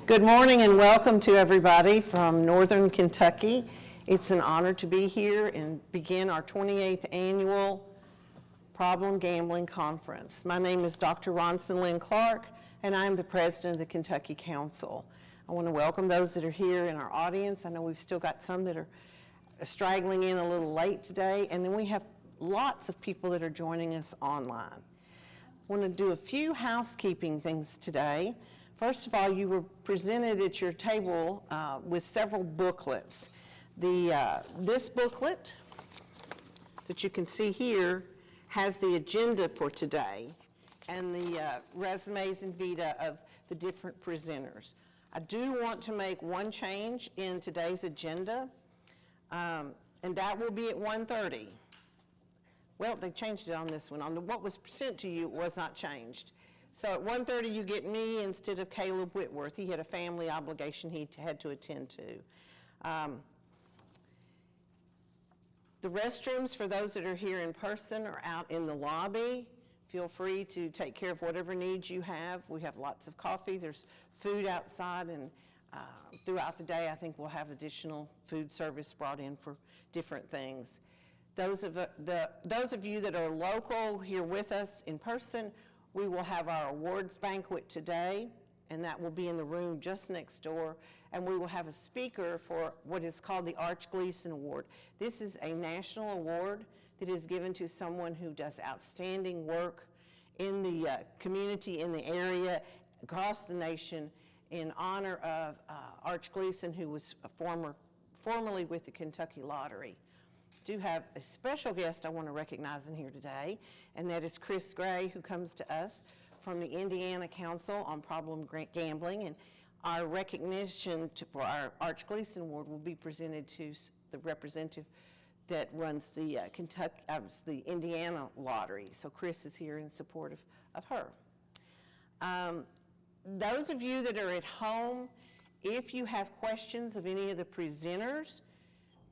Good morning and welcome to everybody from Northern Kentucky. It's an honor to be here and begin our 28th annual Problem Gambling Conference. My name is Dr. Ronson Lynn Clark and I'm the president of the Kentucky Council. I want to welcome those that are here in our audience. I know we've still got some that are straggling in a little late today, and then we have lots of people that are joining us online. I want to do a few housekeeping things today. First of all, you were presented at your table with several booklets. This booklet that you can see here has the agenda for today and the resumes and vita of the different presenters. I do want to make one change in today's agenda, and that will be at 1:30. Well, they changed it on this one. What was sent to you was not changed. So at 1:30 you get me instead of Caleb Whitworth. He had a family obligation he had to attend to. The restrooms for those that are here in person are out in the lobby. Feel free to take care of whatever needs you have. We have lots of coffee. There's food outside, and throughout the day I think we'll have additional food service brought in for different things. Those of you that are local here with us in person, we will have our awards banquet today, and that will be in the room just next door, and we will have a speaker for what is called the Arch Gleason Award. This is a national award that is given to someone who does outstanding work in the community, in the area, across the nation, in honor of Arch Gleason, who was formerly with the Kentucky Lottery. Do have a special guest I want to recognize in here today, and that is Chris Gray, who comes to us from the Indiana Council on Problem Gambling, and our recognition for our Arch Gleason Award will be presented to the representative that runs the the Indiana Lottery. So Chris is here in support of her. Those of you that are at home, if you have questions of any of the presenters,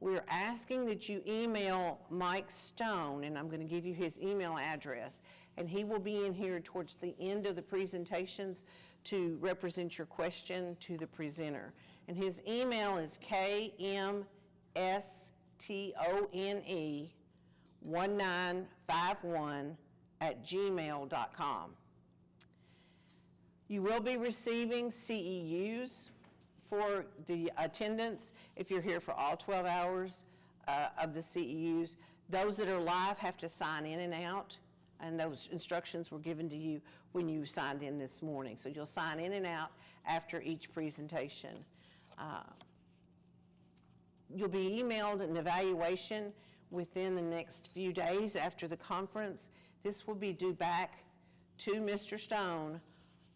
we're asking that you email Mike Stone, and I'm going to give you his email address, and he will be in here towards the end of the presentations to represent your question to the presenter. And his email is kmstone1951@gmail.com. You will be receiving CEUs for the attendance if you're here for all 12 hours of the CEUs. Those that are live have to sign in and out, and those instructions were given to you when you signed in this morning. So you'll sign in and out after each presentation. You'll be emailed an evaluation within the next few days after the conference. This will be due back to Mr. Stone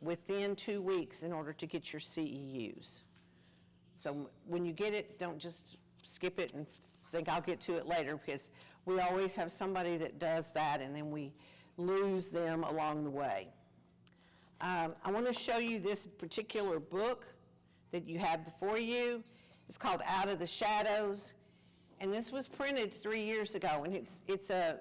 within 2 weeks in order to get your CEUs. So when you get it, don't just skip it and think I'll get to it later, because we always have somebody that does that and then we lose them along the way. I want to show you this particular book that you have before you. It's called Out of the Shadows, and this was printed 3 years ago, and it's a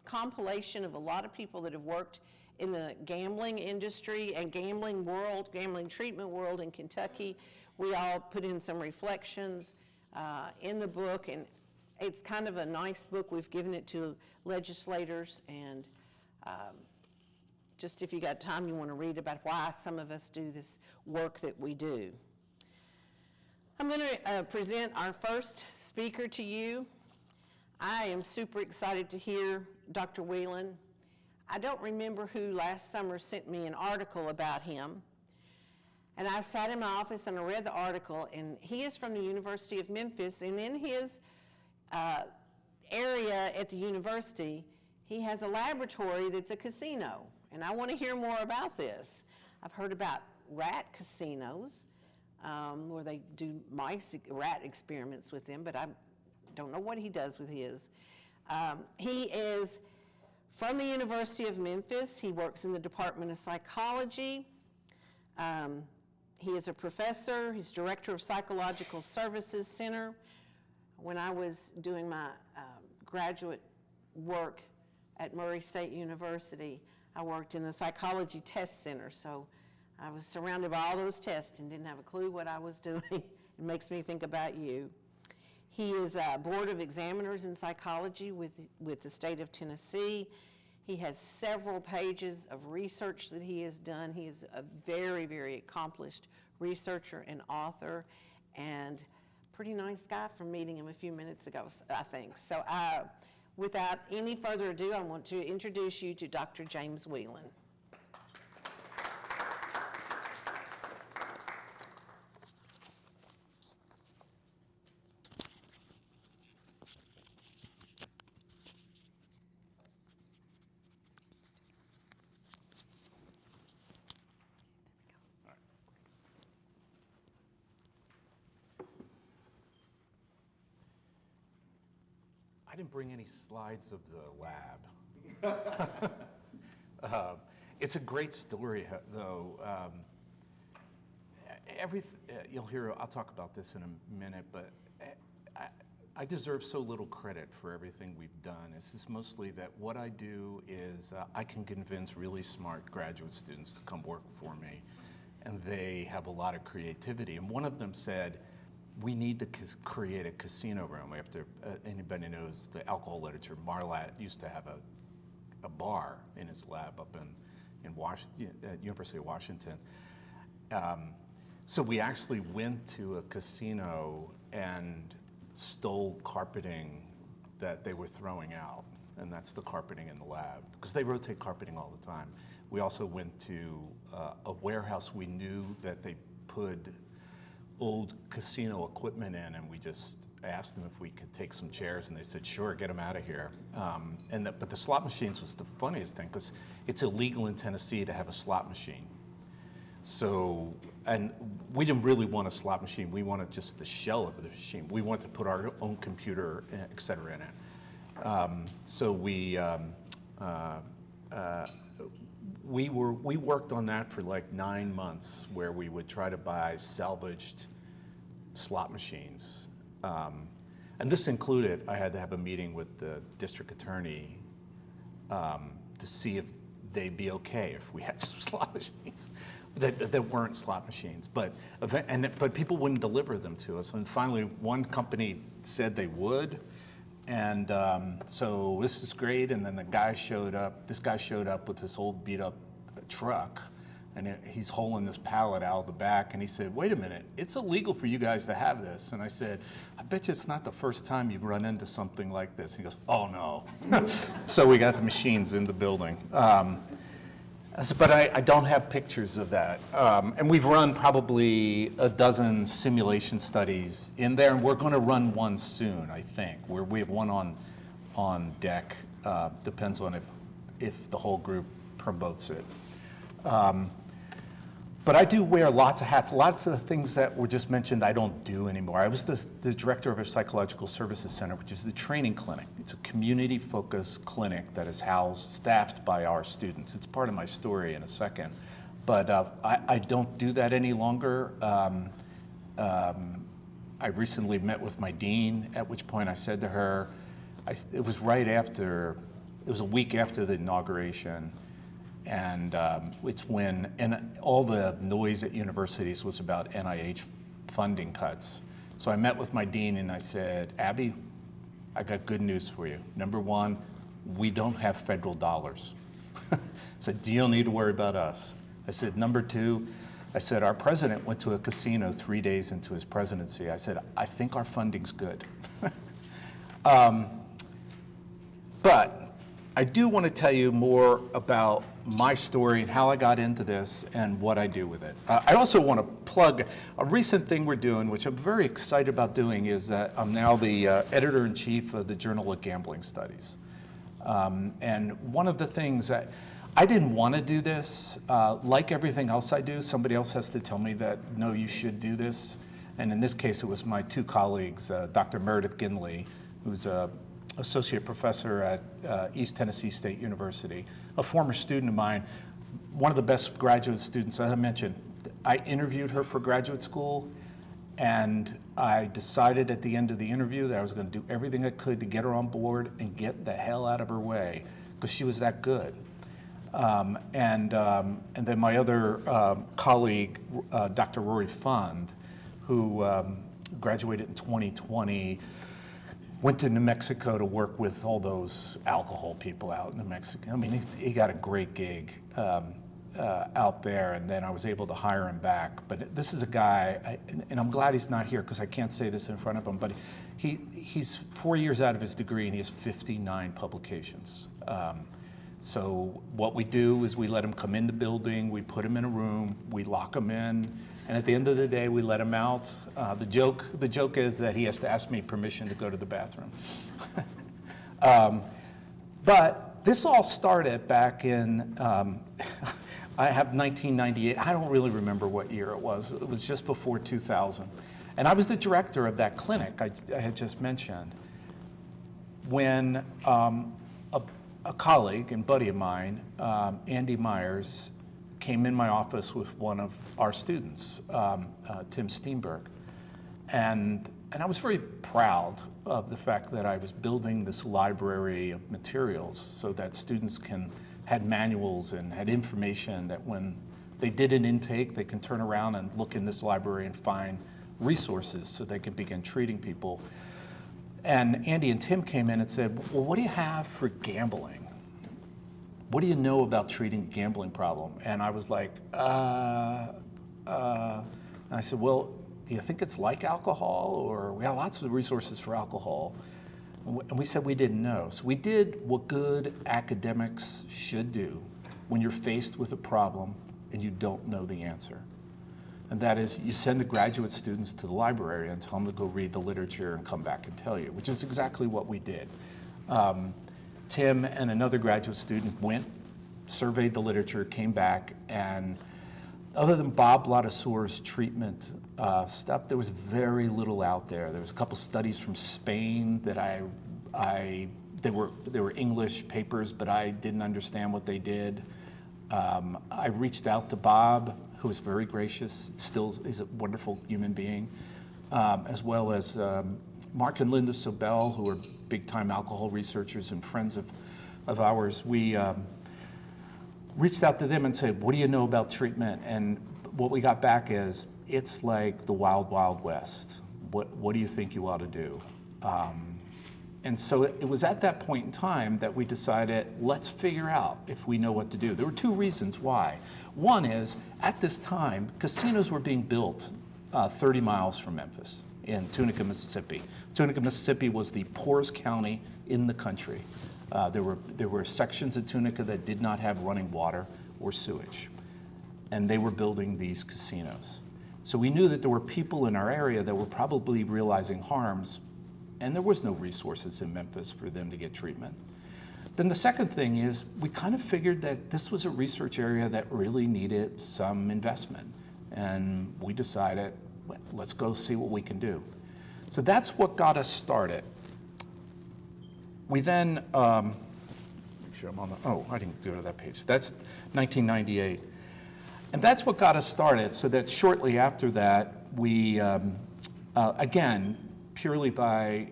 compilation of a lot of people that have worked in the gambling industry and gambling world, gambling treatment world in Kentucky. We all put in some reflections in the book, and it's kind of a nice book. We've given it to legislators, and just if you got time, you want to read about why some of us do this work that we do. I'm going to present our first speaker to you. I am super excited to hear Dr. Whelan. I don't remember who last summer sent me an article about him. And I sat in my office and I read the article, and he is from the University of Memphis, and in his area at the university, he has a laboratory that's a casino, and I want to hear more about this. I've heard about rat casinos, where they do rat experiments with them, but I don't know what he does with his. He is from the University of Memphis. He works in the Department of Psychology. He is a professor. He's director of Psychological Services Center. When I was doing my graduate work at Murray State University, I worked in the Psychology Test Center, so I was surrounded by all those tests and didn't have a clue what I was doing. It makes me think about you. He is a board of examiners in psychology with the state of Tennessee. He has several pages of research that he has done. He is a very, very accomplished researcher and author, and pretty nice guy from meeting him a few minutes ago, I think. So without any further ado, I want to introduce you to Dr. James Whelan. I didn't bring any slides of the lab. It's a great story, though. You'll hear, I'll talk about this in a minute, but I deserve so little credit for everything we've done. It's just mostly that what I do is I can convince really smart graduate students to come work for me, and they have a lot of creativity. And one of them said, we need to create a casino room. After anybody knows the alcohol literature, Marlatt used to have a bar in his lab up in Washington, at University of Washington. So we actually went to a casino and stole carpeting that they were throwing out, and that's the carpeting in the lab, because they rotate carpeting all the time. We also went to a warehouse we knew that they put old casino equipment in, and we just asked them if we could take some chairs, and they said, sure, get them out of here. But the slot machines was the funniest thing, because it's illegal in Tennessee to have a slot machine. So, and we didn't really want a slot machine, we wanted just the shell of the machine. We wanted to put our own computer, et cetera, in it. So we worked on that for like 9 months, where we would try to buy salvaged slot machines. And this included, I had to have a meeting with the district attorney to see if they'd be okay if we had some slot machines that weren't slot machines. But people wouldn't deliver them to us. And finally, one company said they would. And so this is great, and then this guy showed up with this old beat up truck, and he's hauling this pallet out of the back, and he said, wait a minute, it's illegal for you guys to have this. And I said, I bet you it's not the first time you've run into something like this. He goes, oh no. So we got the machines in the building. I said, but I don't have pictures of that. And we've run probably a dozen simulation studies in there, and we're going to run one soon, I think, where we have one on deck. Depends on if the whole group promotes it. But I do wear lots of hats. Lots of the things that were just mentioned I don't do anymore. I was the director of a psychological services center, which is the training clinic. It's a community-focused clinic that is staffed by our students. It's part of my story in a second. But I don't do that any longer. I recently met with my dean, at which point I said to her, it was a week after the inauguration, and it's when, and all the noise at universities was about NIH funding cuts. So I met with my dean and I said, Abby, I got good news for you. Number one, we don't have federal dollars. I said, you don't need to worry about us. I said, number two, I said, our president went to a casino 3 days into his presidency. I said, I think our funding's good. But I do want to tell you more about my story and how I got into this and what I do with it. I also want to plug a recent thing we're doing, which I'm very excited about doing, is that I'm now the editor-in-chief of the Journal of Gambling Studies. And one of the things that I didn't want to do this, like everything else I do, somebody else has to tell me that, no, you should do this. And in this case, it was my two colleagues, Dr. Meredith Ginley, who's a associate professor at East Tennessee State University, a former student of mine, one of the best graduate students. As I mentioned, I interviewed her for graduate school, and I decided at the end of the interview that I was going to do everything I could to get her on board and get the hell out of her way, because she was that good. And then my other colleague, Dr. Rory Fund, who graduated in 2020, went to New Mexico to work with all those alcohol people out in New Mexico. I mean, he got a great gig out there, and then I was able to hire him back. But this is a guy, and I'm glad he's not here because I can't say this in front of him, but he's 4 years out of his degree and he has 59 publications. So what we do is we let him come in the building, we put him in a room, we lock him in, and at the end of the day, we let him out. The joke is that he has to ask me permission to go to the bathroom. But this all started back in, I have 1998. I don't really remember what year it was. It was just before 2000. And I was the director of that clinic I had just mentioned. When a colleague and buddy of mine, Andy Myers, came in my office with one of our students, Tim Steenberg. And I was very proud of the fact that I was building this library of materials so that students had manuals and had information that when they did an intake, they can turn around and look in this library and find resources so they can begin treating people. And Andy and Tim came in and said, well, what do you have for gambling? What do you know about treating a gambling problem? And I was like, and I said, well, do you think it's like alcohol? Or we have lots of resources for alcohol. And we said we didn't know. So we did what good academics should do when you're faced with a problem and you don't know the answer. And that is, you send the graduate students to the library and tell them to go read the literature and come back and tell you, which is exactly what we did. Tim and another graduate student went, surveyed the literature, came back, and other than Bob Latassour's treatment stuff, there was very little out there. There was a couple studies from Spain that they were English papers, but I didn't understand what they did. I reached out to Bob, who was very gracious, still is a wonderful human being, as well as Mark and Linda Sobel, who are big-time alcohol researchers and friends of ours. We reached out to them and said, what do you know about treatment? And what we got back is, it's like the wild, wild west. What do you think you ought to do? And so it was at that point in time that we decided, let's figure out if we know what to do. There were two reasons why. One is, at this time, casinos were being built 30 miles from Memphis in Tunica, Mississippi. Tunica, Mississippi was the poorest county in the country. There were sections of Tunica that did not have running water or sewage, and they were building these casinos. So we knew that there were people in our area that were probably realizing harms, and there was no resources in Memphis for them to get treatment. Then the second thing is, we kind of figured that this was a research area that really needed some investment, and we decided, let's go see what we can do. So that's what got us started. We then, make sure I'm on the, oh, I didn't go to that page. That's 1998. And that's what got us started, so that shortly after that, we, again, purely by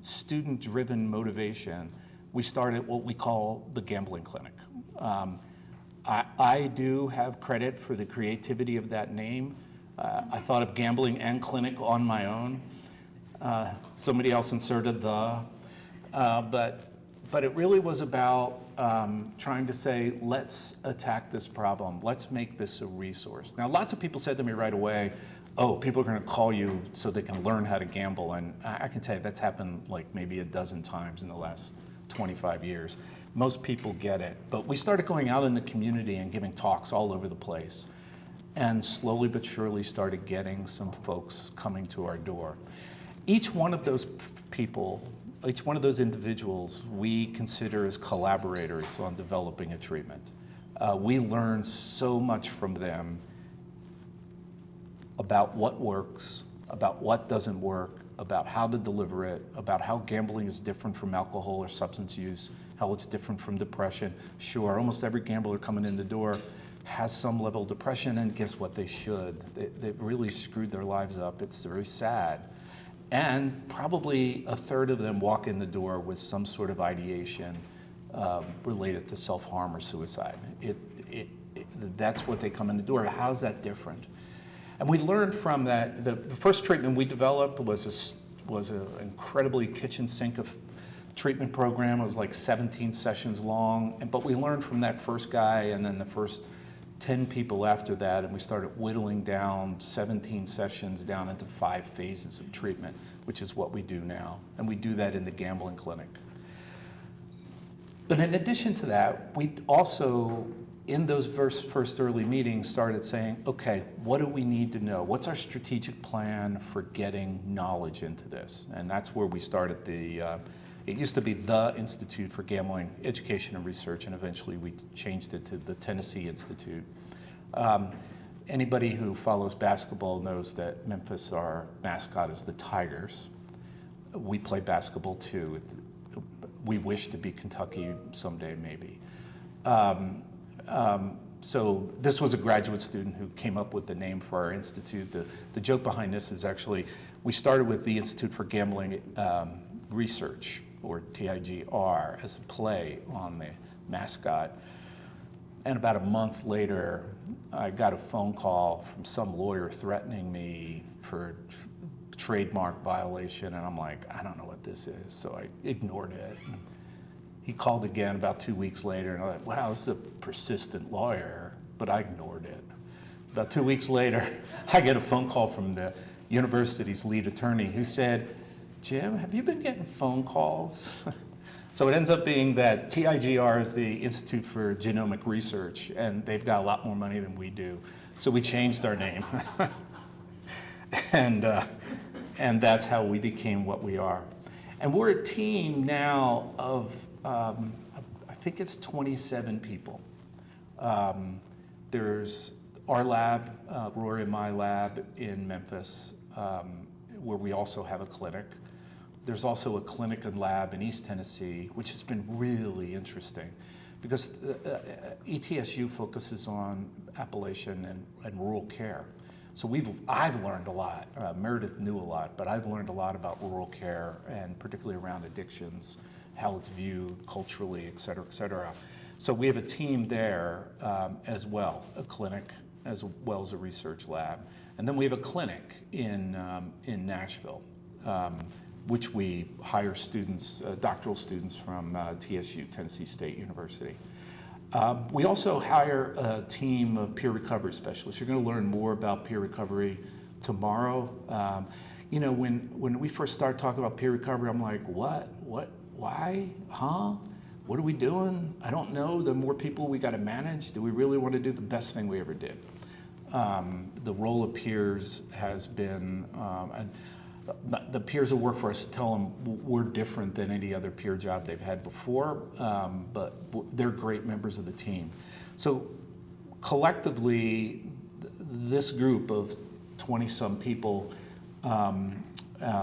student-driven motivation, we started what we call the Gambling Clinic. I do have credit for the creativity of that name. I thought of gambling and clinic on my own. Somebody else inserted the, but it really was about trying to say, let's attack this problem. Let's make this a resource. Now, lots of people said to me right away, oh, people are going to call you so they can learn how to gamble. And I can tell you that's happened like maybe a dozen times in the last 25 years. Most people get it. But we started going out in the community and giving talks all over the place. And slowly but surely started getting some folks coming to our door. Each one of those people, each one of those individuals, we consider as collaborators on developing a treatment. We learn so much from them about what works, about what doesn't work, about how to deliver it, about how gambling is different from alcohol or substance use, how it's different from depression. Sure, almost every gambler coming in the door has some level of depression, and guess what, they should. They've really screwed their lives up. It's very sad. And probably a third of them walk in the door with some sort of ideation related to self-harm or suicide. That's what they come in the door. How's that different? And we learned from that, the first treatment we developed was an incredibly kitchen sink of treatment program. It was like 17 sessions long, but we learned from that first guy and then the first 10 people after that, and we started whittling down 17 sessions down into 5 phases of treatment, which is what we do now. And we do that in the gambling clinic. But in addition to that, we also, in those first early meetings, started saying, okay, what do we need to know? What's our strategic plan for getting knowledge into this? And that's where we started it used to be the Institute for Gambling Education and Research, and eventually we changed it to the Tennessee Institute. Anybody who follows basketball knows that Memphis, our mascot, is the Tigers. We play basketball too. We wish to be Kentucky someday, maybe. So this was a graduate student who came up with the name for our institute. The joke behind this is actually, we started with the Institute for Gambling Research, or TIGR, as a play on the mascot. And about a month later, I got a phone call from some lawyer threatening me for trademark violation, and I'm like, I don't know what this is, so I ignored it. And he called again about 2 weeks later, and I'm like, wow, this is a persistent lawyer, but I ignored it. About 2 weeks later, I get a phone call from the university's lead attorney who said, Jim, have you been getting phone calls? So it ends up being that TIGR is the Institute for Genomic Research, and they've got a lot more money than we do. So we changed our name. And that's how we became what we are. And we're a team now of, I think it's 27 people. There's our lab, Rory and my lab in Memphis, where we also have a clinic. There's also a clinic and lab in East Tennessee, which has been really interesting because ETSU focuses on Appalachian and rural care. So I've learned a lot. Meredith knew a lot, but I've learned a lot about rural care and particularly around addictions, how it's viewed culturally, et cetera, et cetera. So we have a team there as well, a clinic as well as a research lab. And then we have a clinic in Nashville, which we hire students, doctoral students from TSU, Tennessee State University. We also hire a team of peer recovery specialists. You're going to learn more about peer recovery tomorrow. You know, when we first started talking about peer recovery, I'm like, what, why, huh? What are we doing? I don't know. The more people we got to manage, do we really want to do the best thing we ever did? The role of peers has been, the peers that work for us tell them we're different than any other peer job they've had before, but they're great members of the team. So collectively, this group of 20-some people,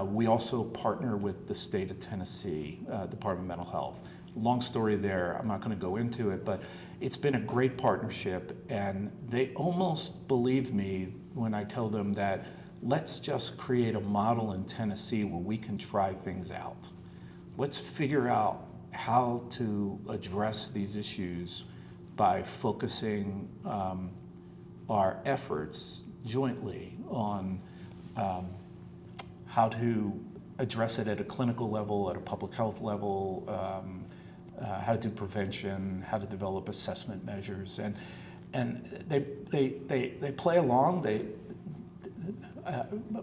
we also partner with the state of Tennessee, Department of Mental Health. Long story there, I'm not going to go into it, but it's been a great partnership, and they almost believe me when I tell them that let's just create a model in Tennessee where we can try things out. Let's figure out how to address these issues by focusing our efforts jointly on how to address it at a clinical level, at a public health level, how to do prevention, how to develop assessment measures, and they play along.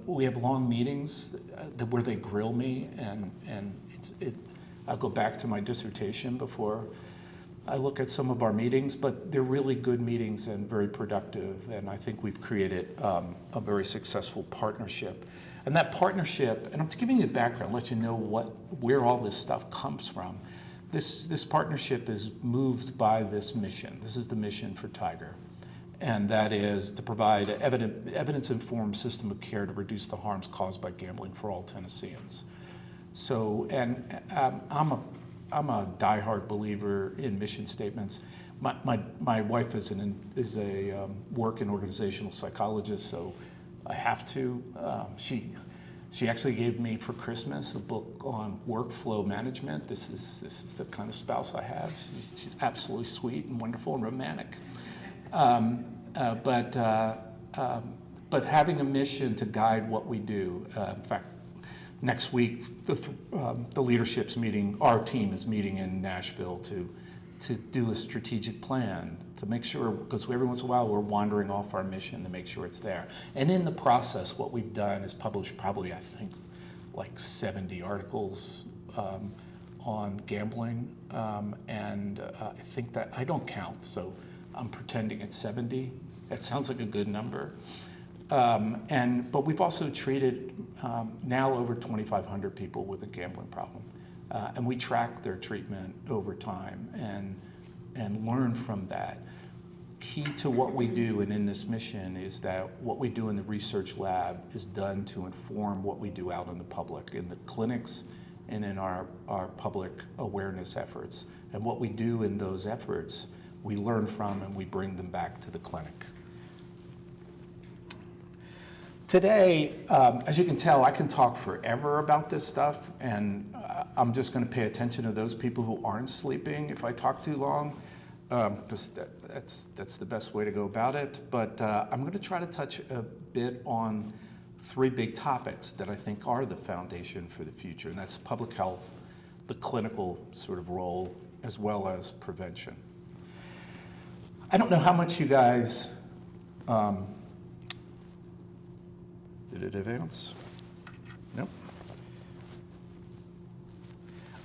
We have long meetings where they grill me, and I'll go back to my dissertation before I look at some of our meetings, but they're really good meetings and very productive, and I think we've created a very successful partnership. And that partnership, and I'm giving you the background, let you know where all this stuff comes from. This partnership is moved by this mission. This is the mission for Tiger. And that is to provide an evidence-informed system of care to reduce the harms caused by gambling for all Tennesseans. So, and I'm a diehard believer in mission statements. My wife is a work and organizational psychologist, so I have to. She actually gave me for Christmas a book on workflow management. This is the kind of spouse I have. She's absolutely sweet and wonderful and romantic. But having a mission to guide what we do. In fact, next week the leadership's meeting. Our team is meeting in Nashville to do a strategic plan, to make sure, because every once in a while we're wandering off our mission, to make sure it's there. And in the process, what we've done is published probably, I think, like 70 articles on gambling. I think that, I don't count, so I'm pretending it's 70. That sounds like a good number. But we've also treated now over 2,500 people with a gambling problem. And we track their treatment over time and learn from that. Key to what we do and in this mission is that what we do in the research lab is done to inform what we do out in the public, in the clinics and in our public awareness efforts. And what we do in those efforts, we learn from and we bring them back to the clinic. Today, as you can tell, I can talk forever about this stuff, and I'm just going to pay attention to those people who aren't sleeping if I talk too long, because that's the best way to go about it. But I'm going to try to touch a bit on three big topics that I think are the foundation for the future, and that's public health, the clinical sort of role, as well as prevention. I don't know how much you guys did it advance? Nope.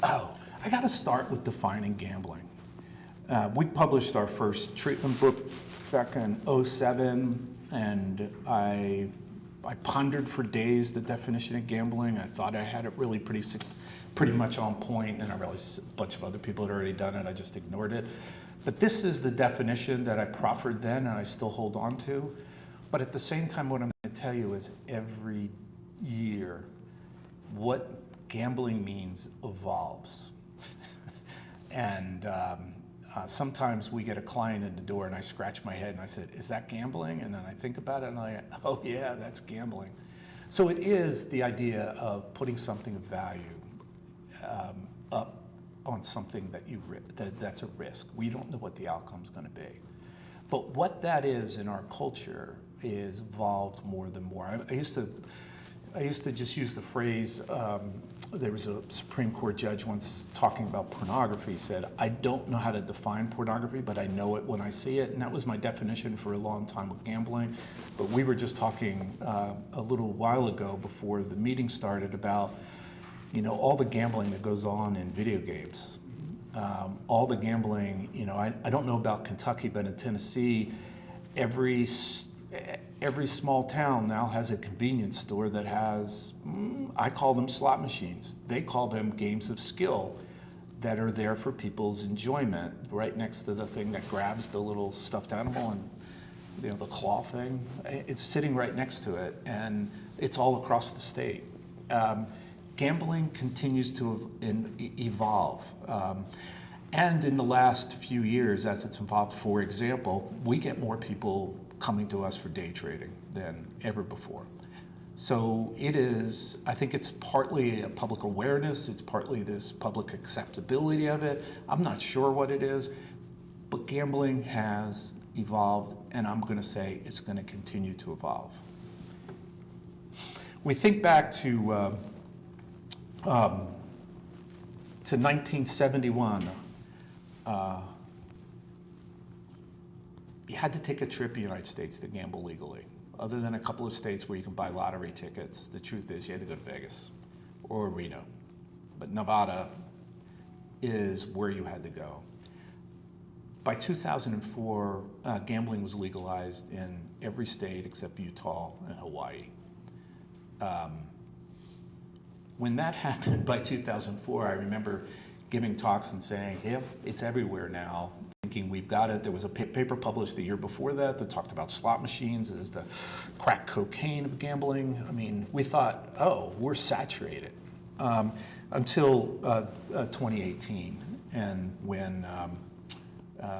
Oh, I got to start with defining gambling. We published our first treatment book back in '07, and I pondered for days the definition of gambling. I thought I had it really pretty much on point, and I realized a bunch of other people had already done it. I just ignored it. But this is the definition that I proffered then, and I still hold on to. But at the same time, what I'm going to tell you is every year, what gambling means evolves. And sometimes we get a client in the door and I scratch my head and I said, is that gambling? And then I think about it and I go, oh yeah, that's gambling. So it is the idea of putting something of value up on something that's a risk. We don't know what the outcome's going to be. But what that is in our culture is evolved more than more. I used to just use the phrase, there was a Supreme Court judge once talking about pornography, said, I don't know how to define pornography, but I know it when I see it. And that was my definition for a long time with gambling. But we were just talking a little while ago before the meeting started about, all the gambling that goes on in video games. All the gambling, I don't know about Kentucky, but in Tennessee, every small town now has a convenience store that has, I call them slot machines. They call them games of skill that are there for people's enjoyment, right next to the thing that grabs the little stuffed animal and the claw thing. It's sitting right next to it, and it's all across the state. Gambling continues to evolve. And in the last few years, as it's evolved, for example, we get more people coming to us for day trading than ever before. So I think it's partly a public awareness, it's partly this public acceptability of it. I'm not sure what it is, but gambling has evolved, and I'm going to say it's going to continue to evolve. We think back to 1971. You had to take a trip to the United States to gamble legally. Other than a couple of states where you can buy lottery tickets, the truth is you had to go to Vegas or Reno. But Nevada is where you had to go. By 2004, gambling was legalized in every state except Utah and Hawaii. When that happened by 2004, I remember giving talks and saying, yeah, it's everywhere now, thinking we've got it. There was a paper published the year before that talked about slot machines as the crack cocaine of gambling. I mean, we thought, oh, we're saturated, until 2018, and when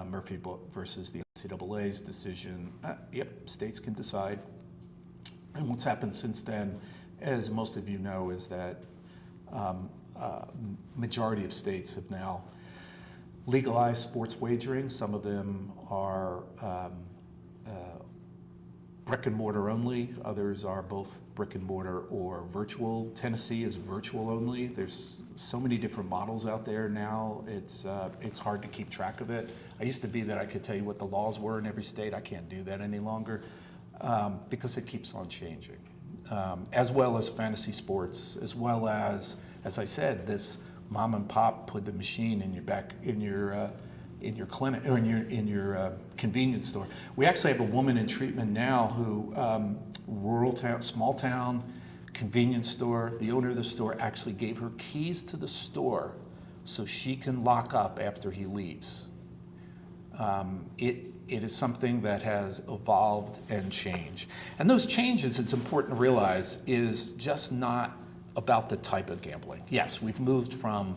Murphy versus the NCAA's decision, yep, states can decide. And what's happened since then as most of you know, is that majority of states have now legalized sports wagering. Some of them are brick and mortar only, others are both brick and mortar or virtual. Tennessee is virtual only. There's so many different models out there now, it's hard to keep track of it. I used to be that I could tell you what the laws were in every state. I can't do that any longer because it keeps on changing. As well as fantasy sports, as well as I said, this mom and pop put the machine in your clinic or in your convenience store. We actually have a woman in treatment now who rural town, small town, convenience store. The owner of the store actually gave her keys to the store so she can lock up after he leaves. It is something that has evolved and changed. And those changes, it's important to realize, is just not about the type of gambling. Yes, we've moved from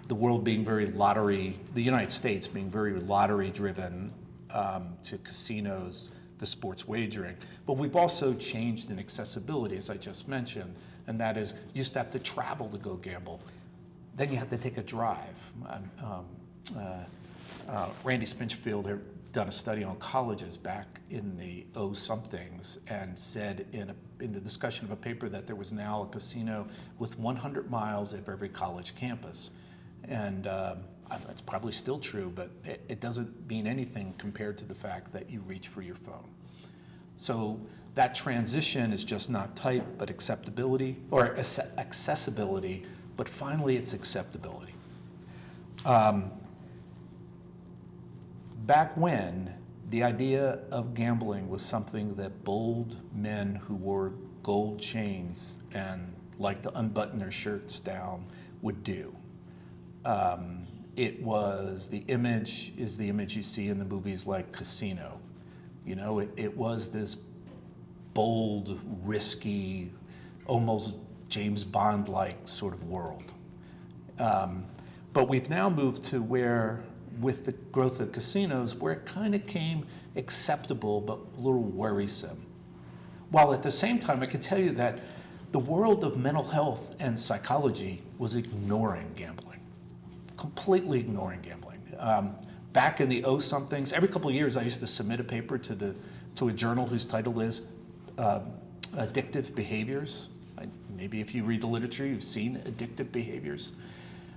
the world being very lottery, the United States being very lottery driven to casinos, to sports wagering. But we've also changed in accessibility, as I just mentioned, and that is you used to have to travel to go gamble. Then you have to take a drive. Randy Spinchfield had done a study on colleges back in the oh-somethings and said in the discussion of a paper that there was now a casino with 100 miles of every college campus. And that's probably still true, but it doesn't mean anything compared to the fact that you reach for your phone. So that transition is just not type, but acceptability, or accessibility, but finally it's acceptability. Back when, the idea of gambling was something that bold men who wore gold chains and liked to unbutton their shirts down would do. It was, the image is the image you see in the movies like Casino. You know, it was this bold, risky, almost James Bond-like sort of world. But we've now moved to where, with the growth of casinos, where it kind of came acceptable but a little worrisome. While at the same time, I can tell you that the world of mental health and psychology was ignoring gambling, completely ignoring gambling. Back in the oh-somethings, every couple of years I used to submit a paper to a journal whose title is Addictive Behaviors. Maybe if you read the literature, you've seen addictive behaviors.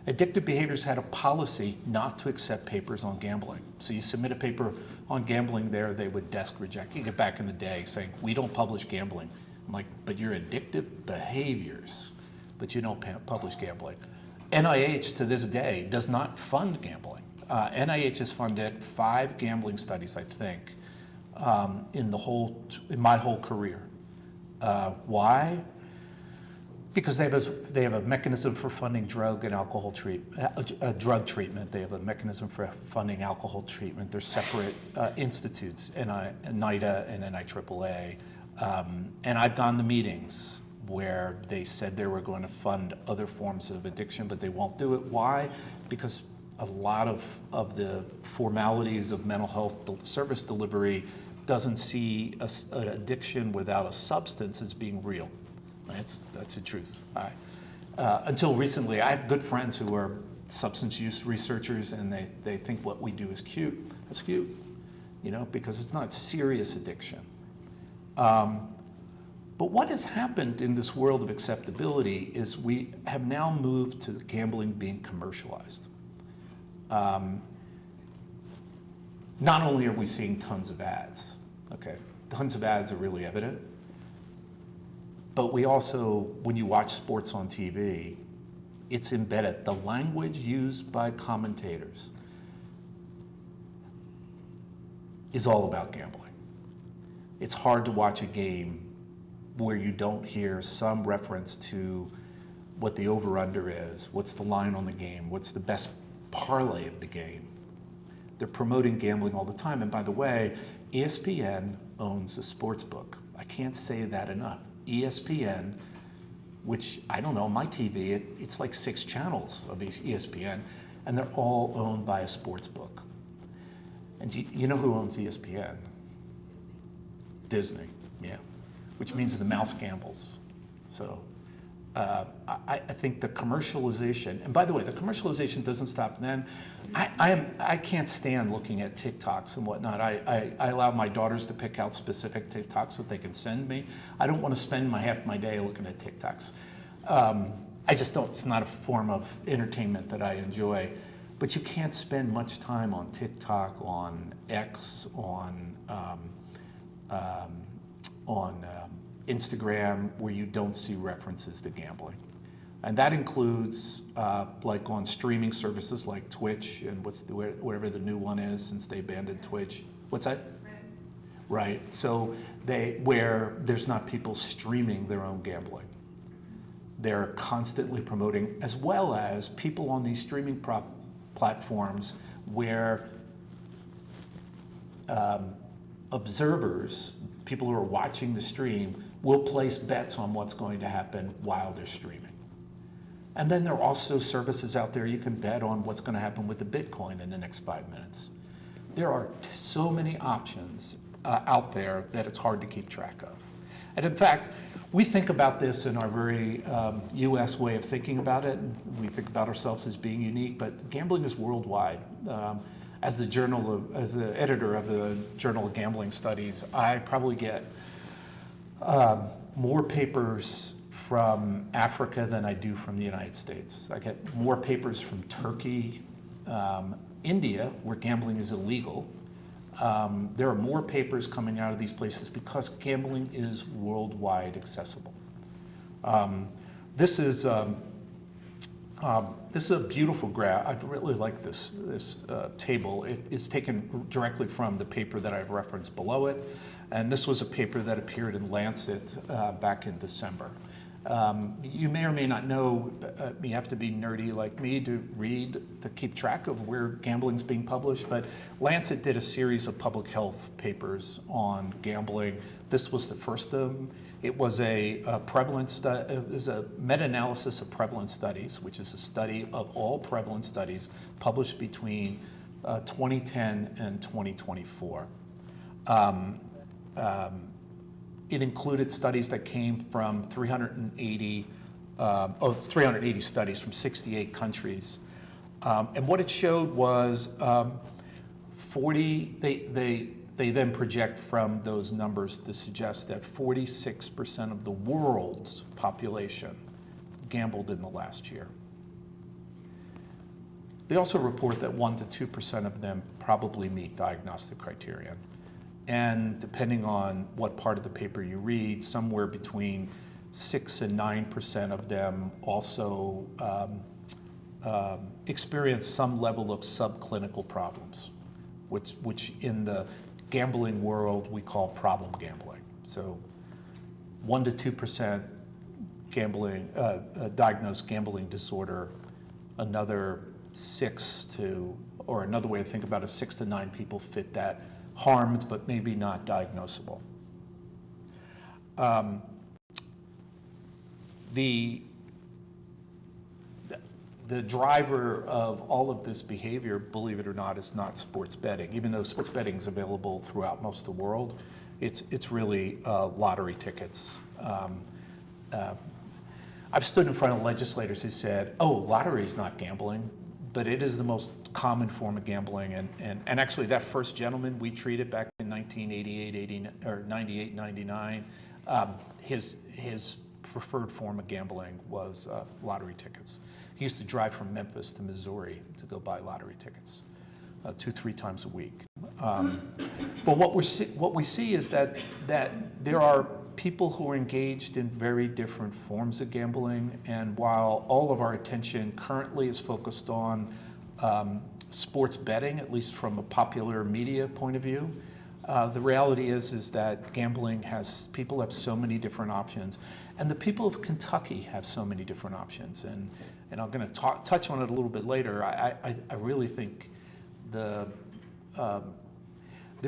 Addictive Behaviors had a policy not to accept papers on gambling. So you submit a paper on gambling there, they would desk reject. You get back in the day saying, we don't publish gambling. I'm like, but you're addictive behaviors, but you don't publish gambling. NIH to this day does not fund gambling. NIH has funded 5 gambling studies, I think, in my whole career. Why? Because they have a mechanism for funding drug and alcohol drug treatment. They have a mechanism for funding alcohol treatment. They're separate institutes, NIDA and NIAAA. And I've gone to meetings where they said they were going to fund other forms of addiction, but they won't do it. Why? Because a lot of the formalities of mental health service delivery doesn't see an addiction without a substance as being real. That's the truth. Until recently, I have good friends who are substance use researchers, and they think what we do is cute. That's cute, you know, because it's not serious addiction. But what has happened in this world of acceptability is we have now moved to gambling being commercialized. Not only are we seeing tons of ads, okay, tons of ads are really evident, but we also, when you watch sports on TV, it's embedded. The language used by commentators is all about gambling. It's hard to watch a game where you don't hear some reference to what the over-under is, what's the line on the game, what's the best parlay of the game. They're promoting gambling all the time. And by the way, ESPN owns a sports book. I can't say that enough. ESPN, which I don't know, on my TV, it's like 6 channels of ESPN, and they're all owned by a sports book. And you know who owns ESPN? Disney, yeah. Which means the mouse gambles. So I think the commercialization, and by the way, the commercialization doesn't stop then. I can't stand looking at TikToks and whatnot. I allow my daughters to pick out specific TikToks that they can send me. I don't want to spend half my day looking at TikToks. I just don't, it's not a form of entertainment that I enjoy. But you can't spend much time on TikTok, on X, on Instagram where you don't see references to gambling. And that includes like on streaming services like Twitch and whatever the new one is since they abandoned Twitch. What's that? Right, so where there's not people streaming their own gambling. They're constantly promoting, as well as people on these streaming platforms where observers, people who are watching the stream, will place bets on what's going to happen while they're streaming. And then there are also services out there you can bet on what's going to happen with the Bitcoin in the next 5 minutes. There are so many options out there that it's hard to keep track of. And in fact, we think about this in our very US way of thinking about it. We think about ourselves as being unique, but gambling is worldwide. As the editor of the Journal of Gambling Studies, I probably get more papers from Africa than I do from the United States. I get more papers from Turkey, India, where gambling is illegal. There are more papers coming out of these places because gambling is worldwide accessible. This is a beautiful graph. I really like this table. It is taken directly from the paper that I've referenced below it. And this was a paper that appeared in Lancet back in December. You may or may not know, you have to be nerdy like me to read, to keep track of where gambling's being published, but Lancet did a series of public health papers on gambling. This was the first of them. It was a prevalence study, it was a meta-analysis of prevalence studies, which is a study of all prevalence studies published between 2010 and 2024. It included studies that came from 380 studies from 68 countries. And what it showed was they then project from those numbers to suggest that 46% of the world's population gambled in the last year. They also report that 1% to 2% of them probably meet diagnostic criterion. And depending on what part of the paper you read, somewhere between 6% and 9% of them also experience some level of subclinical problems, which in the gambling world we call problem gambling. So 1% to 2% gambling, diagnosed gambling disorder, another another way to think about it, 6 to 9 people fit that, harmed but maybe not diagnosable. The driver of all of this behavior, believe it or not, is not sports betting. Even though sports betting is available throughout most of the world, it's really lottery tickets. I've stood in front of legislators who said, oh, lottery is not gambling, but it is the most common form of gambling. And actually that first gentleman we treated back in 98, 99, his preferred form of gambling was lottery tickets. He used to drive from Memphis to Missouri to go buy lottery tickets 2-3 times a week. But what we see is that there are people who are engaged in very different forms of gambling, and while all of our attention currently is focused on sports betting, at least from a popular media point of view, the reality is that gambling people have so many different options, and the people of Kentucky have so many different options. And I'm going to touch on it a little bit later. I really think there's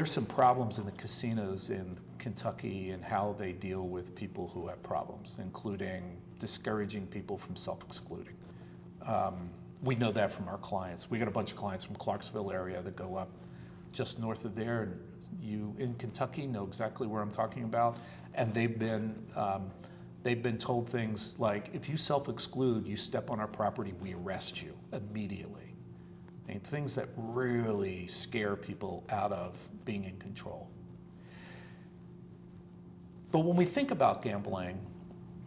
some problems in the casinos in Kentucky and how they deal with people who have problems, including discouraging people from self-excluding. We know that from our clients. We got a bunch of clients from Clarksville area that go up just north of there, and you in Kentucky know exactly where I'm talking about, and they've been They've been told things like, if you self-exclude, you step on our property, we arrest you immediately. And things that really scare people out of being in control. But when we think about gambling,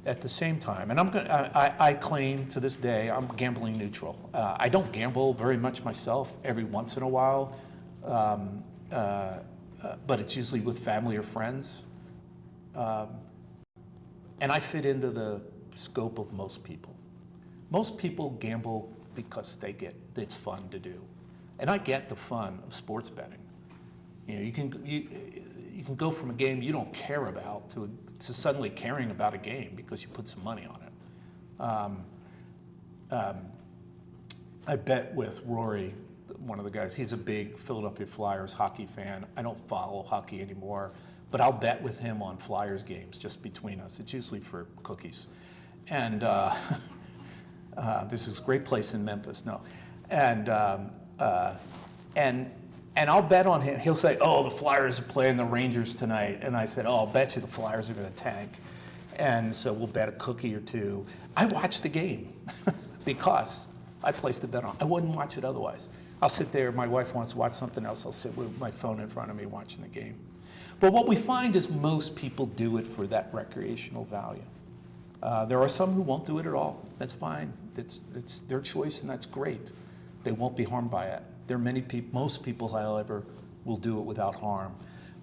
at the same time, and I claim to this day I'm gambling neutral. I don't gamble very much myself. Every once in a while, but it's usually with family or friends. And I fit into the scope of most people. Most people gamble because it's fun to do. And I get the fun of sports betting. You know, you can go from a game you don't care about to suddenly caring about a game because you put some money on it. I bet with Rory, one of the guys, he's a big Philadelphia Flyers hockey fan. I don't follow hockey anymore, but I'll bet with him on Flyers games just between us. It's usually for cookies. And there's this great place in Memphis, and I'll bet on him. He'll say, oh, the Flyers are playing the Rangers tonight. And I said, oh, I'll bet you the Flyers are going to tank. And so we'll bet a cookie or two. I watch the game because I placed a bet on. I wouldn't watch it otherwise. I'll sit there. My wife wants to watch something else. I'll sit with my phone in front of me watching the game. But what we find is most people do it for that recreational value. There are some who won't do it at all. That's fine. It's their choice, and that's great. They won't be harmed by it. There are most people, however, will do it without harm.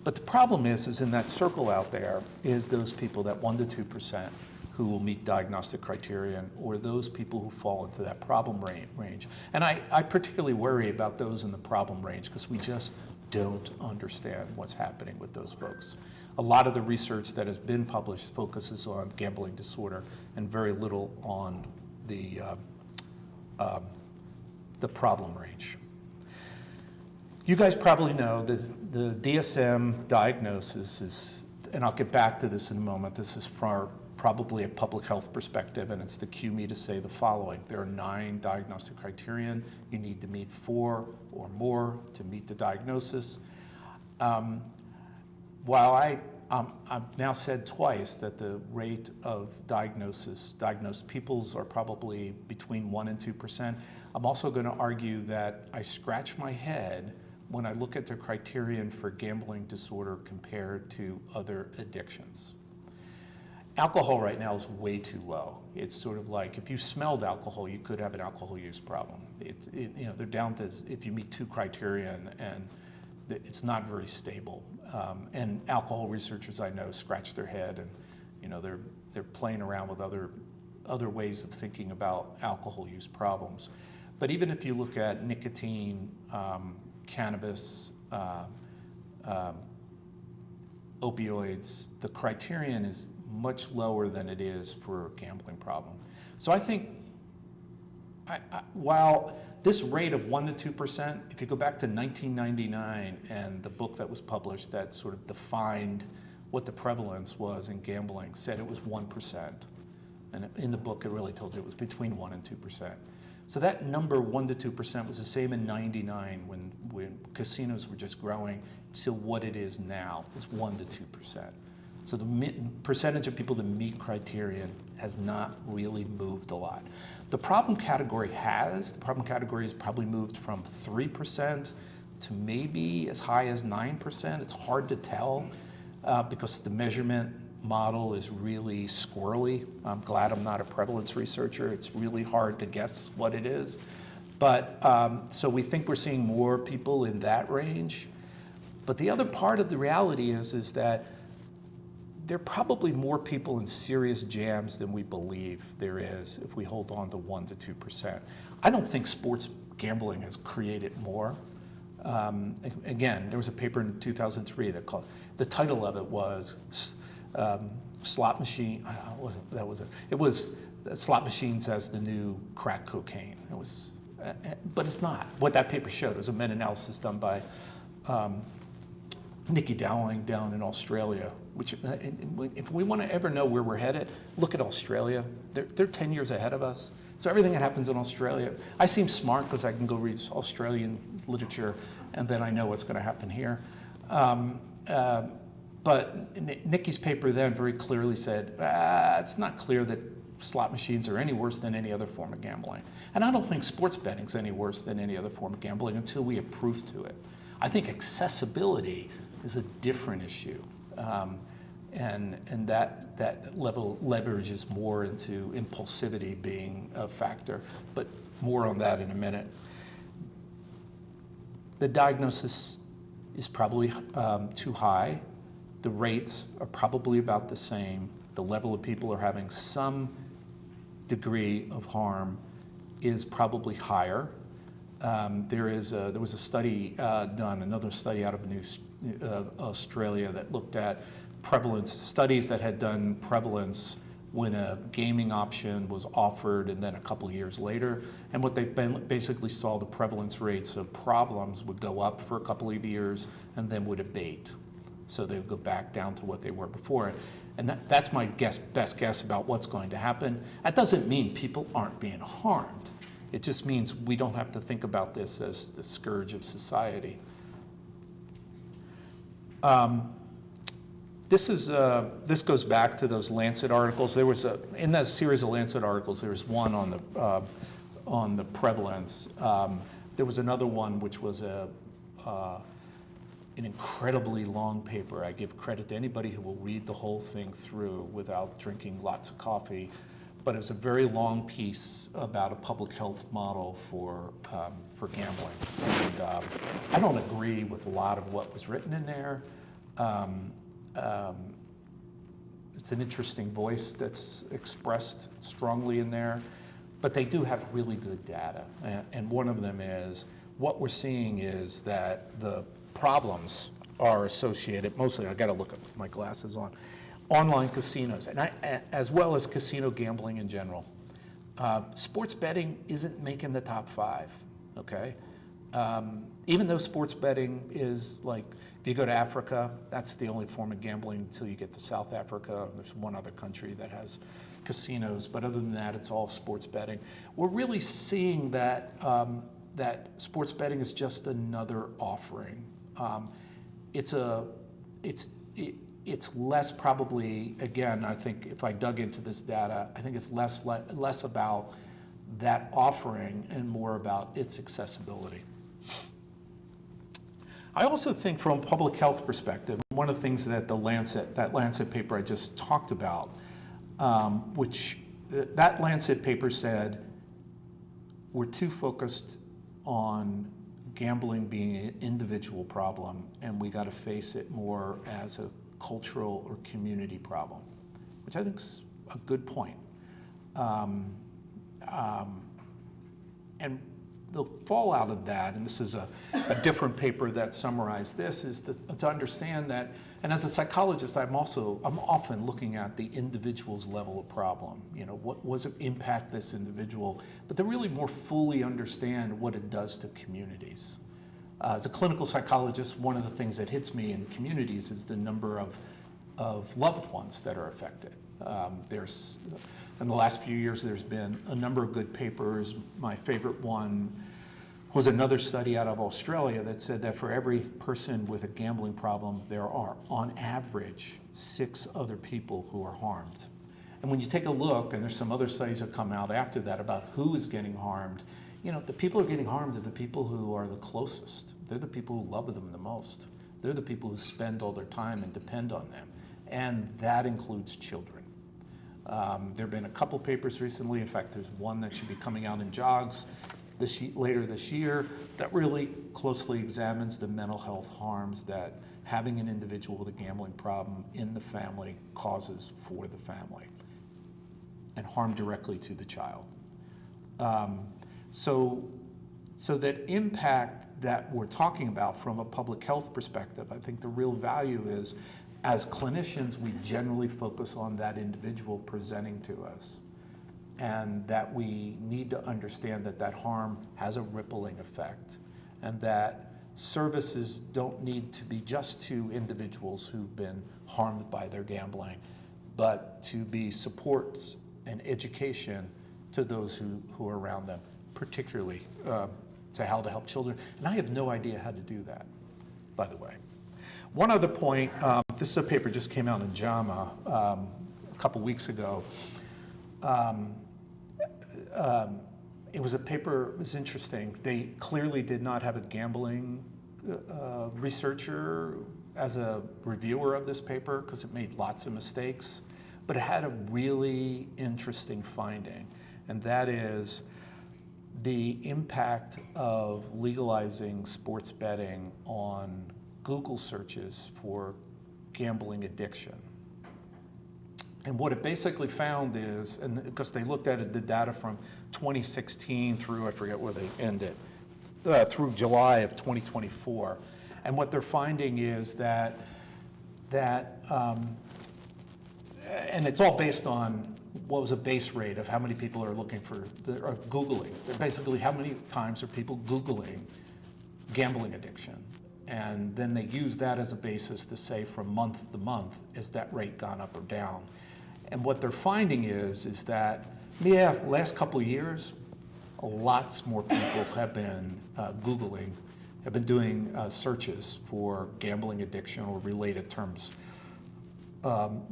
But the problem is in that circle out there is those people, that 1% to 2%, who will meet diagnostic criterion, or those people who fall into that problem range. And I particularly worry about those in the problem range because we just don't understand what's happening with those folks. A lot of the research that has been published focuses on gambling disorder and very little on the problem range. You guys probably know that the DSM diagnosis is, and I'll get back to this in a moment, this is from probably a public health perspective, and it's to cue me to say the following. There are 9 diagnostic criterion. You need to meet 4 or more to meet the diagnosis. While I've now said twice that the rate of diagnosed peoples are probably between 1% and 2%, I'm also going to argue that I scratch my head when I look at the criterion for gambling disorder compared to other addictions. Alcohol right now is way too low. It's sort of like if you smelled alcohol, you could have an alcohol use problem. They're down to if you meet 2 criterion, and it's not very stable. And alcohol researchers I know scratch their head, and they're playing around with other ways of thinking about alcohol use problems. But even if you look at nicotine, cannabis, opioids, the criterion is much lower than it is for a gambling problem. So I think while this rate of 1% to 2%, if you go back to 1999 and the book that was published that sort of defined what the prevalence was in gambling said it was 1%. And in the book, it really told you it was between 1% and 2%. So that number, 1% to 2%, was the same in '99 when casinos were just growing to what it is now. It's 1% to 2%. So the percentage of people that meet criterion has not really moved a lot. The problem category has probably moved from 3% to maybe as high as 9%. It's hard to tell because the measurement model is really squirrely. I'm glad I'm not a prevalence researcher. It's really hard to guess what it is. But so we think we're seeing more people in that range. But the other part of the reality is that there are probably more people in serious jams than we believe there is if we hold on to 1% to 2%. I don't think sports gambling has created more. Again, there was a paper in 2003 that the title of it was slot machine. It was slot machines as the new crack cocaine. It was, but it's not. What that paper showed was a meta-analysis done by Nikki Dowling down in Australia. Which, if we want to ever know where we're headed, look at Australia. They're 10 years ahead of us. So everything that happens in Australia, I seem smart because I can go read Australian literature, and then I know what's going to happen here. But Nikki's paper then very clearly said, it's not clear that slot machines are any worse than any other form of gambling. And I don't think sports betting's any worse than any other form of gambling until we have proof to it. I think accessibility is a different issue. And that level leverages more into impulsivity being a factor, but more on that in a minute. The diagnosis is probably too high. The rates are probably about the same. The level of people who are having some degree of harm is probably higher. There was a study done, another study out of Australia that looked at prevalence, studies that had done prevalence when a gaming option was offered and then a couple of years later. And what they basically saw, the prevalence rates of problems would go up for a couple of years and then would abate. So they would go back down to what they were before. And that's my best guess about what's going to happen. That doesn't mean people aren't being harmed. It just means we don't have to think about this as the scourge of society. This goes back to those Lancet articles. There was in that series of Lancet articles, there was one on the prevalence. There was another one which was an incredibly long paper. I give credit to anybody who will read the whole thing through without drinking lots of coffee. But it was a very long piece about a public health model for gambling. And I don't agree with a lot of what was written in there. It's an interesting voice that's expressed strongly in there, but they do have really good data. And one of them is, what we're seeing is that the problems are associated, mostly, I gotta look at my glasses on, online casinos, and as well as casino gambling in general. Sports betting isn't making the top 5, okay? Even though sports betting is like, if you go to Africa, that's the only form of gambling until you get to South Africa. There's one other country that has casinos, but other than that, it's all sports betting. We're really seeing that that sports betting is just another offering. It's less probably, again, I think if I dug into this data, I think it's less about that offering and more about its accessibility. I also think from a public health perspective, one of the things that that Lancet paper I just talked about, which that Lancet paper said, we're too focused on gambling being an individual problem, and we got to face it more as a cultural or community problem, which I think is a good point. And the fallout of that, and this is a different paper that summarized this, is to understand that, and as a psychologist, I'm often looking at the individual's level of problem. You know, what was it impact this individual, but to really more fully understand what it does to communities. As a clinical psychologist, one of the things that hits me in communities is the number of loved ones that are affected. In the last few years, there's been a number of good papers. My favorite one was another study out of Australia that said that for every person with a gambling problem, there are, on average, 6 other people who are harmed. And when you take a look, and there's some other studies that come out after that about who is getting harmed, you know, the people who are getting harmed are the people who are the closest. They're the people who love them the most. They're the people who spend all their time and depend on them. And that includes children. There have been a couple papers recently. In fact, there's one that should be coming out in JOGS later this year that really closely examines the mental health harms that having an individual with a gambling problem in the family causes for the family and harm directly to the child. So that impact that we're talking about from a public health perspective, I think the real value is, as clinicians, we generally focus on that individual presenting to us, and that we need to understand that that harm has a rippling effect, and that services don't need to be just to individuals who've been harmed by their gambling, but to be supports and education to those who are around them, particularly to how to help children. And I have no idea how to do that, by the way. One other point, this is a paper just came out in JAMA a couple weeks ago. It was a paper, it was interesting. They clearly did not have a gambling researcher as a reviewer of this paper because it made lots of mistakes, but it had a really interesting finding, and that is the impact of legalizing sports betting on Google searches for gambling addiction. And what it basically found is, and because they looked at it, the data from 2016 through, I forget where they ended, through July of 2024. And what they're finding is that and it's all based on what was a base rate of how many people are looking for, are Googling. They're basically how many times are people Googling gambling addiction. And then they use that as a basis to say from month to month, is that rate gone up or down? And what they're finding is that, yeah, last couple of years, lots more people have been Googling, have been doing searches for gambling addiction or related terms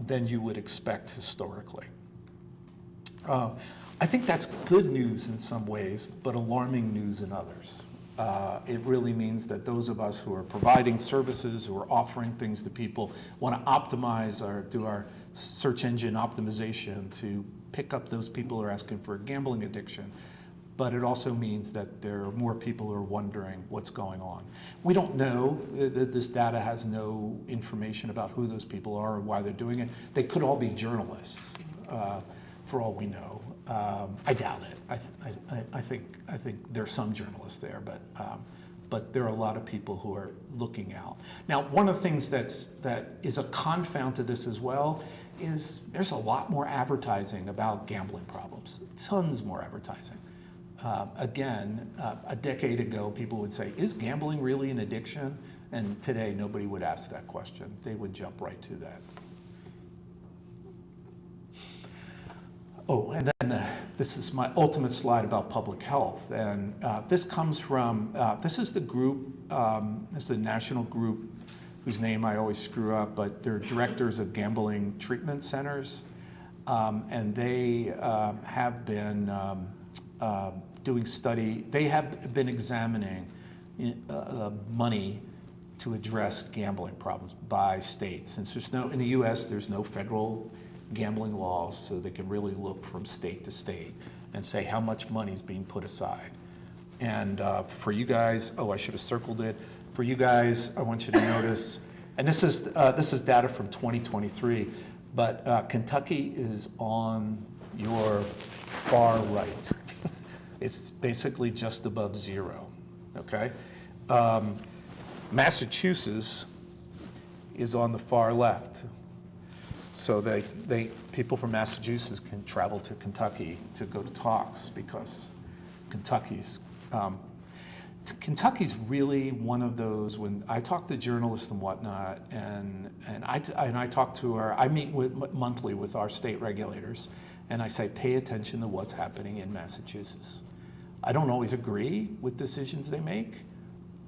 than you would expect historically. I think that's good news in some ways, but alarming news in others. It really means that those of us who are providing services, who are offering things to people, want to optimize or do our search engine optimization to pick up those people who are asking for a gambling addiction. But it also means that there are more people who are wondering what's going on. We don't know, this data has no information about who those people are or why they're doing it. They could all be journalists, for all we know. I doubt it. I think there's some journalists there, but there are a lot of people who are looking out. Now, one of the things that is a confound to this as well is there's a lot more advertising about gambling problems, tons more advertising. Again, a decade ago, people would say, is gambling really an addiction? And today, nobody would ask that question. They would jump right to that. Oh, and then this is my ultimate slide about public health. And this comes from, this is the group, this is a national group whose name I always screw up, but they're directors of gambling treatment centers. And they have been doing study, they have been examining money to address gambling problems by states. Since there's no, in the US, there's no federal gambling laws, so they can really look from state to state and say how much money is being put aside. And for you guys, oh, I should have circled it. For you guys, I want you to notice, and this is data from 2023, but Kentucky is on your far right. It's basically just above zero, okay? Massachusetts is on the far left. So people from Massachusetts can travel to Kentucky to go to talks because Kentucky's really one of those, when I talk to journalists and whatnot, and I talk to I meet monthly with our state regulators, and I say, pay attention to what's happening in Massachusetts. I don't always agree with decisions they make,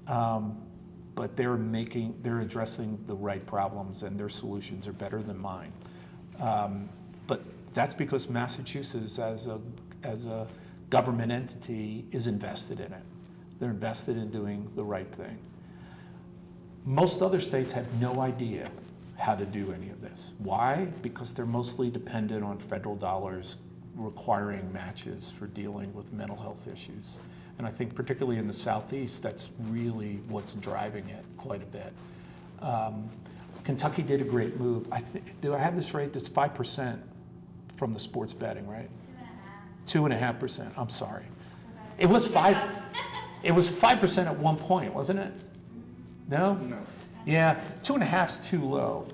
but they're addressing the right problems, and their solutions are better than mine. But that's because Massachusetts, as a government entity, is invested in it. They're invested in doing the right thing. Most other states have no idea how to do any of this. Why? Because they're mostly dependent on federal dollars requiring matches for dealing with mental health issues. And I think particularly in the Southeast, that's really what's driving it quite a bit. Kentucky did a great move. Do I have this right? It's 5% from the sports betting, right? 2.5%. I'm sorry. It was 5. It was 5% at one point, wasn't it? No? No. Yeah, 2.5 is too low.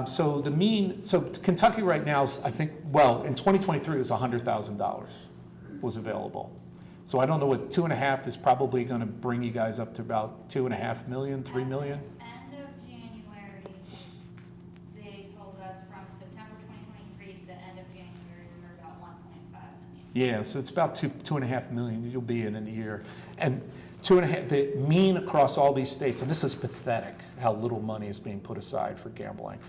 So Kentucky right now is, I think, well, in 2023 it was $100,000 was available. So I don't know what 2.5 is probably going to bring you guys up to about 2.5 million, 3 million. End of January, they told us from September 2023 to the end of January we were about 1.5 million. Yeah, so it's about 2.5 million you'll be in a year. And 2.5, the mean across all these states, and this is pathetic how little money is being put aside for gambling.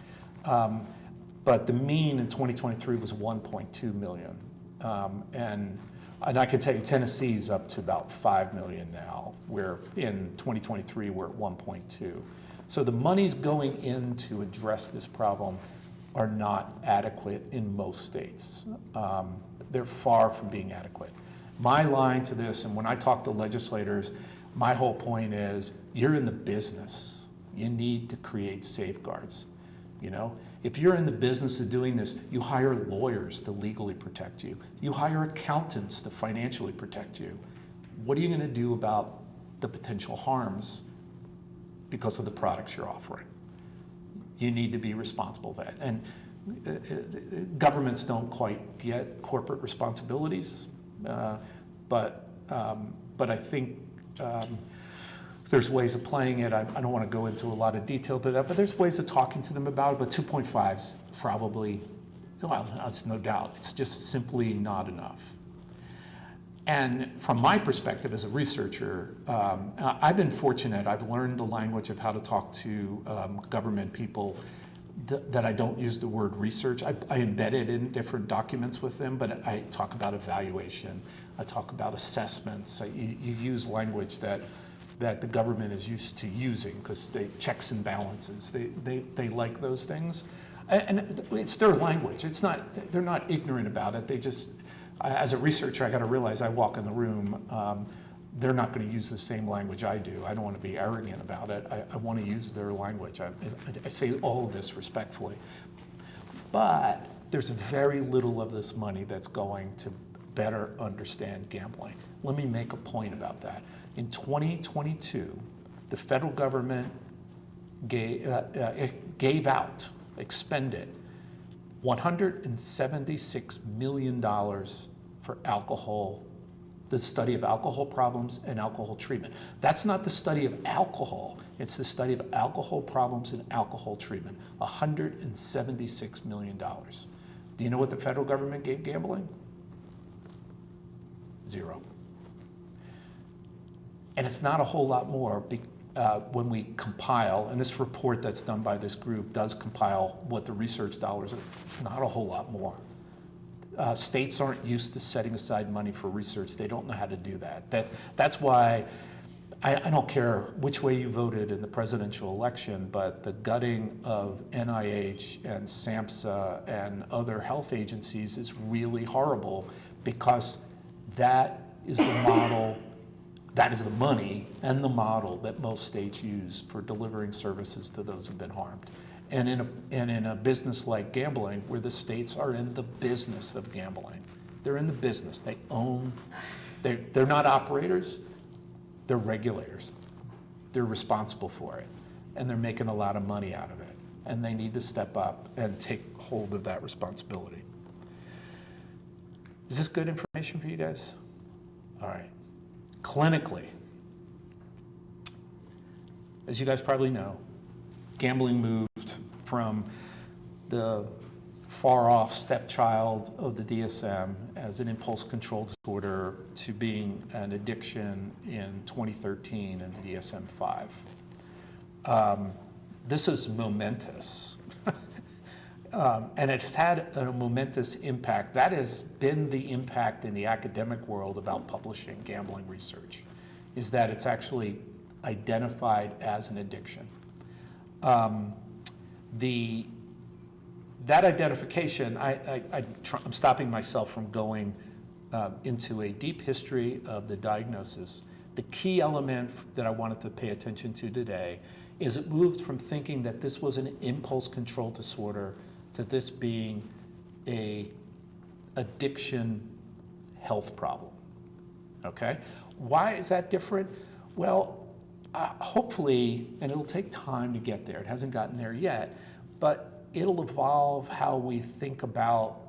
But the mean in 2023 was 1.2 million. And I can tell you Tennessee's up to about 5 million now, where in 2023 we're at 1.2. So the monies going in to address this problem are not adequate in most states. They're far from being adequate. My line to this, and when I talk to legislators, my whole point is, you're in the business. You need to create safeguards. You know, if you're in the business of doing this, you hire lawyers to legally protect you. You hire accountants to financially protect you. What are you going to do about the potential harms because of the products you're offering? You need to be responsible for that. And governments don't quite get corporate responsibilities, but I think there's ways of playing it. I don't want to go into a lot of detail to that, but there's ways of talking to them about it. But 2.5 is probably, well, that's no doubt. It's just simply not enough. And from my perspective as a researcher, I've been fortunate. I've learned the language of how to talk to government people that I don't use the word research. I embed it in different documents with them, but I talk about evaluation. I talk about assessments. You use language that the government is used to using because they checks and balances. They like those things. And it's their language. It's not, they're not ignorant about it. They just, as a researcher, I got to realize I walk in the room, they're not going to use the same language I do. I don't want to be arrogant about it. I want to use their language. I say all of this respectfully. But there's very little of this money that's going to better understand gambling. Let me make a point about that. In 2022, the federal government expended $176 million for alcohol, the study of alcohol problems and alcohol treatment. That's not the study of alcohol, it's the study of alcohol problems and alcohol treatment. $176 million. Do you know what the federal government gave gambling? Zero. And it's not a whole lot more when we compile, and this report that's done by this group does compile what the research dollars are. It's not a whole lot more. States aren't used to setting aside money for research. They don't know how to do that. That's why I don't care which way you voted in the presidential election, but the gutting of NIH and SAMHSA and other health agencies is really horrible, because that is the model, that is the money and the model that most states use for delivering services to those who've been harmed. And in a business like gambling, where the states are in the business of gambling, they're in the business. They own, they're not operators, they're regulators. They're responsible for it, and they're making a lot of money out of it. And they need to step up and take hold of that responsibility. Is this good information for you guys? All right. Clinically, as you guys probably know, gambling moved from the far-off stepchild of the DSM as an impulse control disorder to being an addiction in 2013 in the DSM-5. This is momentous. And it's had a momentous impact. That has been the impact in the academic world about publishing gambling research, is that it's actually identified as an addiction. That identification, I'm stopping myself from going into a deep history of the diagnosis. The key element that I wanted to pay attention to today is it moved from thinking that this was an impulse control disorder to this being a addiction health problem, okay? Why is that different? Well, hopefully, and it'll take time to get there, it hasn't gotten there yet, but it'll evolve how we think about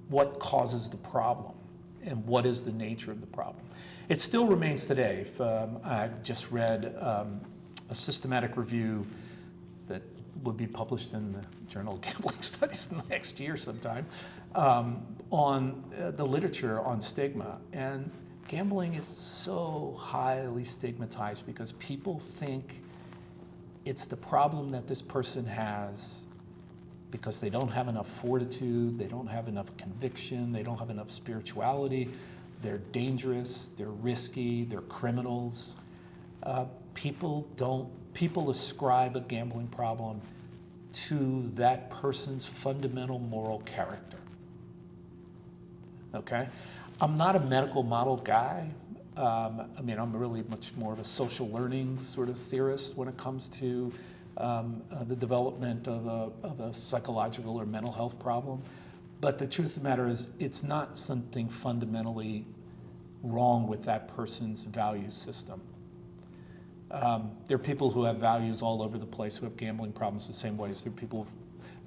what causes the problem and what is the nature of the problem. It still remains today. I just read a systematic review that would be published in the Journal of Gambling Studies next year sometime, on the literature on stigma. And gambling is so highly stigmatized because people think it's the problem that this person has because they don't have enough fortitude, they don't have enough conviction, they don't have enough spirituality, they're dangerous, they're risky, they're criminals. People ascribe a gambling problem to that person's fundamental moral character. Okay? I'm not a medical model guy. I'm really much more of a social learning sort of theorist when it comes to the development of a psychological or mental health problem. But the truth of the matter is, it's not something fundamentally wrong with that person's value system. There are people who have values all over the place who have gambling problems the same way as there are people with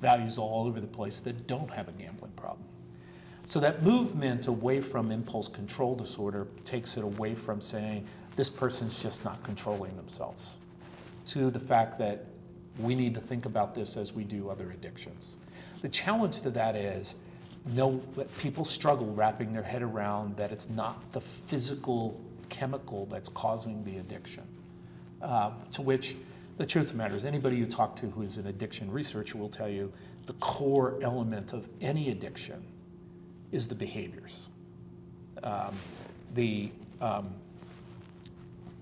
values all over the place that don't have a gambling problem. So that movement away from impulse control disorder takes it away from saying this person's just not controlling themselves to the fact that we need to think about this as we do other addictions. The challenge to that is people struggle wrapping their head around that it's not the physical chemical that's causing the addiction. To which the truth of the matter is, anybody you talk to who is an addiction researcher will tell you the core element of any addiction is the behaviors.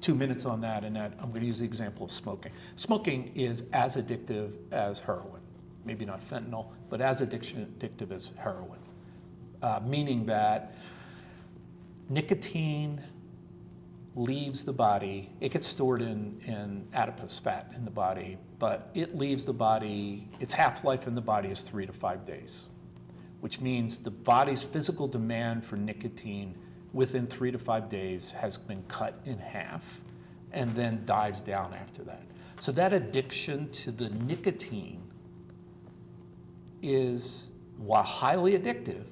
2 minutes on that, and I'm going to use the example of smoking. Smoking is as addictive as heroin. Maybe not fentanyl, but as addictive as heroin. Meaning that nicotine leaves the body. It gets stored in adipose fat in the body, but it leaves the body, its half-life in the body is 3 to 5 days, which means the body's physical demand for nicotine within 3 to 5 days has been cut in half and then dives down after that. So that addiction to the nicotine is, while highly addictive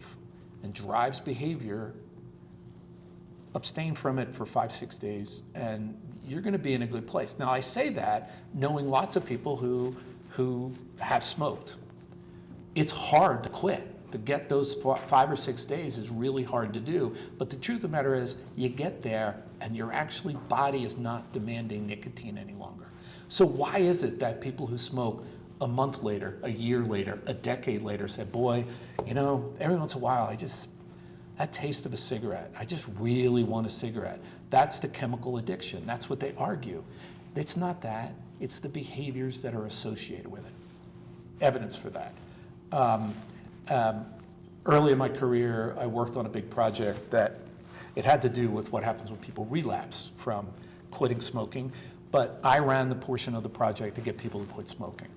and drives behavior, abstain from it for 5-6 days and you're going to be in a good place. Now I say that knowing lots of people who have smoked. It's hard to quit. To get those 5 or 6 days is really hard to do. But the truth of the matter is, you get there and your actually body is not demanding nicotine any longer. So why is it that people who smoke a month later, a year later, a decade later say, boy, every once in a while that taste of a cigarette, I just really want a cigarette. That's the chemical addiction. That's what they argue. It's not that. It's the behaviors that are associated with it. Evidence for that. Early in my career, I worked on a big project that it had to do with what happens when people relapse from quitting smoking, but I ran the portion of the project to get people to quit smoking.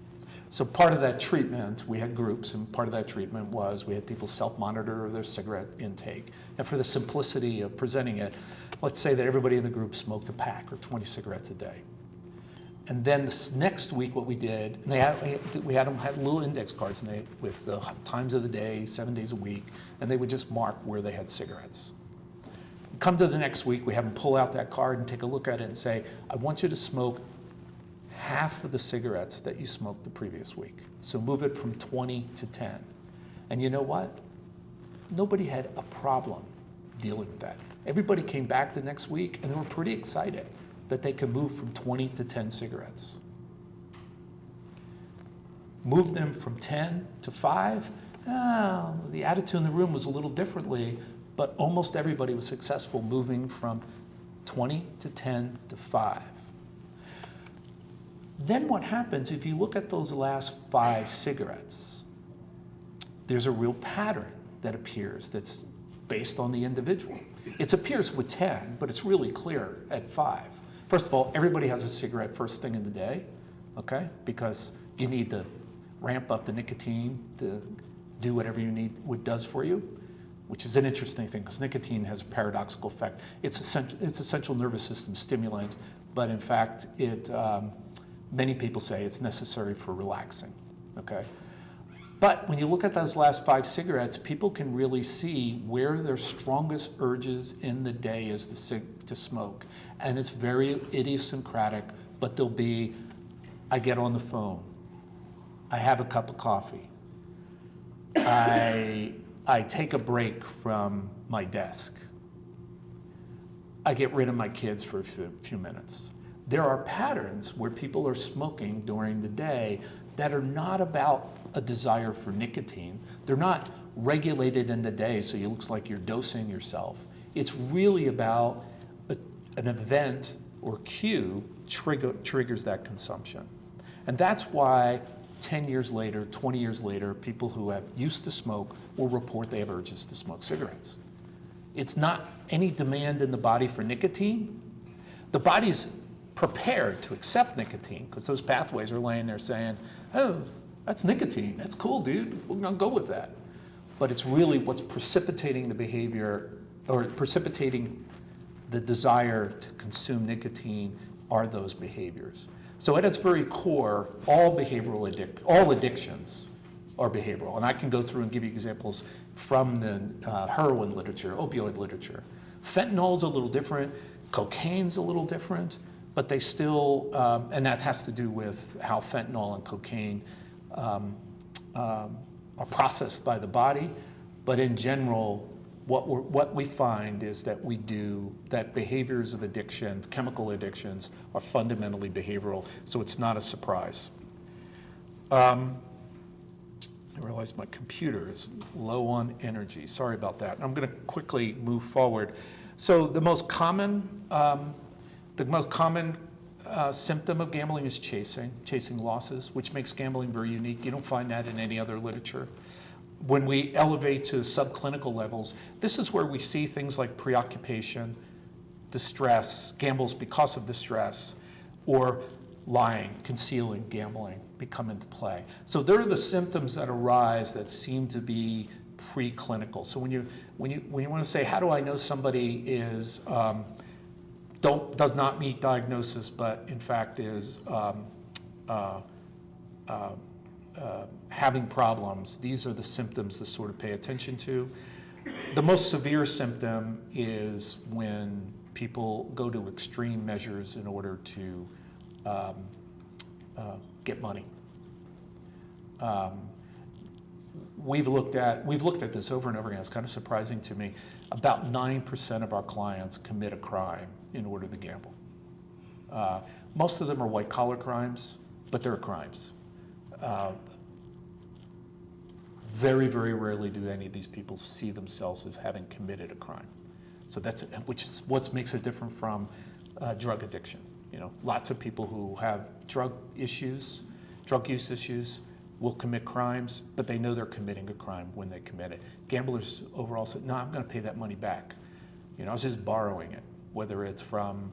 So part of that treatment, we had groups, and part of that treatment was we had people self-monitor their cigarette intake. And for the simplicity of presenting it, let's say that everybody in the group smoked a pack or 20 cigarettes a day. And then this next week, what we did, and we had them had little index cards with the times of the day, 7 days a week, and they would just mark where they had cigarettes. Come to the next week, we have them pull out that card and take a look at it and say, I want you to smoke half of the cigarettes that you smoked the previous week. So move it from 20 to 10. And you know what? Nobody had a problem dealing with that. Everybody came back the next week and they were pretty excited that they could move from 20 to 10 cigarettes. Move them from 10 to 5, the attitude in the room was a little differently, but almost everybody was successful moving from 20 to 10 to 5. Then what happens if you look at those last 5 cigarettes? There's a real pattern that appears that's based on the individual. It appears with 10, but it's really clear at 5. First of all, everybody has a cigarette first thing in the day, okay? Because you need to ramp up the nicotine to do whatever you need, what it does for you, which is an interesting thing because nicotine has a paradoxical effect. It's a central nervous system stimulant, but in fact, many people say it's necessary for relaxing, okay? But when you look at those last 5 cigarettes, people can really see where their strongest urges in the day is to smoke. And it's very idiosyncratic, but there'll be, I get on the phone, I have a cup of coffee, I I take a break from my desk. I get rid of my kids for a few minutes. There are patterns where people are smoking during the day that are not about a desire for nicotine. They're not regulated in the day so it looks like you're dosing yourself. It's really about an event or cue triggers that consumption. And that's why 10 years later, 20 years later, people who have used to smoke will report they have urges to smoke cigarettes. It's not any demand in the body for nicotine. The body's prepared to accept nicotine because those pathways are laying there saying, oh, that's nicotine. That's cool, dude. We're gonna go with that. But it's really what's precipitating the behavior or precipitating the desire to consume nicotine are those behaviors. So at its very core, all addictions are behavioral. And I can go through and give you examples from the heroin literature, opioid literature. Fentanyl's a little different, cocaine's a little different, but they still, and that has to do with how fentanyl and cocaine are processed by the body. But in general, what we find is that behaviors of addiction, chemical addictions, are fundamentally behavioral, so it's not a surprise. I realize my computer is low on energy. Sorry about that. I'm going to quickly move forward. So the most common symptom of gambling is chasing losses, which makes gambling very unique. You don't find that in any other literature. When we elevate to subclinical levels, this is where we see things like preoccupation, distress, gambles because of distress, or lying, concealing, gambling become into play. So there are the symptoms that arise that seem to be preclinical. So when you want to say, how do I know somebody is does not meet diagnosis, but in fact is having problems, these are the symptoms to sort of pay attention to. The most severe symptom is when people go to extreme measures in order to get money. We've looked at this over and over again. It's kind of surprising to me. About 9% of our clients commit a crime in order to gamble. Most of them are white-collar crimes, but they're crimes. Very, very rarely do any of these people see themselves as having committed a crime. So which is what makes it different from drug addiction. You know, lots of people who have drug use issues, will commit crimes, but they know they're committing a crime when they commit it. Gamblers overall say, no, I'm going to pay that money back. You know, I was just borrowing it, whether it's from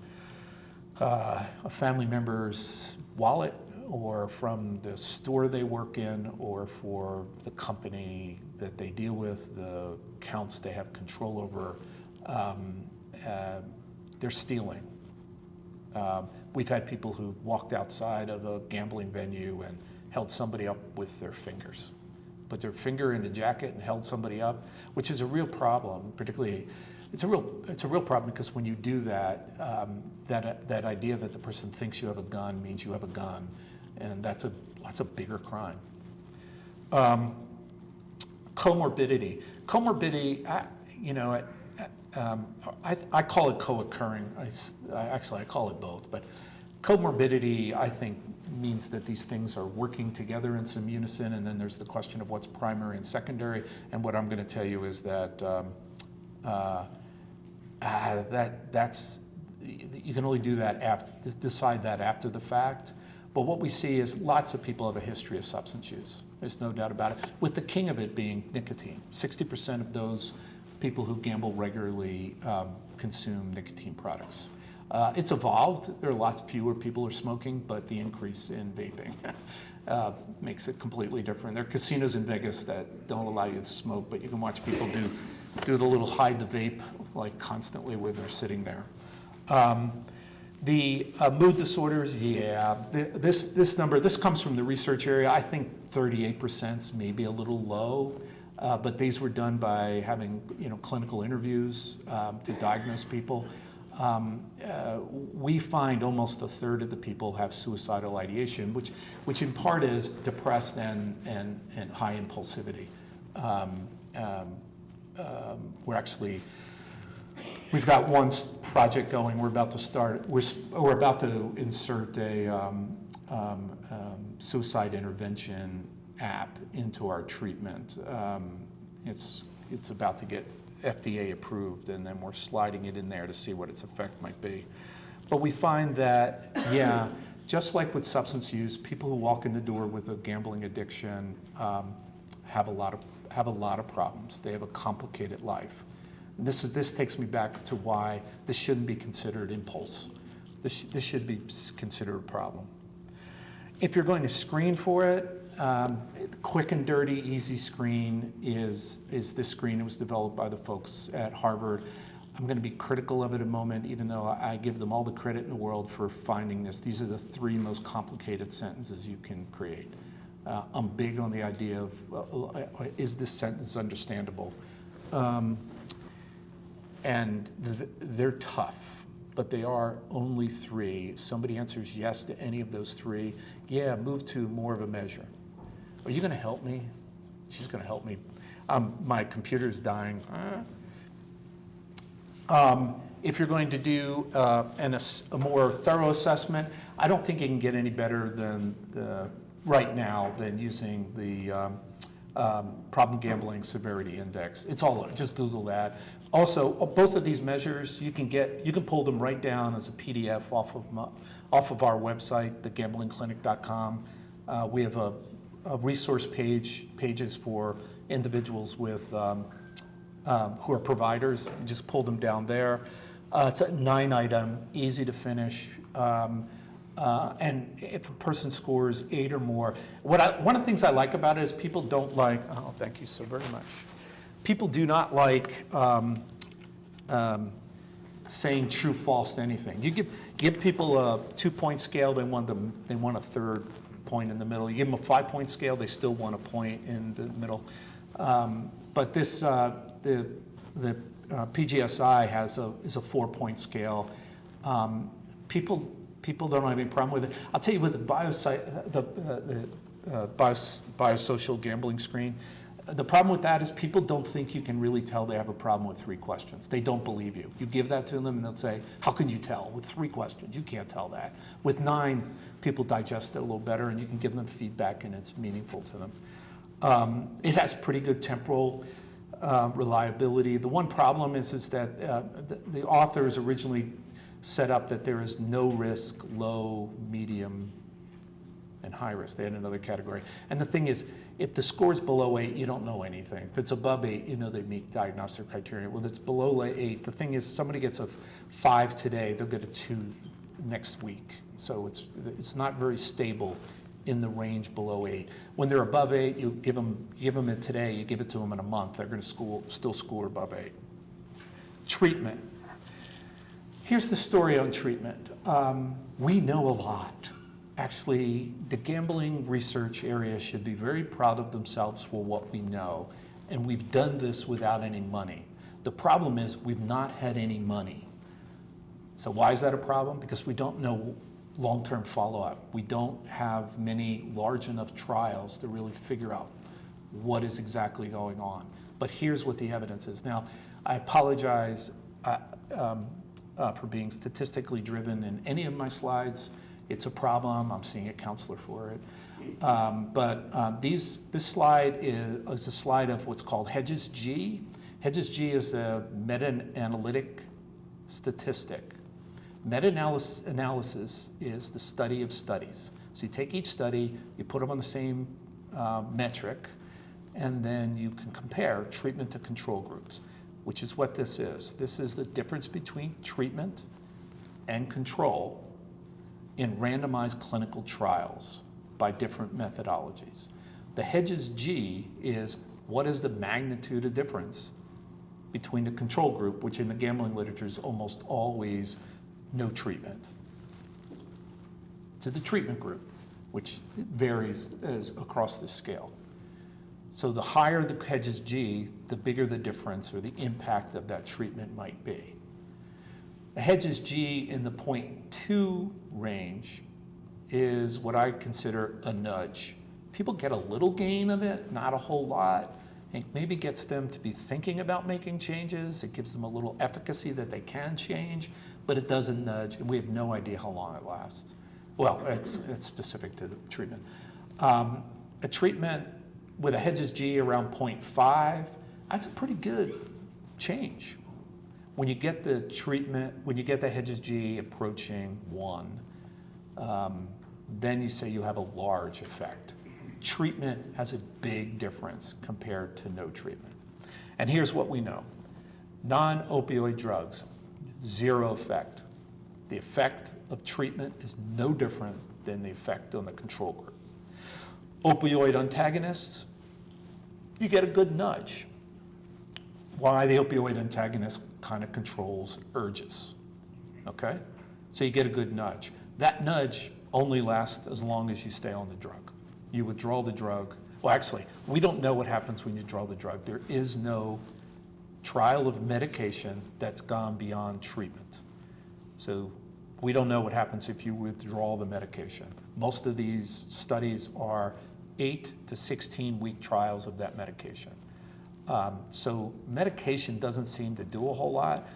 a family member's wallet or from the store they work in or for the company that they deal with, the accounts they have control over. They're stealing. We've had people who walked outside of a gambling venue and held somebody up with their fingers, put their finger in a jacket and held somebody up, which is a real problem. Particularly, it's a real problem because when you do that, that idea that the person thinks you have a gun means you have a gun, and that's a bigger crime. Comorbidity. I call it co-occurring. I call it both, but comorbidity, I think, means that these things are working together in some unison, and then there's the question of what's primary and secondary. And what I'm going to tell you is that that's you can only do that decide that after the fact. But what we see is lots of people have a history of substance use. There's no doubt about it. With the king of it being nicotine. 60% of those people who gamble regularly consume nicotine products. It's evolved. There are lots fewer people are smoking, but the increase in vaping makes it completely different. There are casinos in Vegas that don't allow you to smoke, but you can watch people do the little hide the vape like constantly where they're sitting there. The mood disorders, yeah. This number, this comes from the research area. I think 38% is maybe a little low, but these were done by having clinical interviews to diagnose people. We find almost a third of the people have suicidal ideation, which in part is depressed and high impulsivity. we've got one project going. We're about to start. We're about to insert a suicide intervention app into our treatment. It's about to get FDA approved, and then we're sliding it in there to see what its effect might be. But we find that, yeah, just like with substance use, people who walk in the door with a gambling addiction have a lot of problems. They have a complicated life. This takes me back to why this shouldn't be considered impulse. This should be considered a problem. If you're going to screen for it, quick and dirty, easy screen is this screen. It was developed by the folks at Harvard. I'm going to be critical of it a moment, even though I give them all the credit in the world for finding this. These are the 3 most complicated sentences you can create. I'm big on the idea of, is this sentence understandable? And they're tough, but they are only 3. If somebody answers yes to any of those 3, yeah, move to more of a measure. Are you going to help me? She's going to help me. My computer's dying. If you're going to do a more thorough assessment, I don't think you can get any better than right now than using the Problem Gambling Severity Index. It's all, just Google that. Also, both of these measures, you can pull them right down as a PDF off of our website, thegamblingclinic.com. We have a resource pages for individuals with who are providers. You just pull them down there. It's a 9-item, easy to finish. And if a person scores 8 or more, one of the things I like about it is people don't like, oh, thank you so very much. People do not like saying true, false to anything. You give people a 2-point scale, they want a third point in the middle. You give them a 5-point scale, they still want a point in the middle. But this, the PGSI is a 4-point scale. People don't have any problem with it. I'll tell you with the biosocial gambling screen, the problem with that is people don't think you can really tell they have a problem with 3 questions. They don't believe you. You give that to them and they'll say, how can you tell? With 3 questions, you can't tell that. With 9, people digest it a little better and you can give them feedback and it's meaningful to them. It has pretty good temporal reliability. The one problem is that the authors originally set up that there is no risk, low, medium, and high risk. They had another category. And the thing is, if the score is below 8, you don't know anything. If it's above 8, you know they meet diagnostic criteria. Well, if it's below 8, the thing is, somebody gets a 5 today, they'll get a 2 next week. So it's not very stable in the range below 8. When they're above 8, you give them it today, you give it to them in a month, they're going to still score above 8. Treatment. Here's the story on treatment. We know a lot. Actually, the gambling research area should be very proud of themselves for what we know, and we've done this without any money. The problem is we've not had any money. So why is that a problem? Because we don't know long-term follow-up. We don't have many large enough trials to really figure out what is exactly going on. But here's what the evidence is. Now, I apologize for being statistically driven in any of my slides. It's a problem. I'm seeing a counselor for it. This slide is a slide of what's called Hedges G. Hedges G is a meta-analytic statistic. Meta-analysis is the study of studies. So you take each study, you put them on the same metric, and then you can compare treatment to control groups, which is what this is. This is the difference between treatment and control in randomized clinical trials by different methodologies. The Hedges G is what is the magnitude of difference between the control group, which in the gambling literature is almost always no treatment, to the treatment group, which varies across the scale. So the higher the Hedges G, the bigger the difference or the impact of that treatment might be. The Hedges G in the 0.2 range is what I consider a nudge. People get a little gain of it, not a whole lot. It maybe gets them to be thinking about making changes. It gives them a little efficacy that they can change, but it doesn't nudge, and we have no idea how long it lasts. Well, it's specific to the treatment. A treatment with a Hedges G around 0.5, that's a pretty good change. When you get the treatment, when you get the Hedges G approaching 1, then you say you have a large effect. Treatment has a big difference compared to no treatment. And here's what we know. Non-opioid drugs, 0 effect. The effect of treatment is no different than the effect on the control group. Opioid antagonists, you get a good nudge. Why? The opioid antagonist kind of controls urges, okay? So you get a good nudge. That nudge only lasts as long as you stay on the drug. You withdraw the drug. Well, actually, we don't know what happens when you withdraw the drug. There is no trial of medication that's gone beyond treatment. So we don't know what happens if you withdraw the medication. Most of these studies are 8 to 16-week trials of that medication. So medication doesn't seem to do a whole lot.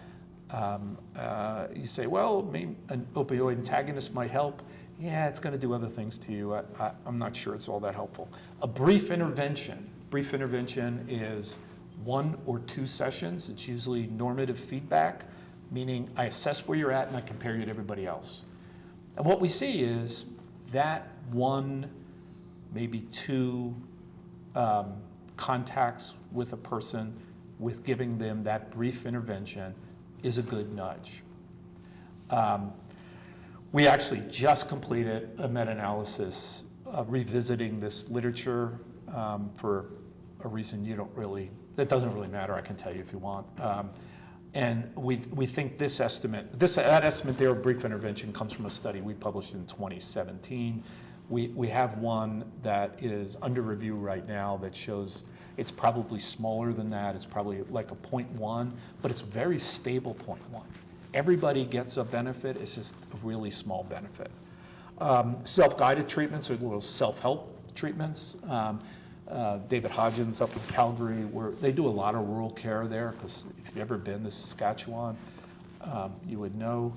You say, well, maybe an opioid antagonist might help. Yeah, it's going to do other things to you. I'm not sure it's all that helpful. A brief intervention. Brief intervention is 1 or 2 sessions. It's usually normative feedback, meaning I assess where you're at and I compare you to everybody else. And what we see is that 1, maybe 2 contacts with a person with giving them that brief intervention is a good nudge. We actually just completed a meta-analysis revisiting this literature for a reason that doesn't really matter, I can tell you if you want. And we think that estimate there of brief intervention comes from a study we published in 2017. We have one that is under review right now that shows it's probably smaller than that. It's probably like a 0.1, but it's very stable 0.1. Everybody gets a benefit, it's just a really small benefit. Self-guided treatments are little self-help treatments. David Hodgins up in Calgary, where they do a lot of rural care there, because if you've ever been to Saskatchewan, you would know.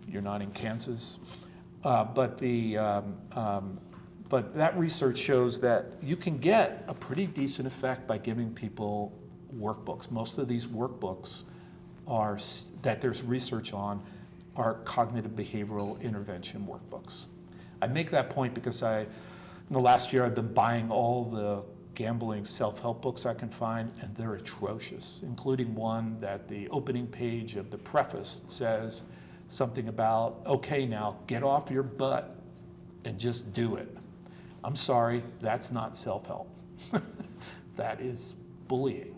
You're not in Kansas. But that research shows that you can get a pretty decent effect by giving people workbooks. Most of these workbooks that there's research on are cognitive behavioral intervention workbooks. I make that point because in the last year I've been buying all the gambling self-help books I can find, and they're atrocious, including one that the opening page of the preface says something about, okay, now get off your butt and just do it. I'm sorry, that's not self-help. That is bullying.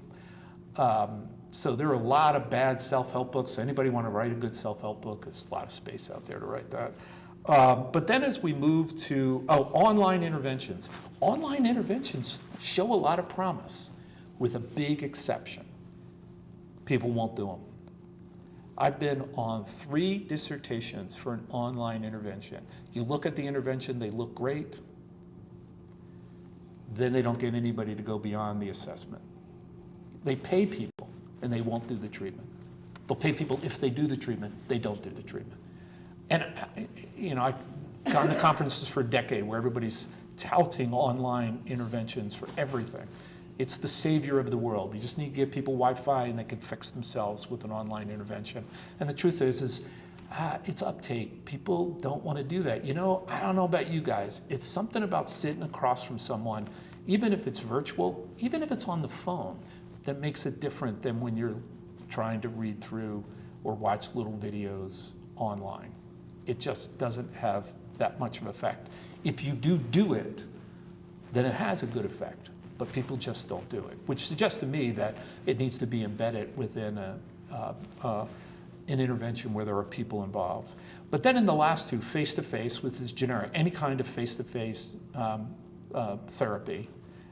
So there are a lot of bad self-help books. Anybody want to write a good self-help book? There's a lot of space out there to write that. But then as we move to online interventions. Online interventions show a lot of promise with a big exception. People won't do them. I've been on 3 dissertations for an online intervention. You look at the intervention, they look great. Then they don't get anybody to go beyond the assessment. They pay people and they won't do the treatment. They'll pay people if they do the treatment, they don't do the treatment. And I've gone to conferences for a decade where everybody's touting online interventions for everything. It's the savior of the world. You just need to give people Wi-Fi and they can fix themselves with an online intervention. And the truth is it's uptake. People don't want to do that. I don't know about you guys. It's something about sitting across from someone, even if it's virtual, even if it's on the phone, that makes it different than when you're trying to read through or watch little videos online. It just doesn't have that much of an effect. If you do it, then it has a good effect, but people just don't do it, which suggests to me that it needs to be embedded within an intervention where there are people involved. But then in the last 2, face-to-face, which is generic, any kind of face-to-face therapy,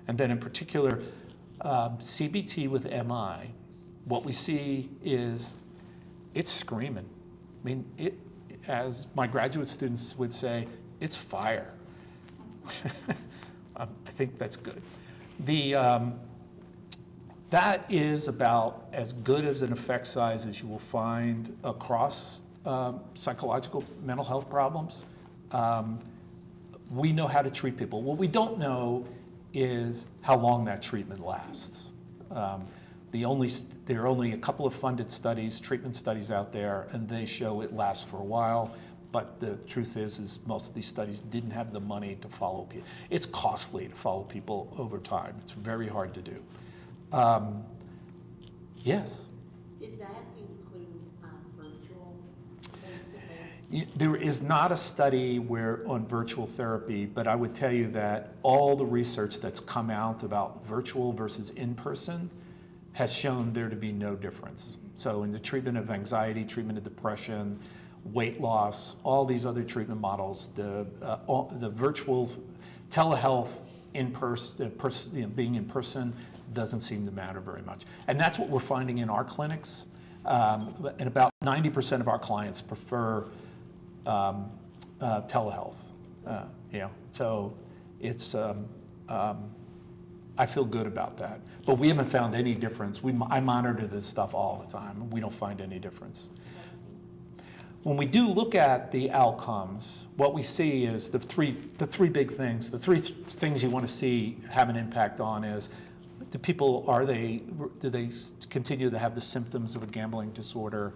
and then in particular, CBT with MI, what we see is it's screaming. I mean, as my graduate students would say, it's fire. I think that's good. That is about as good as an effect size as you will find across psychological mental health problems. We know how to treat people. What we don't know is how long that treatment lasts. There are only a couple of funded studies, treatment studies out there, and they show it lasts for a while. But the truth is most of these studies didn't have the money to follow people. It's costly to follow people over time. It's very hard to do. Yes? Did that include virtual face-to-face? There is not a study on virtual therapy, but I would tell you that all the research that's come out about virtual versus in-person has shown there to be no difference. So in the treatment of anxiety, treatment of depression, weight loss, all these other treatment models, the virtual telehealth being in person doesn't seem to matter very much. And that's what we're finding in our clinics. And about 90% of our clients prefer telehealth. So it's, I feel good about that. But we haven't found any difference. I monitor this stuff all the time, and we don't find any difference. When we do look at the outcomes, what we see is the three big things. The three things you want to see have an impact on is the people, do they continue to have the symptoms of a gambling disorder?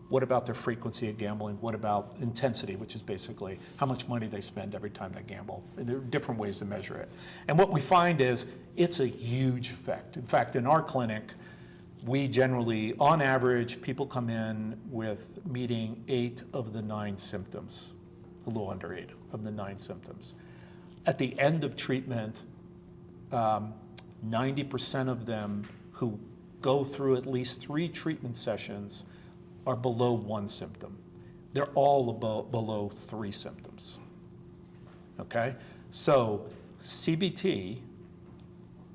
What about their frequency of gambling? What about intensity, which is basically how much money they spend every time they gamble? And there are different ways to measure it. And what we find is it's a huge effect. In fact, in our clinic, we generally, on average, people come in with meeting 8 of the 9 symptoms, a little under 8 of the 9 symptoms. At the end of treatment, 90% of them who go through at least 3 treatment sessions are below 1 symptom. They're all below 3 symptoms. Okay? So CBT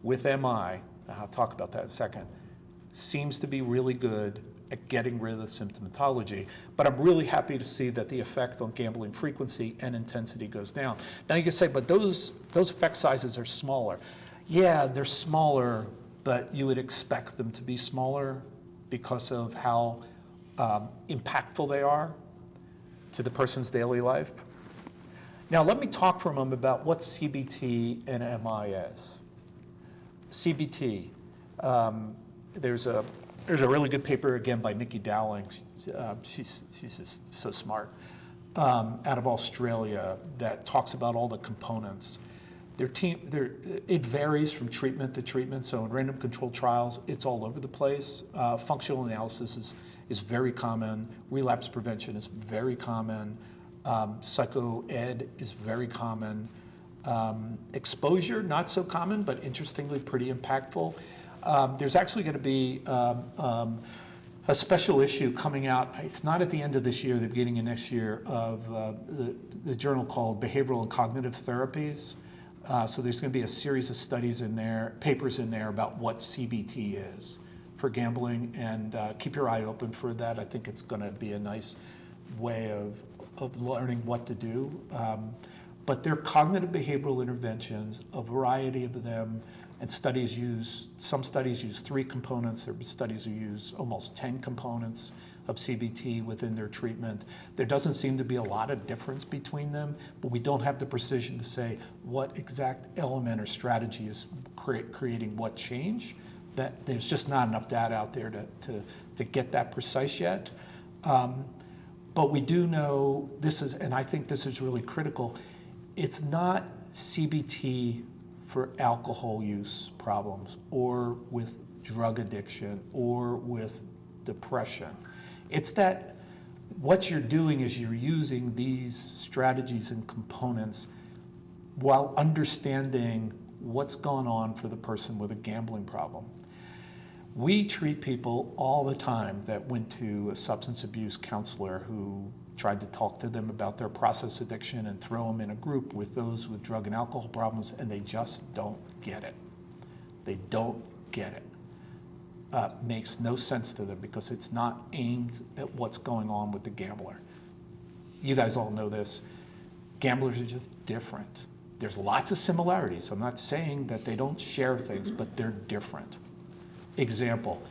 with MI, I'll talk about that in a second, seems to be really good at getting rid of the symptomatology, but I'm really happy to see that the effect on gambling frequency and intensity goes down. Now you can say, but those effect sizes are smaller. Yeah, they're smaller, but you would expect them to be smaller because of how impactful they are to the person's daily life. Now let me talk for a moment about what CBT and MI is. CBT, there's a really good paper, again, by Nikki Dowling. She's just so smart, out of Australia, that talks about all the components. It varies from treatment to treatment. So in random controlled trials, it's all over the place. Functional analysis is very common. Relapse prevention is very common. Psycho-ed is very common. Exposure, not so common, but interestingly pretty impactful. There's actually going to be a special issue coming out, it's not at the end of this year, the beginning of next year, of the journal called Behavioral and Cognitive Therapies. So there's going to be a series of studies in there, papers in there about what CBT is for gambling, and keep your eye open for that. I think it's going to be a nice way of learning what to do. But they're cognitive behavioral interventions, a variety of them. And some studies use 3 components. There are studies who use almost 10 components of CBT within their treatment. There doesn't seem to be a lot of difference between them, but we don't have the precision to say what exact element or strategy is creating what change. That there's just not enough data out there to get that precise yet. But we do know and I think this is really critical, it's not CBT for alcohol use problems or with drug addiction or with depression. It's that what you're doing is you're using these strategies and components while understanding what's going on for the person with a gambling problem. We treat people all the time that went to a substance abuse counselor who tried to talk to them about their process addiction and throw them in a group with those with drug and alcohol problems, and they just don't get it. They don't get it. Makes no sense to them because it's not aimed at what's going on with the gambler. You guys all know this. Gamblers are just different. There's lots of similarities. I'm not saying that they don't share things, but they're different. example.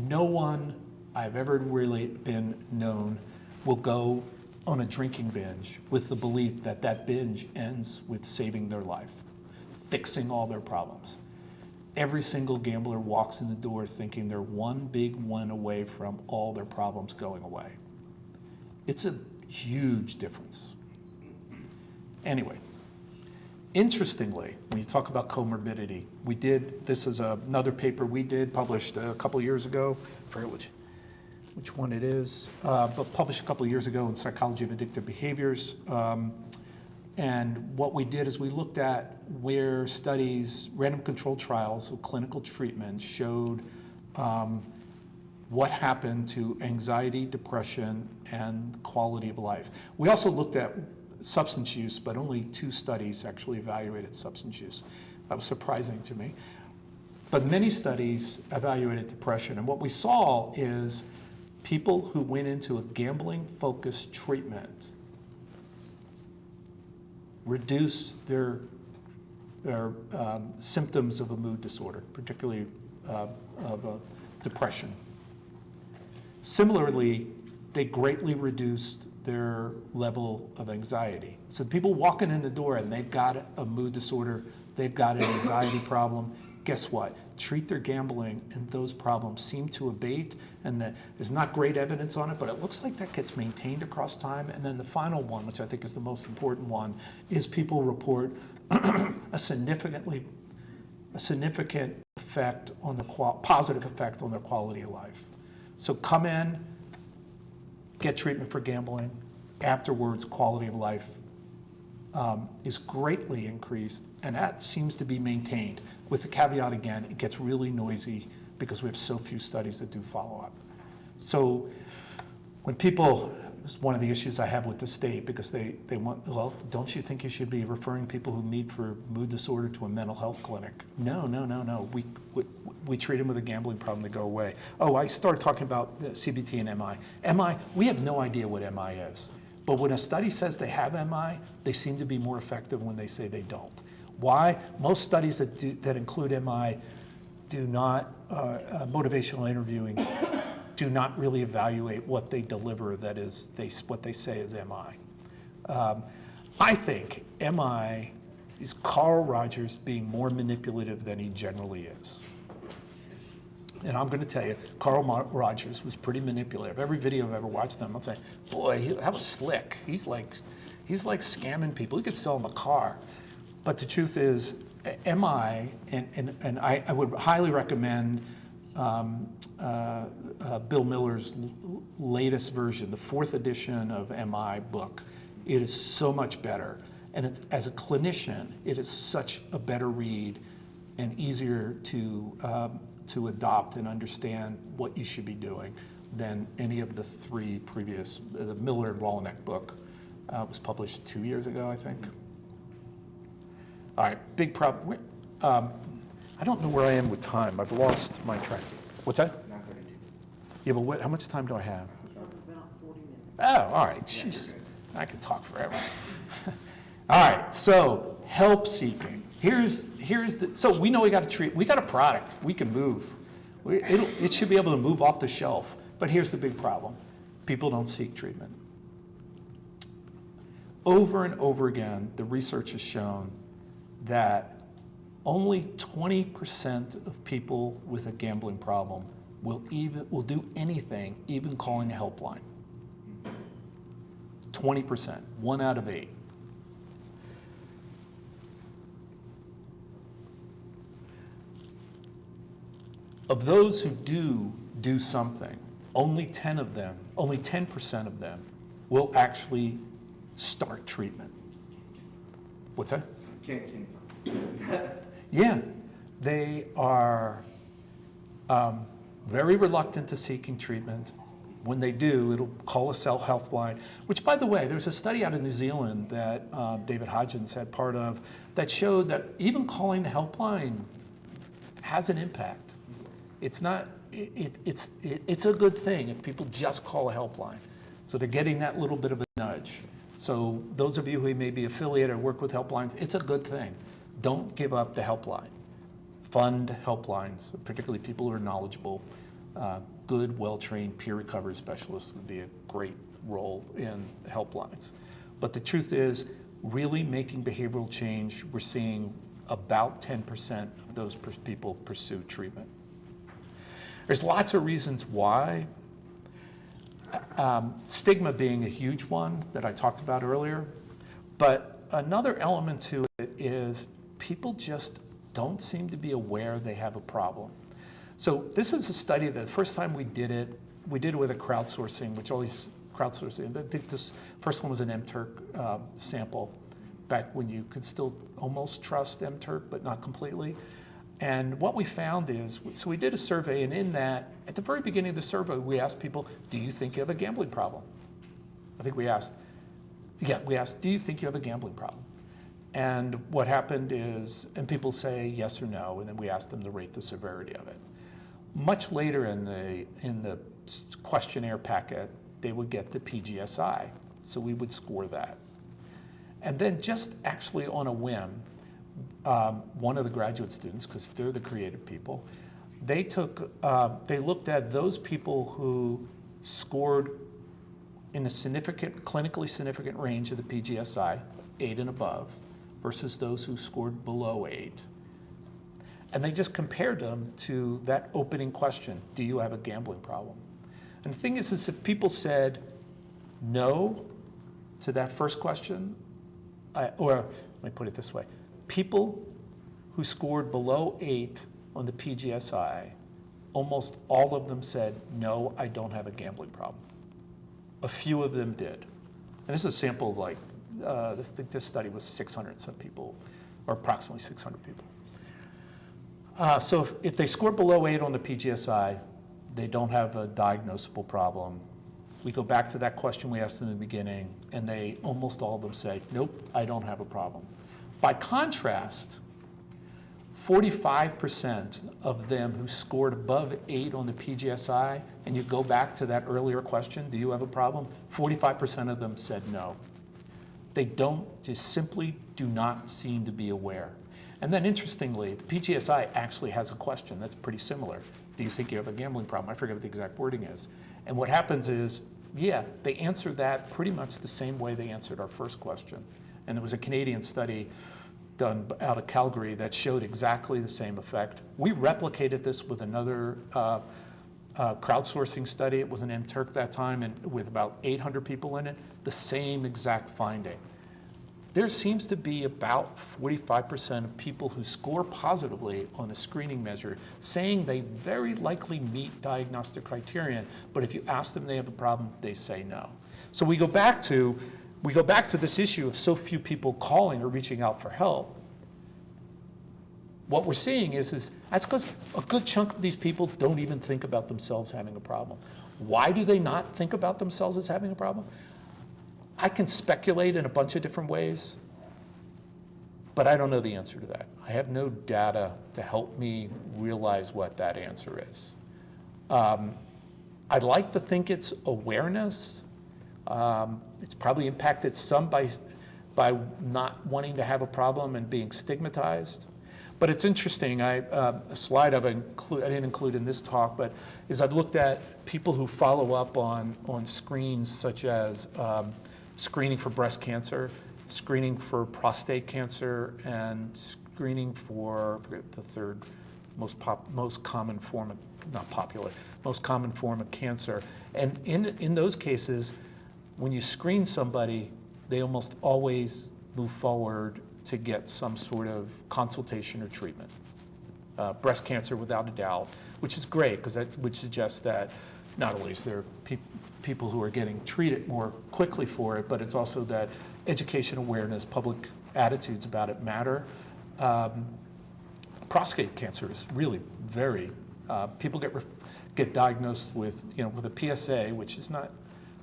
No one I've ever really been known will go on a drinking binge with the belief that that binge ends with saving their life, fixing all their problems. Every single gambler walks in the door thinking they're one big win away from all their problems going away. It's a huge difference. Anyway, interestingly, when you talk about comorbidity, this is another paper we did, published a couple years ago, I forget which one it is, but published a couple years ago in Psychology of Addictive Behaviors. And what we did is we looked at where studies, random controlled trials of clinical treatment showed what happened to anxiety, depression, and quality of life. We also looked at substance use, but only 2 studies actually evaluated substance use. That was surprising to me. But many studies evaluated depression, and what we saw is people who went into a gambling-focused treatment reduce their symptoms of a mood disorder, particularly of depression. Similarly, they greatly reduced their level of anxiety. So people walking in the door and they've got a mood disorder, they've got an anxiety problem, guess what? Treat their gambling and those problems seem to abate, and there's not great evidence on it, but it looks like that gets maintained across time. And then the final one, which I think is the most important one, is people report a significant effect on the positive effect on their quality of life. So come in, get treatment for gambling. Afterwards, quality of life is greatly increased, and that seems to be maintained. With the caveat again, it gets really noisy because we have so few studies that do follow-up. So when people, this is one of the issues I have with the state, because they want, well, don't you think you should be referring people who need for mood disorder to a mental health clinic? No. We treat them with a gambling problem, they go away. Oh, I started talking about the CBT and MI. MI, we have no idea what MI is. But when a study says they have MI, they seem to be more effective when they say they don't. Why? Most studies that include MI do not, motivational interviewing, do not really evaluate what they deliver, that is, what they say is MI. I think MI is Carl Rogers being more manipulative than he generally is. And I'm going to tell you, Carl Rogers was pretty manipulative. Every video I've ever watched them, I'll say, boy, that was slick. He's like scamming people. He could sell them a car. But the truth is, MI, and I would highly recommend Bill Miller's latest version, the 4th edition of MI book. It is so much better. And as a clinician, it is such a better read and easier to adopt and understand what you should be doing than any of the 3 previous. The Miller and Rollinick book was published 2 years ago, I think. All right, big problem. I don't know where I am with time. I've lost my track. What's that? Not going to do. Yeah, but how much time do I have? About 40 minutes. Oh, all right. Jeez. I could talk forever. All right, so help seeking. So we know we got a product we can move. It should be able to move off the shelf. But here's the big problem. People don't seek treatment. Over and over again, the research has shown that only 20% of people with a gambling problem will do anything, even calling a helpline. 20%, 1 out of 8. Of those who do something, only 10% of them will actually start treatment. What's that? Can't. Yeah, they are very reluctant to seeking treatment. When they do, it'll call a self-help line, which, by the way, there's a study out of New Zealand that David Hodgins had part of that showed that even calling the helpline has an impact. It's not, it's a good thing if people just call a helpline. So they're getting that little bit of a nudge. So those of you who may be affiliated or work with helplines, it's a good thing. Don't give up the helpline. fund helplines, particularly people who are knowledgeable. Good, well-trained peer recovery specialists would be a great role in helplines. But the truth is, really making behavioral change, we're seeing about 10% of those people pursue treatment. There's lots of reasons why. Stigma being a huge one that I talked about earlier. But another element to it is people just don't seem to be aware they have a problem. So this is a study that the first time we did it with a crowdsourcing, which always crowdsourcing. I think this first one was an MTurk sample back when you could still almost trust MTurk, but not completely. And what we found is, so we did a survey, and in that, at the very beginning of the survey, we asked people, do you think you have a gambling problem? I think we asked, do you think you have a gambling problem? And what happened is, and people say yes or no, and then we asked them to rate the severity of it. Much later in the questionnaire packet, they would get the PGSI, so we would score that. And then just actually on a whim, one of the graduate students, because they're the creative people, they looked at those people who scored in a clinically significant range of the PGSI, 8 and above, versus those who scored below 8. And they just compared them to that opening question, do you have a gambling problem? And the thing is if people said no to that first question, or let me put it this way, people who scored below 8 on the PGSI, almost all of them said, no, I don't have a gambling problem. A few of them did. And this is a sample of like, I think this study was 600 some people, or approximately 600 people. So if they score below 8 on the PGSI, they don't have a diagnosable problem. We go back to that question we asked in the beginning, and almost all of them say, nope, I don't have a problem. By contrast, 45% of them who scored above 8 on the PGSI, and you go back to that earlier question, do you have a problem? 45% of them said no. They just simply do not seem to be aware. And then interestingly, the PGSI actually has a question that's pretty similar. Do you think you have a gambling problem? I forget what the exact wording is. And what happens is, yeah, they answered that pretty much the same way they answered our first question. And there was a Canadian study done out of Calgary that showed exactly the same effect. We replicated this with another crowdsourcing study. It was an MTurk that time, and with about 800 people in it, the same exact finding. There seems to be about 45% of people who score positively on a screening measure saying they very likely meet diagnostic criterion, but if you ask them they have a problem, they say no. So we go back to this issue of so few people calling or reaching out for help. What we're seeing is that's because a good chunk of these people don't even think about themselves having a problem. Why do they not think about themselves as having a problem? I can speculate in a bunch of different ways, but I don't know the answer to that. I have no data to help me realize what that answer is. I'd like to think it's awareness. It's probably impacted some by not wanting to have a problem and being stigmatized. But it's interesting, a slide I didn't include in this talk, but is I've looked at people who follow up on screens such as screening for breast cancer, screening for prostate cancer, and screening for, I forget the third most common form of, not popular, most common form of cancer. And in those cases, when you screen somebody, they almost always move forward to get some sort of consultation or treatment. Breast cancer, without a doubt, which is great, because that would suggest that not only is there people who are getting treated more quickly for it, but it's also that education awareness, public attitudes about it matter. Prostate cancer is really very, people get diagnosed with a PSA, which is not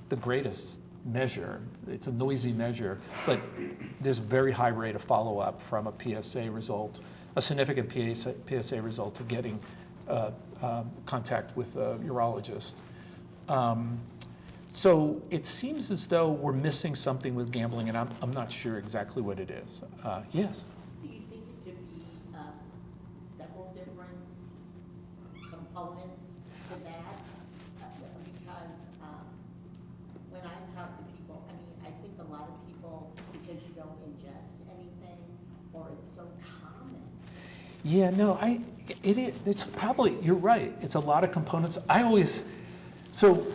the greatest measure. It's a noisy measure, but there's a very high rate of follow-up from a PSA result, a significant PSA result, to getting contact with a urologist. So it seems as though we're missing something with gambling, and I'm not sure exactly what it is. Yes? Do you think it could be several different components to that, because when I talk to people, I mean, I think a lot of people, because you don't ingest anything, or it's so common. Yeah, no, it's probably, you're right, it's a lot of components. So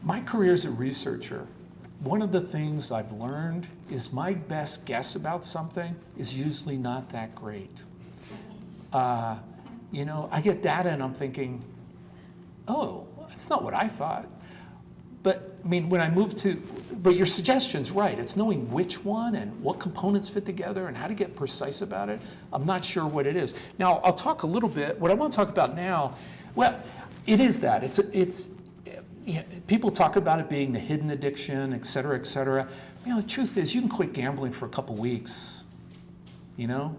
my career as a researcher, one of the things I've learned is my best guess about something is usually not that great. You know, I get data and I'm thinking, oh, that's not what I thought. But I mean, when I move to, but your suggestion's right. It's knowing which one and what components fit together and how to get precise about it. I'm not sure what it is. Now, I'll talk a little bit. What I want to talk about now, well, it is that. It's you know, people talk about it being the hidden addiction, et cetera, et cetera. You know, the truth is you can quit gambling for a couple weeks, you know,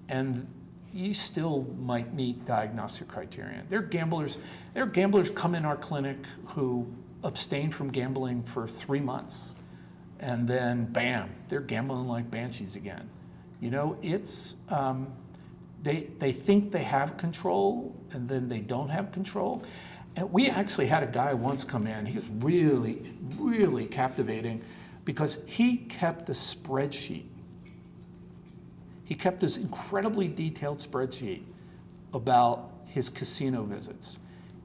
and you still might meet diagnostic criteria. There are gamblers come in our clinic who abstain from gambling for 3 months, and then bam, they're gambling like banshees again. You know, it's they think they have control, and then they don't have control. And we actually had a guy once come in. He was really, really captivating because he kept a spreadsheet. He kept this incredibly detailed spreadsheet about his casino visits.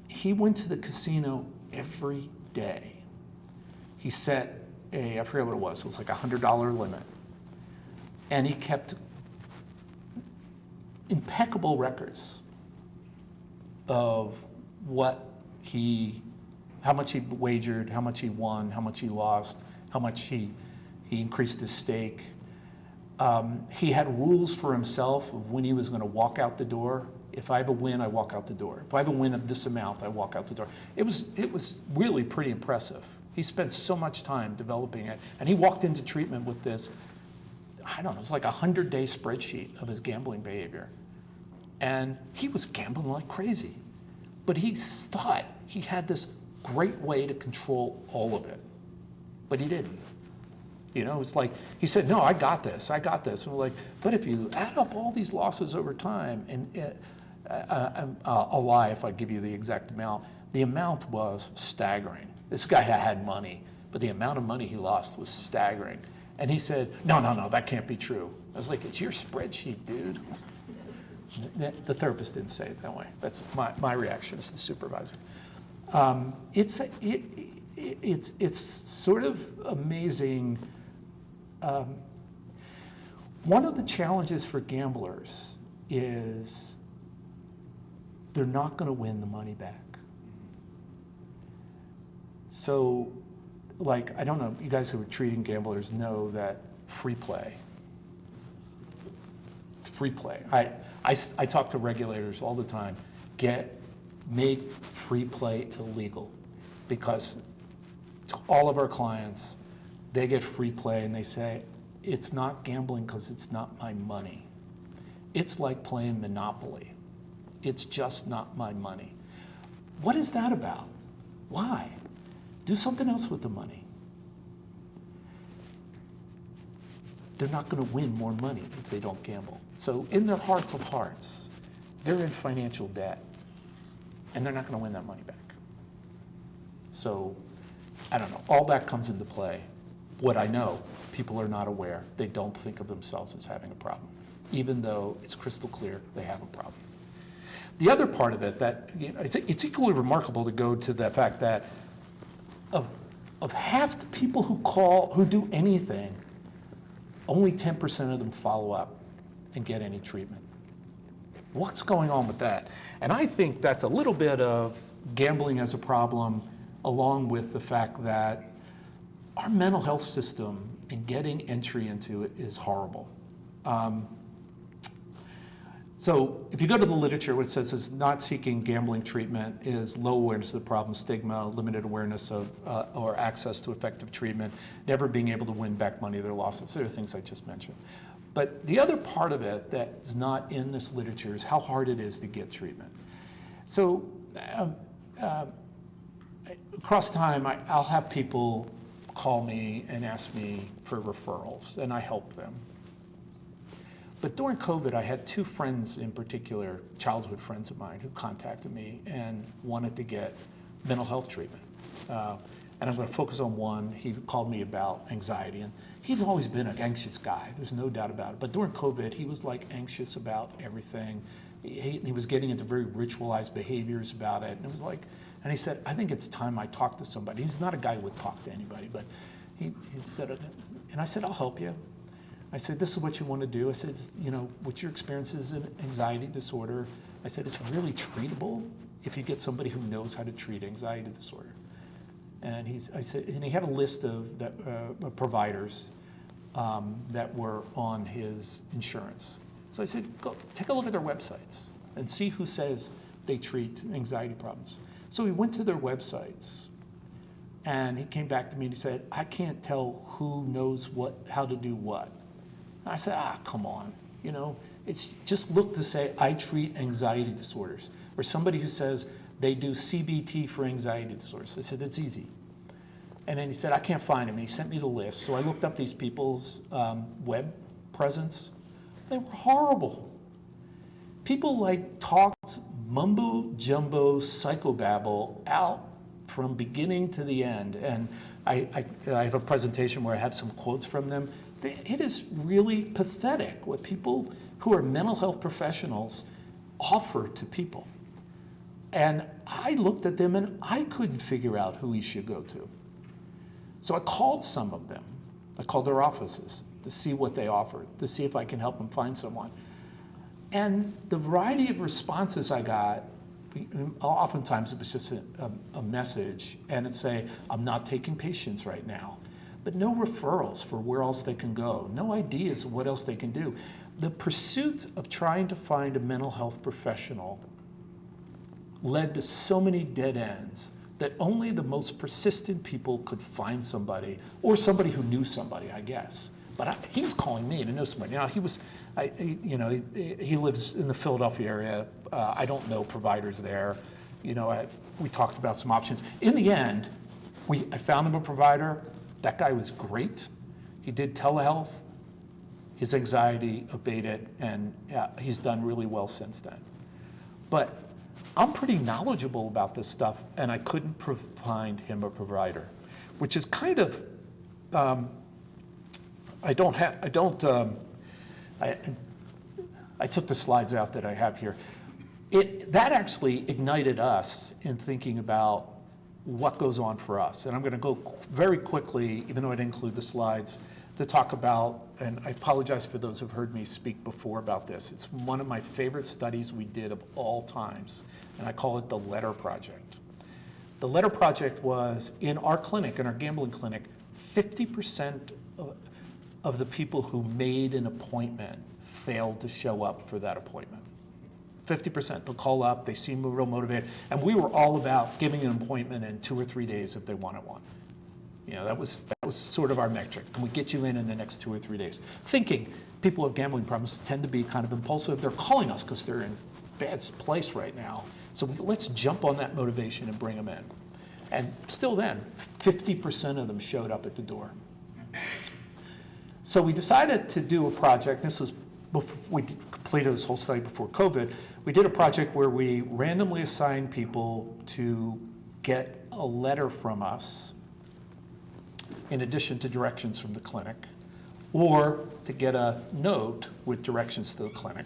He went to the casino every day. He set I forget what it was like a $100 limit. And he kept impeccable records of how much he wagered, how much he won, how much he lost, how much he increased his stake. He had rules for himself of when he was going to walk out the door. If I have a win, I walk out the door. If I have a win of this amount, I walk out the door. It was really pretty impressive. He spent so much time developing it, and he walked into treatment with this, I don't know, it's like a 100-day spreadsheet of his gambling behavior. And he was gambling like crazy. But he thought he had this great way to control all of it. But he didn't. You know, it's like, he said, no, I got this. And we're like, but if you add up all these losses over time, and I'll lie if I give you the exact amount, the amount was staggering. This guy had money, but the amount of money he lost was staggering. And he said, no, that can't be true. I was like, it's your spreadsheet, dude. The therapist didn't say it that way. That's my reaction as the supervisor. It's sort of amazing. One of the challenges for gamblers is they're not going to win the money back. So, like, I don't know, you guys who are treating gamblers know that free play. It's free play. I talk to regulators all the time. Make free play illegal, because to all of our clients, they get free play and they say, it's not gambling because it's not my money. It's like playing Monopoly. It's just not my money. What is that about? Why? Do something else with the money. They're not going to win more money if they don't gamble. So in their hearts of hearts, they're in financial debt, and they're not going to win that money back. So, I don't know, all that comes into play. What I know, people are not aware. They don't think of themselves as having a problem, even though it's crystal clear they have a problem. The other part of it, that, you know, it's equally remarkable to go to the fact that of half the people who do anything, only 10% of them follow up and get any treatment. What's going on with that? And I think that's a little bit of gambling as a problem, along with the fact that our mental health system and getting entry into it is horrible. So if you go to the literature, what it says is not seeking gambling treatment is low awareness of the problem, stigma, limited awareness of or access to effective treatment, never being able to win back money they're lost. Those are things I just mentioned. But the other part of it that's not in this literature is how hard it is to get treatment. So across time, I'll have people call me and ask me for referrals, and I help them. But during COVID, I had two friends in particular, childhood friends of mine, who contacted me and wanted to get mental health treatment. And I'm going to focus on one. He called me about anxiety, and he's always been an anxious guy. There's no doubt about it. But during COVID, he was like anxious about everything. He was getting into very ritualized behaviors about it, and it was like, and he said, I think it's time I talk to somebody. He's not a guy who would talk to anybody, but he said, and I said, I'll help you. I said, this is what you want to do. I said, you know, what's your experiences in anxiety disorder? I said, it's really treatable if you get somebody who knows how to treat anxiety disorder. And I said, and he had a list of providers that were on his insurance. So I said, go take a look at their websites and see who says they treat anxiety problems. So we went to their websites, and he came back to me and he said, I can't tell who knows how to do what. I said, come on, you know, it's just look to say, I treat anxiety disorders, or somebody who says they do CBT for anxiety disorders. I said, that's easy. And then he said, I can't find him. And he sent me the list. So I looked up these people's web presence. They were horrible. People like talked mumbo jumbo psychobabble out from beginning to the end. And I have a presentation where I have some quotes from them. It is really pathetic what people who are mental health professionals offer to people. And I looked at them and I couldn't figure out who he should go to. So I called some of them. I called their offices to see what they offered, to see if I can help them find someone. And the variety of responses I got, oftentimes it was just a message, and it'd say, I'm not taking patients right now. But no referrals for where else they can go, no ideas of what else they can do. The pursuit of trying to find a mental health professional led to so many dead ends that only the most persistent people could find somebody, or somebody who knew somebody, I guess. But he was calling me to know somebody. Now, he lives in the Philadelphia area. I don't know providers there. You know, we talked about some options. In the end, I found him a provider. That guy was great. He did telehealth. His anxiety abated, and he's done really well since then. But I'm pretty knowledgeable about this stuff, and I couldn't find him a provider, which is kind of, I took the slides out that I have here. That actually ignited us in thinking about what goes on for us. And I'm going to go very quickly, even though I didn't include the slides, to talk about, and I apologize for those who've heard me speak before about this. It's one of my favorite studies we did of all times, and I call it the Letter Project. The Letter Project was, in our clinic, in our gambling clinic, 50% of the people who made an appointment failed to show up for that appointment. 50%, they'll call up, they seem real motivated, and we were all about giving an appointment in 2 or 3 days if they wanted one. You know, that was sort of our metric. Can we get you in the next 2 or 3 days? Thinking people with gambling problems tend to be kind of impulsive. They're calling us because they're in a bad place right now. So let's jump on that motivation and bring them in. And still then, 50% of them showed up at the door. So we decided to do a project. This was before we completed this whole study before COVID. We did a project where we randomly assigned people to get a letter from us in addition to directions from the clinic, or to get a note with directions to the clinic.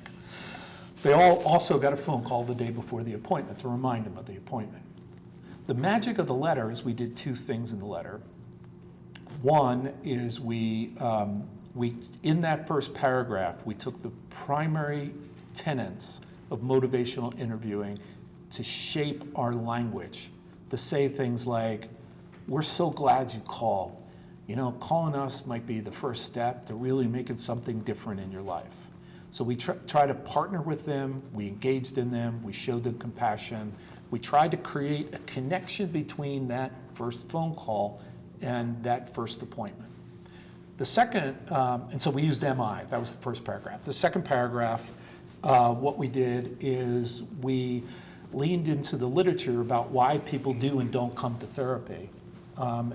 They all also got a phone call the day before the appointment to remind them of the appointment. The magic of the letter is we did 2 things in the letter. One is we in that first paragraph, we took the primary tenets of motivational interviewing to shape our language, to say things like, we're so glad you called. You know, calling us might be the first step to really making something different in your life. So we try to partner with them, we engaged in them, we showed them compassion. We tried to create a connection between that first phone call and that first appointment. The second, and so we used MI, that was the first paragraph. The second paragraph, what we did is we leaned into the literature about why people do and don't come to therapy.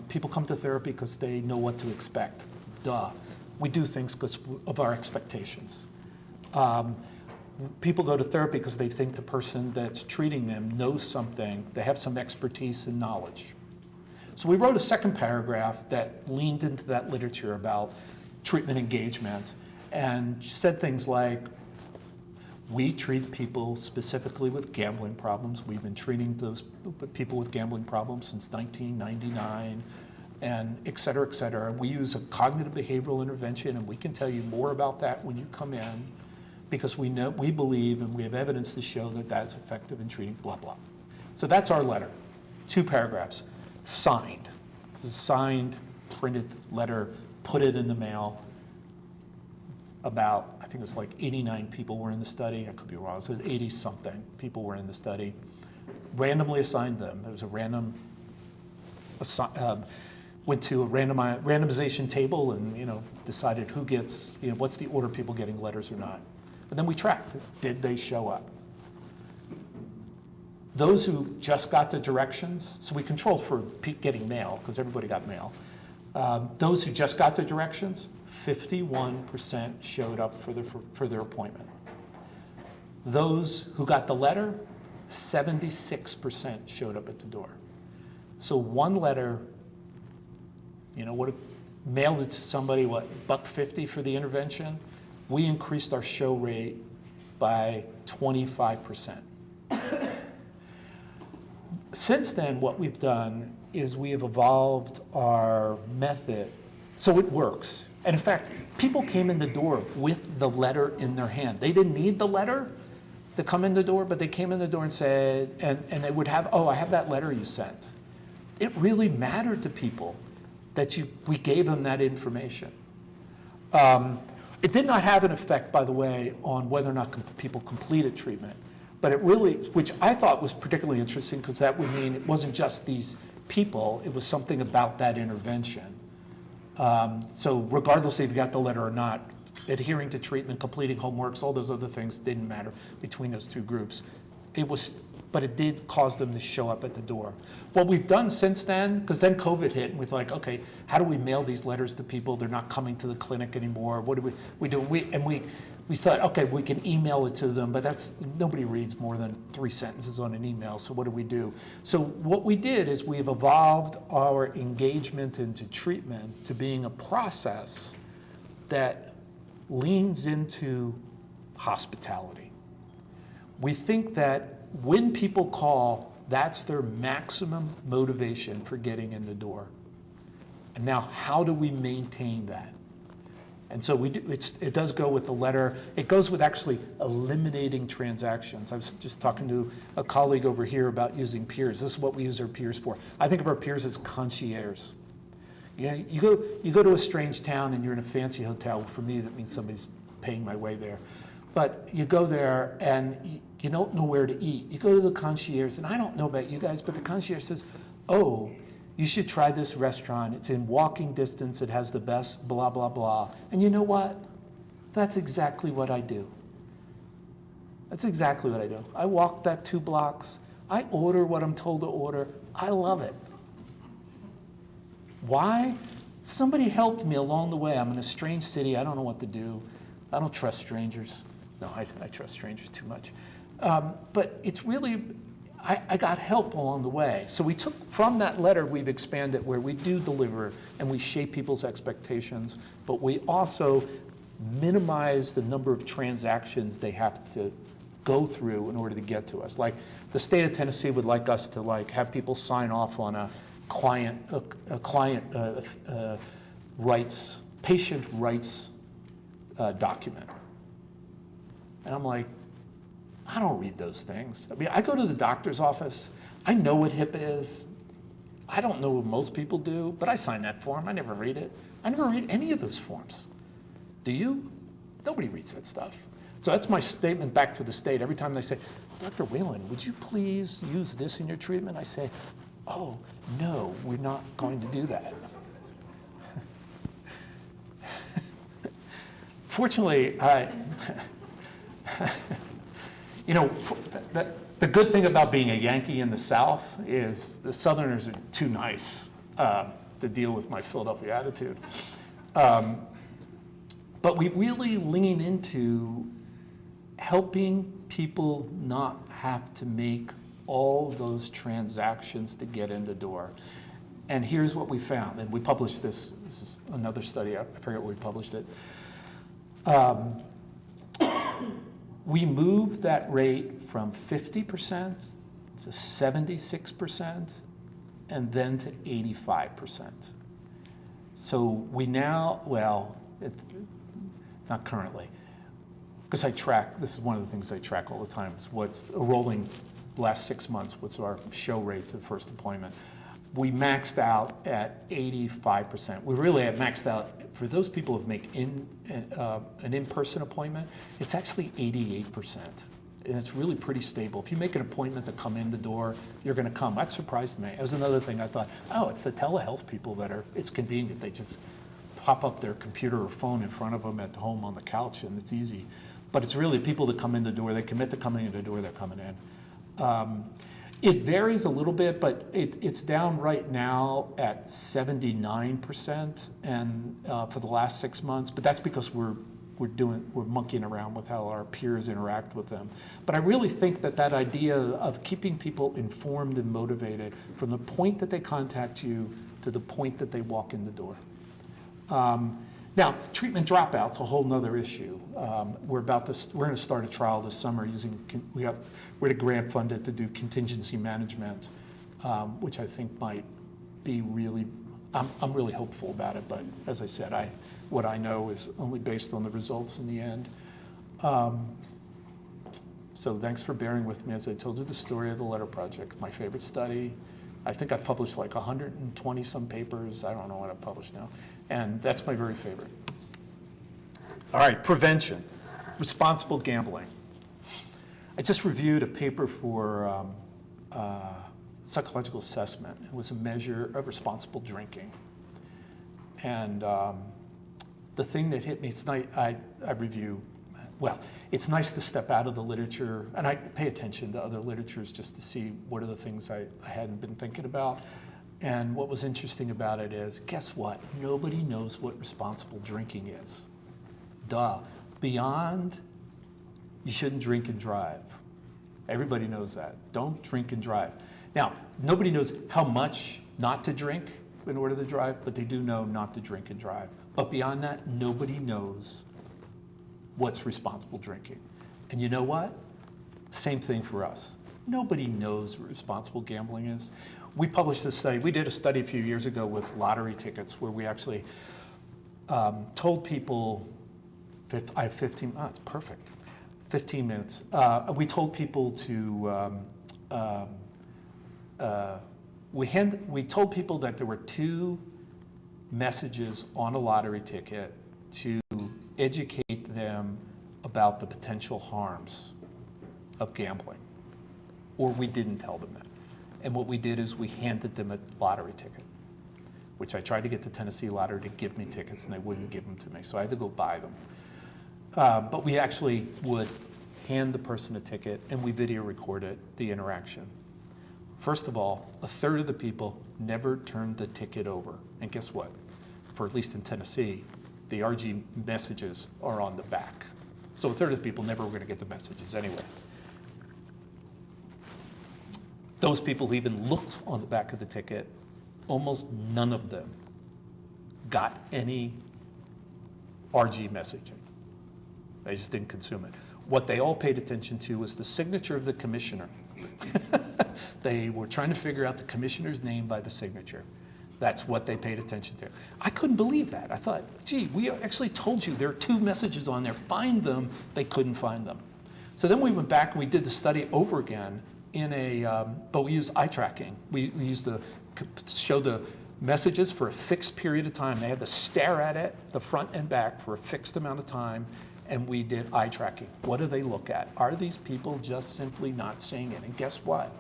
People come to therapy because they know what to expect. Duh. We do things because of our expectations. People go to therapy because they think the person that's treating them knows something, they have some expertise and knowledge. So we wrote a second paragraph that leaned into that literature about treatment engagement and said things like, we treat people specifically with gambling problems. We've been treating those people with gambling problems since 1999, and et cetera, et cetera. We use a cognitive behavioral intervention, and we can tell you more about that when you come in, because we believe, and we have evidence to show that that's effective in treating blah, blah. So that's our letter, 2 paragraphs, signed. Signed, printed letter, put it in the mail. About, I think it was like 89 people were in the study. I could be wrong. It said 80 something people were in the study. Randomly assigned them. There was a random, went to a randomization table and decided who gets, what's the order of people getting letters or not. And then we tracked, did they show up? Those who just got the directions, so we controlled for getting mail because everybody got mail. Those who just got the directions, 51% showed up for their appointment. Those who got the letter, 76% showed up at the door. So one letter, mailed it to somebody, $1.50 for the intervention? We increased our show rate by 25%. Since then, what we've done is we have evolved our method so it works. And in fact, people came in the door with the letter in their hand. They didn't need the letter to come in the door, but they came in the door and said, and they would have, I have that letter you sent. It really mattered to people that we gave them that information. It did not have an effect, by the way, on whether or not people completed treatment. But it really, which I thought was particularly interesting, because that would mean it wasn't just these people, it was something about that intervention. So regardless if you got the letter or not, adhering to treatment, completing homeworks, all those other things didn't matter between those 2 groups. But it did cause them to show up at the door. What we've done since then, because then COVID hit, and we're like, okay, how do we mail these letters to people? They're not coming to the clinic anymore. What do we do? We thought, okay, we can email it to them, but nobody reads more than 3 sentences on an email, so what do we do? So what we did is we've evolved our engagement into treatment to being a process that leans into hospitality. We think that when people call, that's their maximum motivation for getting in the door. And now, how do we maintain that? And so it does go with the letter. It goes with actually eliminating transactions. I was just talking to a colleague over here about using peers. This is what we use our peers for. I think of our peers as concierges. You go to a strange town and you're in a fancy hotel. For me, that means somebody's paying my way there. But you go there and you don't know where to eat. You go to the concierge, and I don't know about you guys, but the concierge says, oh, you should try this restaurant. It's in walking distance. It has the best blah, blah, blah. And you know what? That's exactly what I do. That's exactly what I do. I walk that 2 blocks. I order what I'm told to order. I love it. Why? Somebody helped me along the way. I'm in a strange city. I don't know what to do. I don't trust strangers. No, I trust strangers too much. But it's really, I got help along the way. So we took, from that letter, we've expanded where we do deliver and we shape people's expectations, but we also minimize the number of transactions they have to go through in order to get to us. Like the state of Tennessee would like us to have people sign off on a patient rights document. And I'm like, I don't read those things. I mean, I go to the doctor's office. I know what HIPAA is. I don't know what most people do, but I sign that form. I never read it. I never read any of those forms. Do you? Nobody reads that stuff. So that's my statement back to the state. Every time they say, Dr. Whalen, would you please use this in your treatment? I say, oh, no, we're not going to do that. Fortunately, the good thing about being a Yankee in the South is the Southerners are too nice to deal with my Philadelphia attitude. But we really lean into helping people not have to make all those transactions to get in the door. And here's what we found, and we published this. This is another study, I forget where we published it. We moved that rate from 50% to 76%, and then to 85%. So we now, well, not currently, because I track, this is one of the things I track all the time, is what's a rolling last 6 months, what's our show rate to the first appointment. We maxed out at 85%. We really have maxed out, for those people who make an in-person appointment, it's actually 88%. And it's really pretty stable. If you make an appointment to come in the door, you're gonna come. That surprised me. It was another thing I thought, oh, it's the telehealth people that are, it's convenient. They just pop up their computer or phone in front of them at home on the couch and it's easy. But it's really people that come in the door, they commit to coming in the door, they're coming in. It varies a little bit, but it's down right now at 79% and for the last 6 months, but that's because we're monkeying around with how our peers interact with them. But I really think that idea of keeping people informed and motivated from the point that they contact you to the point that they walk in the door. Now, treatment dropouts, a whole nother issue. We're going to start a trial this summer using, we're grant funded to do contingency management, which I think might be really, I'm really hopeful about it, but as I said, what I know is only based on the results in the end. So thanks for bearing with me as I told you the story of the Letter Project, my favorite study. I think I published like 120 some papers. I don't know what I published now. And that's my very favorite. All right, prevention, responsible gambling. I just reviewed a paper for psychological assessment. It was a measure of responsible drinking. And the thing that hit me, it's nice, I review, well, it's nice to step out of the literature, and I pay attention to other literatures just to see what are the things I hadn't been thinking about. And what was interesting about it is, guess what? Nobody knows what responsible drinking is. Duh. Beyond, you shouldn't drink and drive. Everybody knows that. Don't drink and drive. Now, nobody knows how much not to drink in order to drive, but they do know not to drink and drive. But beyond that, nobody knows what's responsible drinking. And you know what? Same thing for us. Nobody knows what responsible gambling is. We published this study. We did a study a few years ago with lottery tickets where we actually told people, I have 15, oh, it's perfect, 15 minutes. We told people to, we told people that there were 2 messages on a lottery ticket to educate them about the potential harms of gambling, or we didn't tell them that. And what we did is we handed them a lottery ticket, which I tried to get the Tennessee Lottery to give me tickets, and they wouldn't give them to me, so I had to go buy them. But we actually would hand the person a ticket, and we video recorded the interaction. First of all, 1/3 of the people never turned the ticket over. And guess what? For at least in Tennessee, the RG messages are on the back. So 1/3 of the people never were going to get the messages anyway. Those people who even looked on the back of the ticket, almost none of them got any RG messaging. They just didn't consume it. What they all paid attention to was the signature of the commissioner. They were trying to figure out the commissioner's name by the signature. That's what they paid attention to. I couldn't believe that. I thought, gee, we actually told you there are 2 messages on there. Find them. They couldn't find them. So then we went back and we did the study over again in a, but we used eye tracking. We used to show the messages for a fixed period of time. They had to stare at it, the front and back, for a fixed amount of time, and we did eye tracking. What do they look at? Are these people just simply not seeing it? And guess what?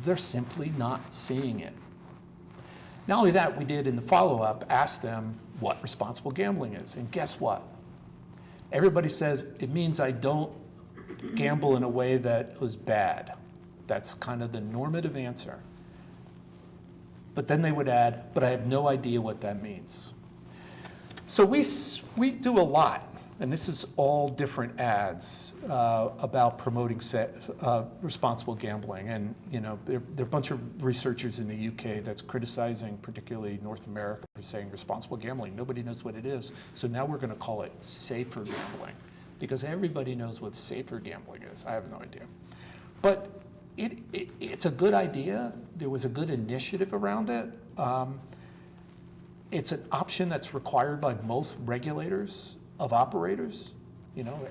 They're simply not seeing it. Not only that, we did in the follow-up ask them what responsible gambling is, and guess what? Everybody says it means I don't gamble in a way that was bad. That's kind of the normative answer. But then they would add, but I have no idea what that means. So we do a lot and this is all different ads about promoting responsible gambling. And there are a bunch of researchers in the UK that's criticizing, particularly North America, for saying responsible gambling. Nobody knows what it is. So now we're going to call it safer gambling, because everybody knows what safer gambling is. I have no idea. But it's a good idea. There was a good initiative around it. It's an option that's required by most regulators of operators.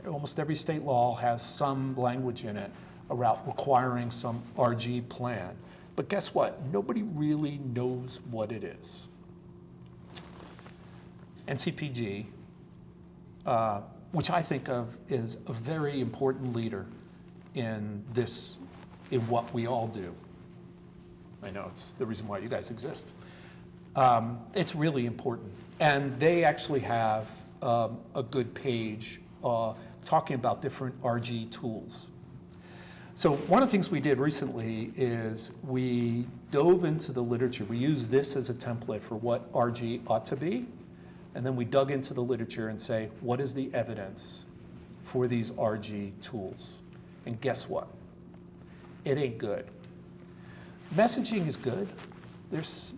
Almost every state law has some language in it about requiring some RG plan. But guess what? Nobody really knows what it is. NCPG, which I think of is a very important leader in what we all do. I know it's the reason why you guys exist. It's really important. And they actually have a good page talking about different RG tools. So one of the things we did recently is we dove into the literature. We used this as a template for what RG ought to be. And then we dug into the literature and say, what is the evidence for these RG tools? And guess what? It ain't good. Messaging is good. There's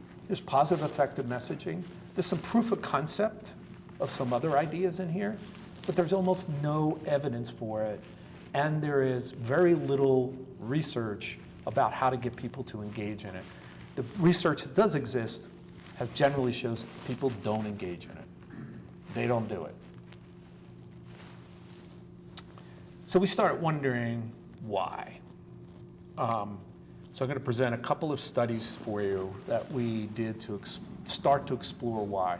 positive effective messaging. There's some proof of concept of some other ideas in here, but there's almost no evidence for it. And there is very little research about how to get people to engage in it. The research that does exist generally shows people don't engage in it. They don't do it. So we start wondering why. So I'm going to present a couple of studies for you that we did to start to explore why.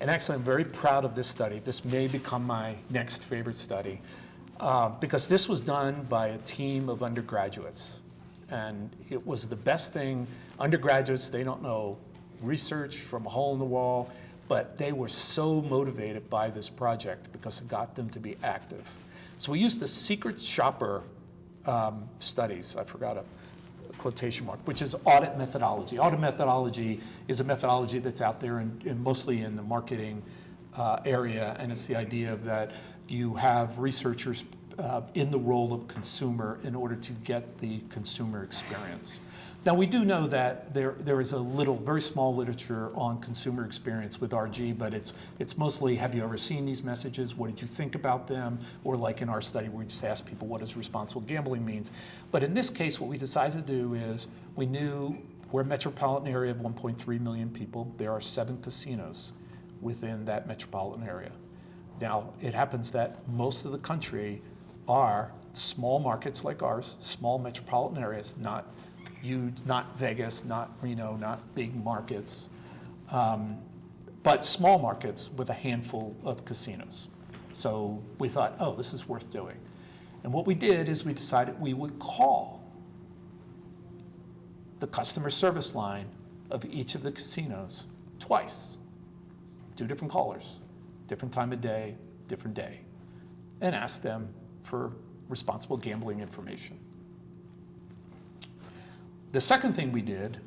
And actually, I'm very proud of this study. This may become my next favorite study because this was done by a team of undergraduates. And it was the best thing. Undergraduates, they don't know research from a hole in the wall, but they were so motivated by this project because it got them to be active. So we used the secret shopper studies, I forgot a quotation mark, which is audit methodology. Audit methodology is a methodology that's out there and mostly in the marketing area, and it's the idea of that you have researchers in the role of consumer in order to get the consumer experience. Now we do know that there is a very small literature on consumer experience with RG, but it's mostly, have you ever seen these messages? What did you think about them? Or like in our study, we just asked people what does responsible gambling means. But in this case, what we decided to do is we knew we're a metropolitan area of 1.3 million people. There are 7 casinos within that metropolitan area. Now, it happens that most of the country are small markets like ours, small metropolitan areas, not Vegas, not Reno, not big markets, but small markets with a handful of casinos. So we thought, oh, this is worth doing. And what we did is we decided we would call the customer service line of each of the casinos twice, 2 different callers, different time of day, different day, and ask them for responsible gambling information. The second thing we did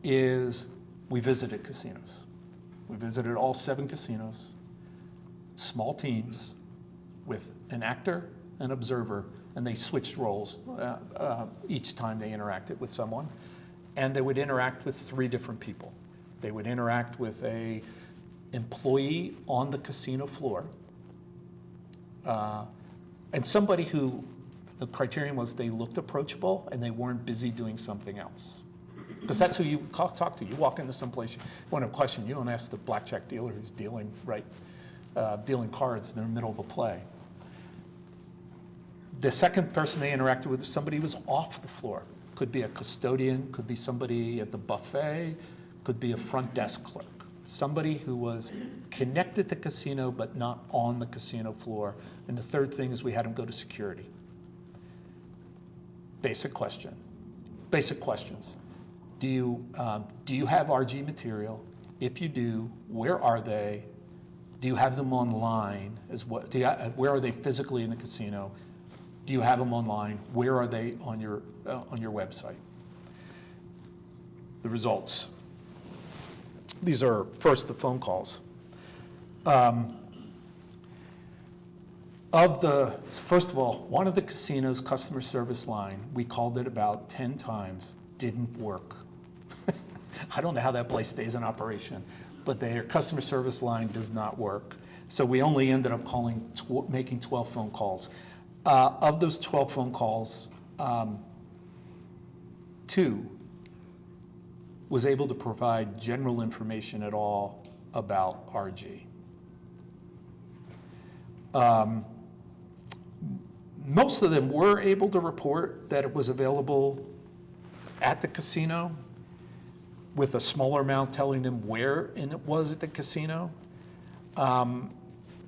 is we visited casinos. We visited all 7 casinos, small teams with an actor, an observer, and they switched roles each time they interacted with someone. And they would interact with 3 different people. They would interact with an employee on the casino floor and somebody who the criterion was they looked approachable and they weren't busy doing something else. Because that's who you talk to. You walk into some place, you want a question, you don't ask the blackjack dealer who's dealing cards in the middle of a play. The second person they interacted with is somebody who was off the floor. Could be a custodian, could be somebody at the buffet, could be a front desk clerk. Somebody who was connected to casino but not on the casino floor. And the third thing is we had them go to security. Basic questions. Do you have RG material? If you do, where are they? Do you have them online? Where are they physically in the casino? Do you have them online? Where are they on your website? The results. These are first the phone calls. First of all, one of the casino's customer service line, we called it about 10 times, didn't work. I don't know how that place stays in operation, but their customer service line does not work. So we only ended up making 12 phone calls. Of those 12 phone calls, 2 was able to provide general information at all about RG. Most of them were able to report that it was available at the casino, with a smaller amount telling them where it was at the casino.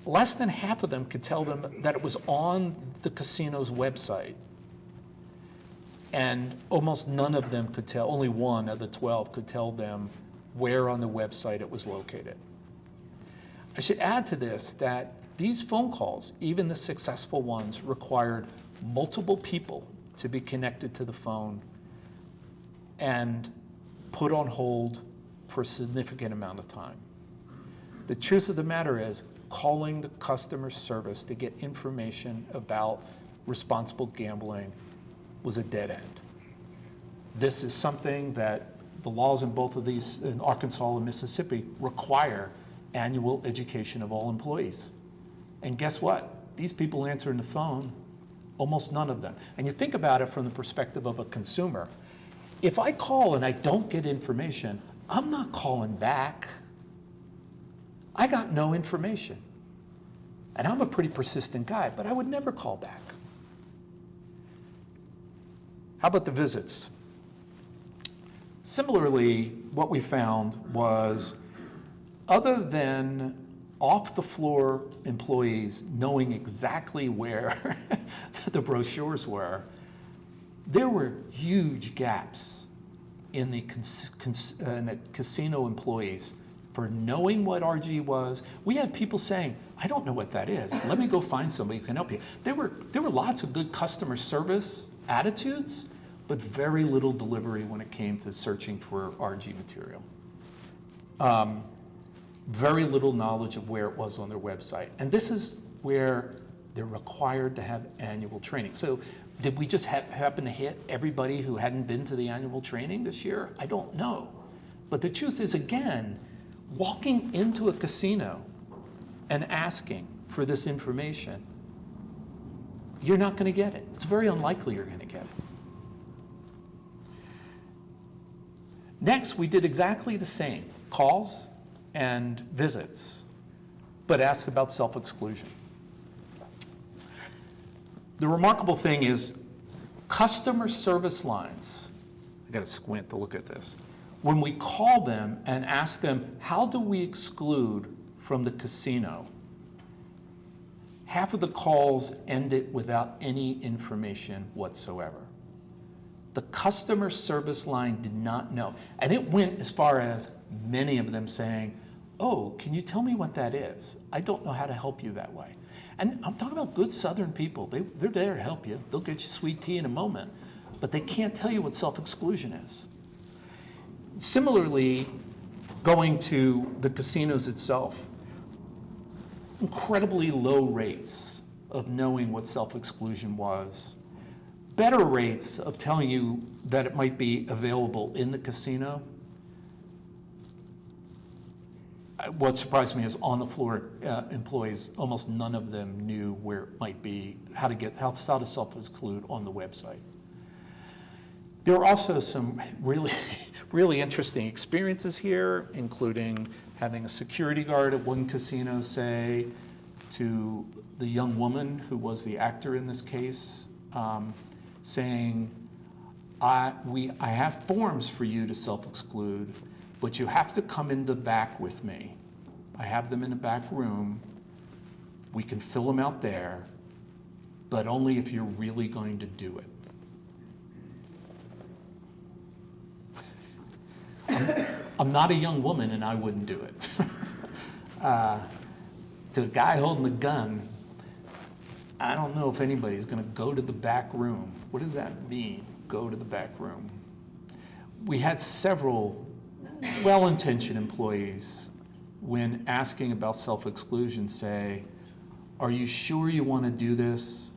Less than half of them could tell them that it was on the casino's website. And almost none of them could tell, only 1 of the 12 could tell them where on the website it was located. I should add to this that these phone calls, even the successful ones, required multiple people to be connected to the phone and put on hold for a significant amount of time. The truth of the matter is, calling the customer service to get information about responsible gambling was a dead end. This is something that the laws in both of these, in Arkansas and Mississippi, require annual education of all employees. And guess what? These people answering the phone, almost none of them. And you think about it from the perspective of a consumer. If I call and I don't get information, I'm not calling back. I got no information. And I'm a pretty persistent guy, but I would never call back. How about the visits? Similarly, what we found was, other than off-the-floor employees knowing exactly where the brochures were, there were huge gaps in the casino employees for knowing what RG was. We had people saying, I don't know what that is. Let me go find somebody who can help you. There were lots of good customer service attitudes, but very little delivery when it came to searching for RG material. Very little knowledge of where it was on their website. And this is where they're required to have annual training. So did we just happen to hit everybody who hadn't been to the annual training this year? I don't know. But the truth is, again, walking into a casino and asking for this information, you're not going to get it. It's very unlikely you're going to get it. Next, we did exactly the same, calls and visits, but ask about self-exclusion. The remarkable thing is, customer service lines, I got to squint to look at this, when we call them and ask them, how do we exclude from the casino? Half of the calls ended without any information whatsoever. The customer service line did not know. And it went as far as many of them saying, oh, can you tell me what that is? I don't know how to help you that way. And I'm talking about good Southern people. They're there to help you. They'll get you sweet tea in a moment, but they can't tell you what self-exclusion is. Similarly, going to the casinos itself, incredibly low rates of knowing what self-exclusion was, better rates of telling you that it might be available in the casino. What surprised me is on the floor employees, almost none of them knew where it might be, how to self-exclude on the website. There are also some really interesting experiences here, including having a security guard at one casino say to the young woman who was the actor in this case, saying, I have forms for you to self-exclude, but you have to come in the back with me. I have them in the back room. We can fill them out there, but only if you're really going to do it. I'm not a young woman and I wouldn't do it. To the guy holding the gun, I don't know if anybody's going to go to the back room. What does that mean, go to the back room? We had several well-intentioned employees, when asking about self-exclusion, say, Are you sure you want to do this?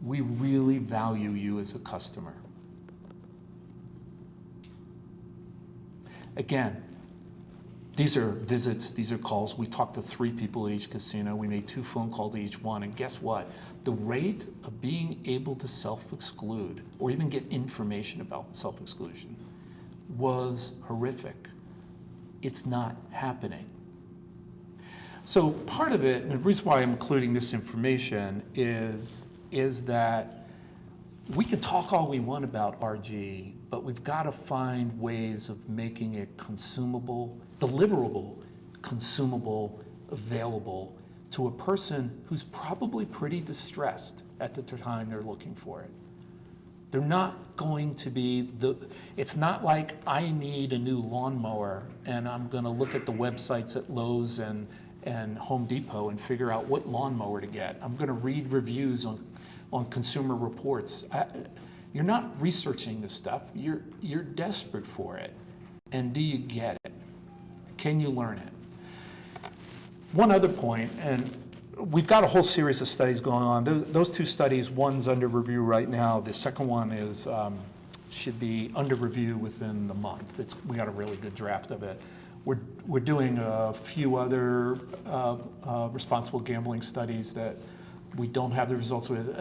We really value you as a customer. Again, these are visits, these are calls. We talked to 3 people at each casino. We made 2 phone calls to each one. And guess what? The rate of being able to self-exclude or even get information about self-exclusion was horrific. It's not happening. So part of it, and the reason why I'm including this information is that we can talk all we want about RG, but we've got to find ways of making it consumable, deliverable, consumable, available to a person who's probably pretty distressed at the time they're looking for it. They're not going to be, it's not like I need a new lawnmower and I'm going to look at the websites at Lowe's and Home Depot and figure out what lawnmower to get. I'm going to read reviews on Consumer Reports. You're not researching this stuff. You're desperate for it. And do you get it? Can you learn it? One other point, and we've got a whole series of studies going on. Those 2 studies, one's under review right now. The second one is should be under review within the month. We got a really good draft of it. We're doing a few other responsible gambling studies that we don't have the results with.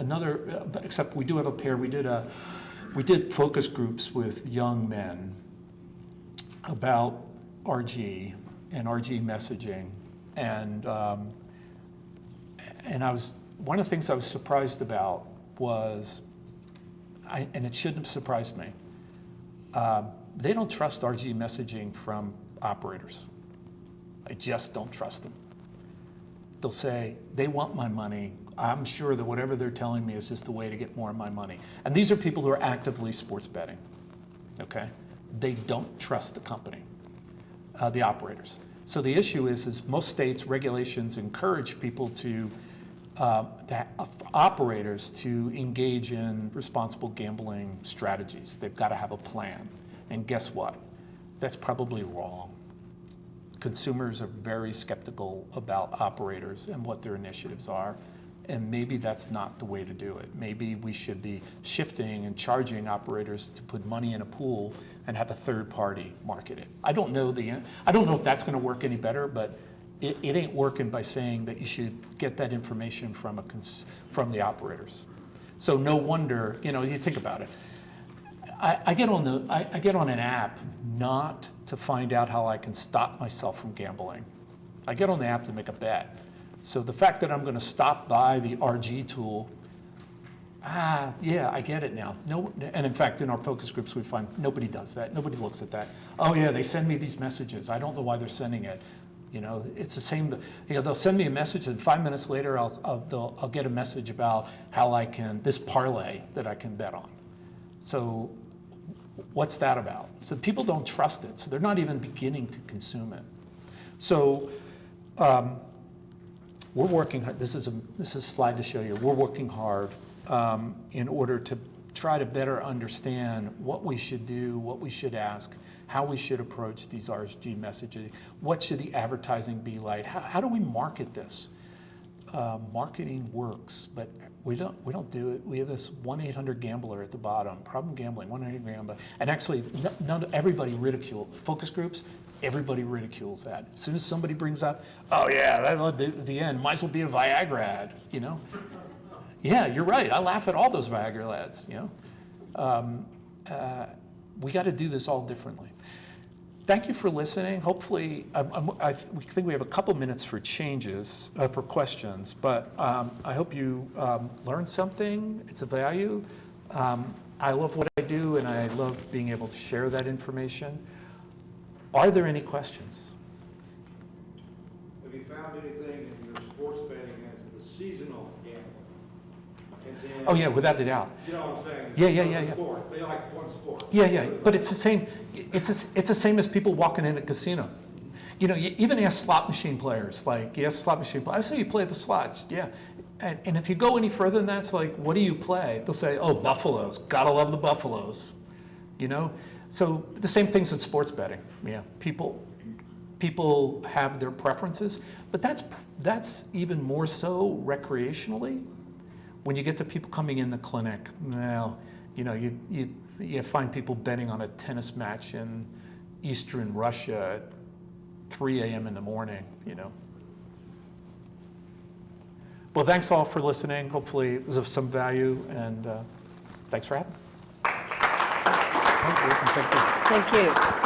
Except we do have a pair. We did focus groups with young men about RG and RG messaging, and one of the things I was surprised about was, and it shouldn't have surprised me, they don't trust RG messaging from operators. I just don't trust them. They'll say, they want my money. I'm sure that whatever they're telling me is just the way to get more of my money. And these are people who are actively sports betting, okay? They don't trust the company, the operators. So the issue is most states' regulations encourage people operators to engage in responsible gambling strategies. They've got to have a plan. And guess what? That's probably wrong. Consumers are very skeptical about operators and what their initiatives are. And maybe that's not the way to do it. Maybe we should be shifting and charging operators to put money in a pool and have a third party market it. I don't know if that's going to work any better, but it ain't working by saying that you should get that information from the operators. So no wonder, you think about it. I get on an app not to find out how I can stop myself from gambling. I get on the app to make a bet. So the fact that I'm going to stop by the RG tool, yeah, I get it now. No, and in fact, in our focus groups, we find nobody does that. Nobody looks at that. Oh yeah, they send me these messages. I don't know why they're sending it. It's the same. They'll send me a message, and 5 minutes later, I'll get a message about how I can this parlay that I can bet on. So what's that about? So people don't trust it. So they're not even beginning to consume it. So we're working hard. This is a slide to show you. We're working hard in order to try to better understand what we should do, what we should ask, how we should approach these RSG messages. What should the advertising be like? How do we market this? Marketing works, but we don't do it. We have this 1-800-GAMBLER at the bottom. Problem gambling, 1-800-GAMBLER. And actually, everybody ridicules focus groups. Everybody ridicules that. As soon as somebody brings up, oh yeah, that's the end. Might as well be a Viagra ad, Yeah, you're right. I laugh at all those Viagra ads. We got to do this all differently. Thank you for listening. Hopefully, we think we have a couple minutes for changes, for questions, but I hope you learned something. It's a value. I love what I do, and I love being able to share that information. Are there any questions? Have you found anything in your sports betting as the seasonal gambling? Oh yeah, without a doubt. You know what I'm saying? Yeah. Sport. They like one sport. Yeah, but it's the same. It's the same as people walking in a casino. You even ask slot machine players. Like, yes, slot machine players. I say you play the slots. Yeah, and if you go any further than that, it's like, what do you play? They'll say, oh, Buffaloes. Gotta love the Buffaloes. So the same things in sports betting. Yeah, people people have their preferences, but that's even more so recreationally. When you get to people coming in the clinic, well, you know, you find people betting on a tennis match in Eastern Russia at 3 a.m. in the morning, you know. Well, thanks all for listening. Hopefully it was of some value, and thanks for having me. Thank you.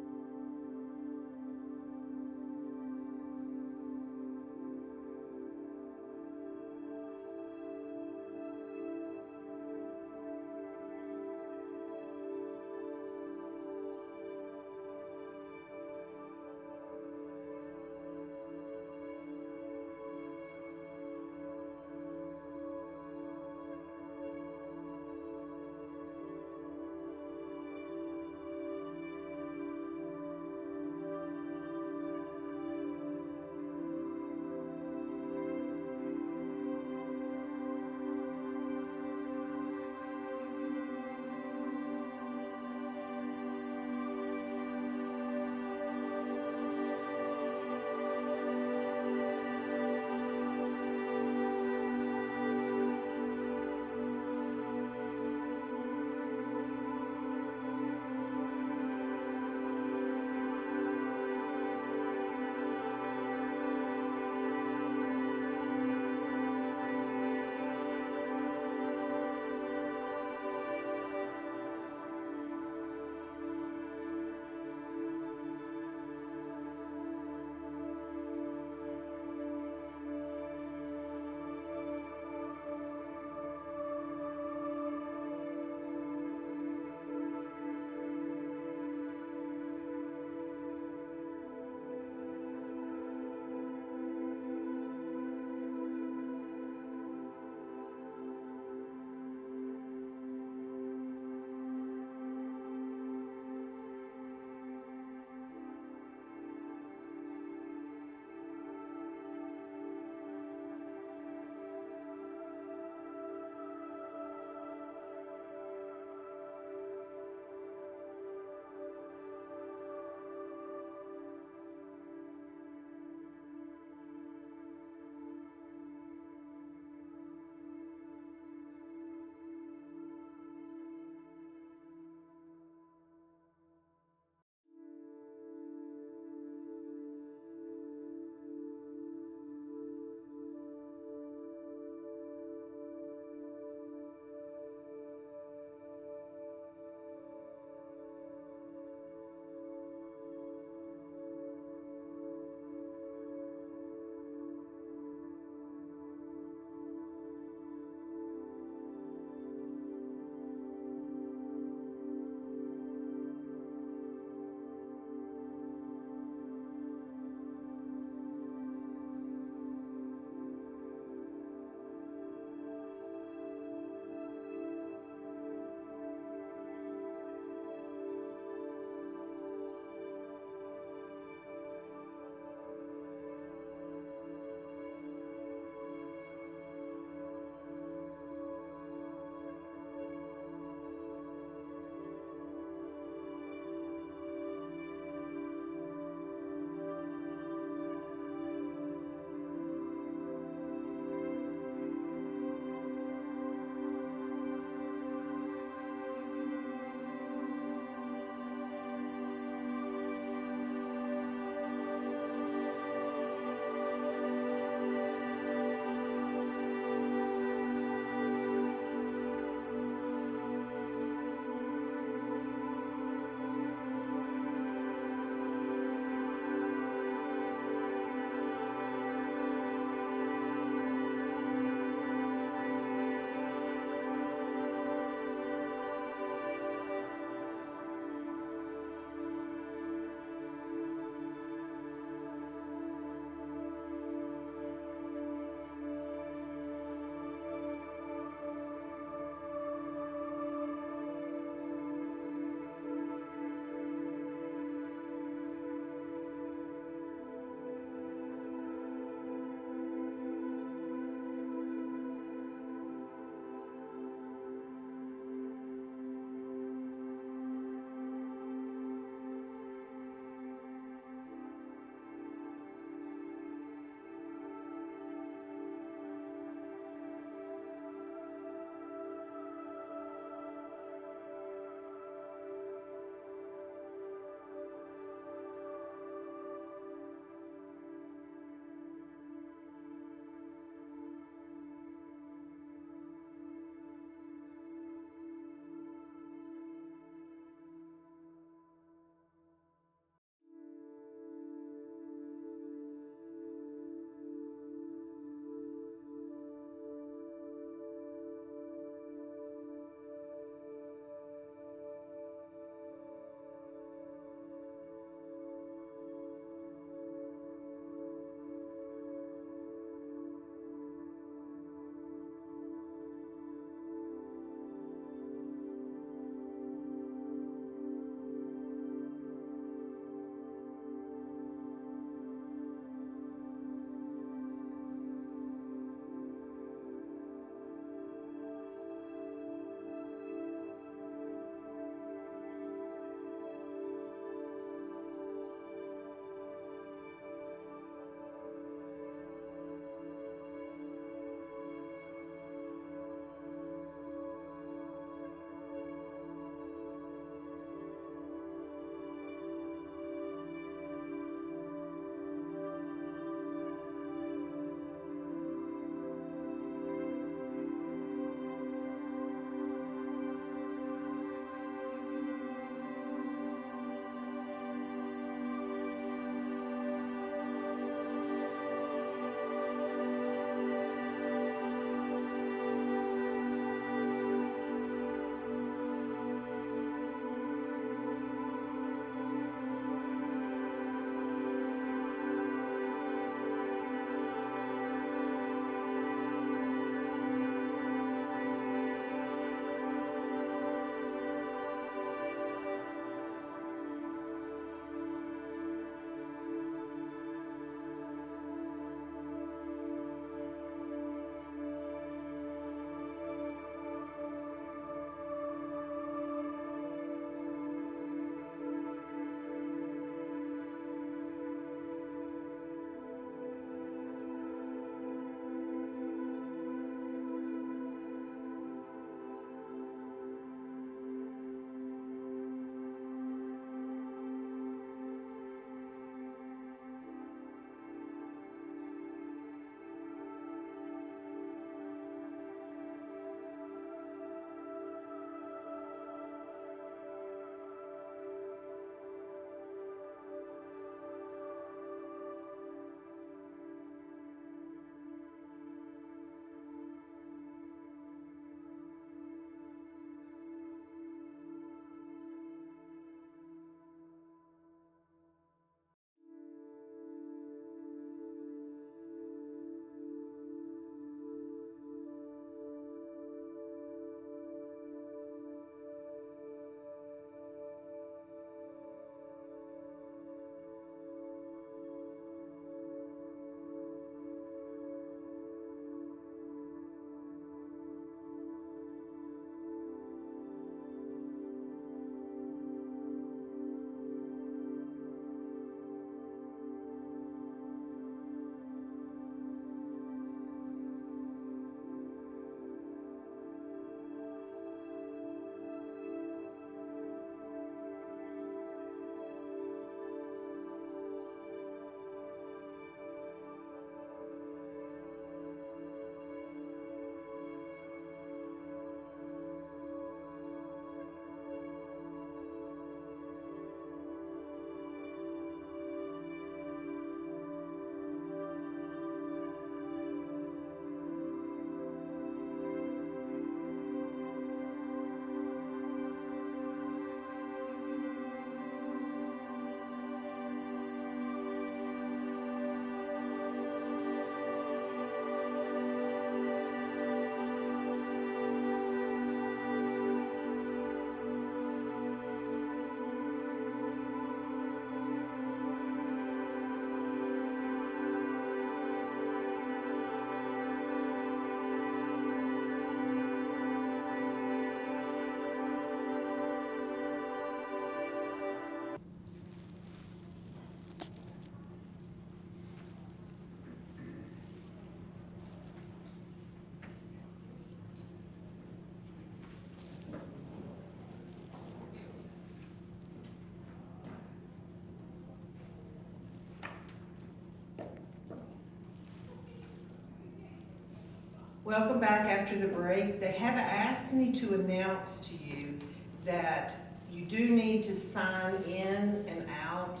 Welcome back after the break. They have asked me to announce to you that you do need to sign in and out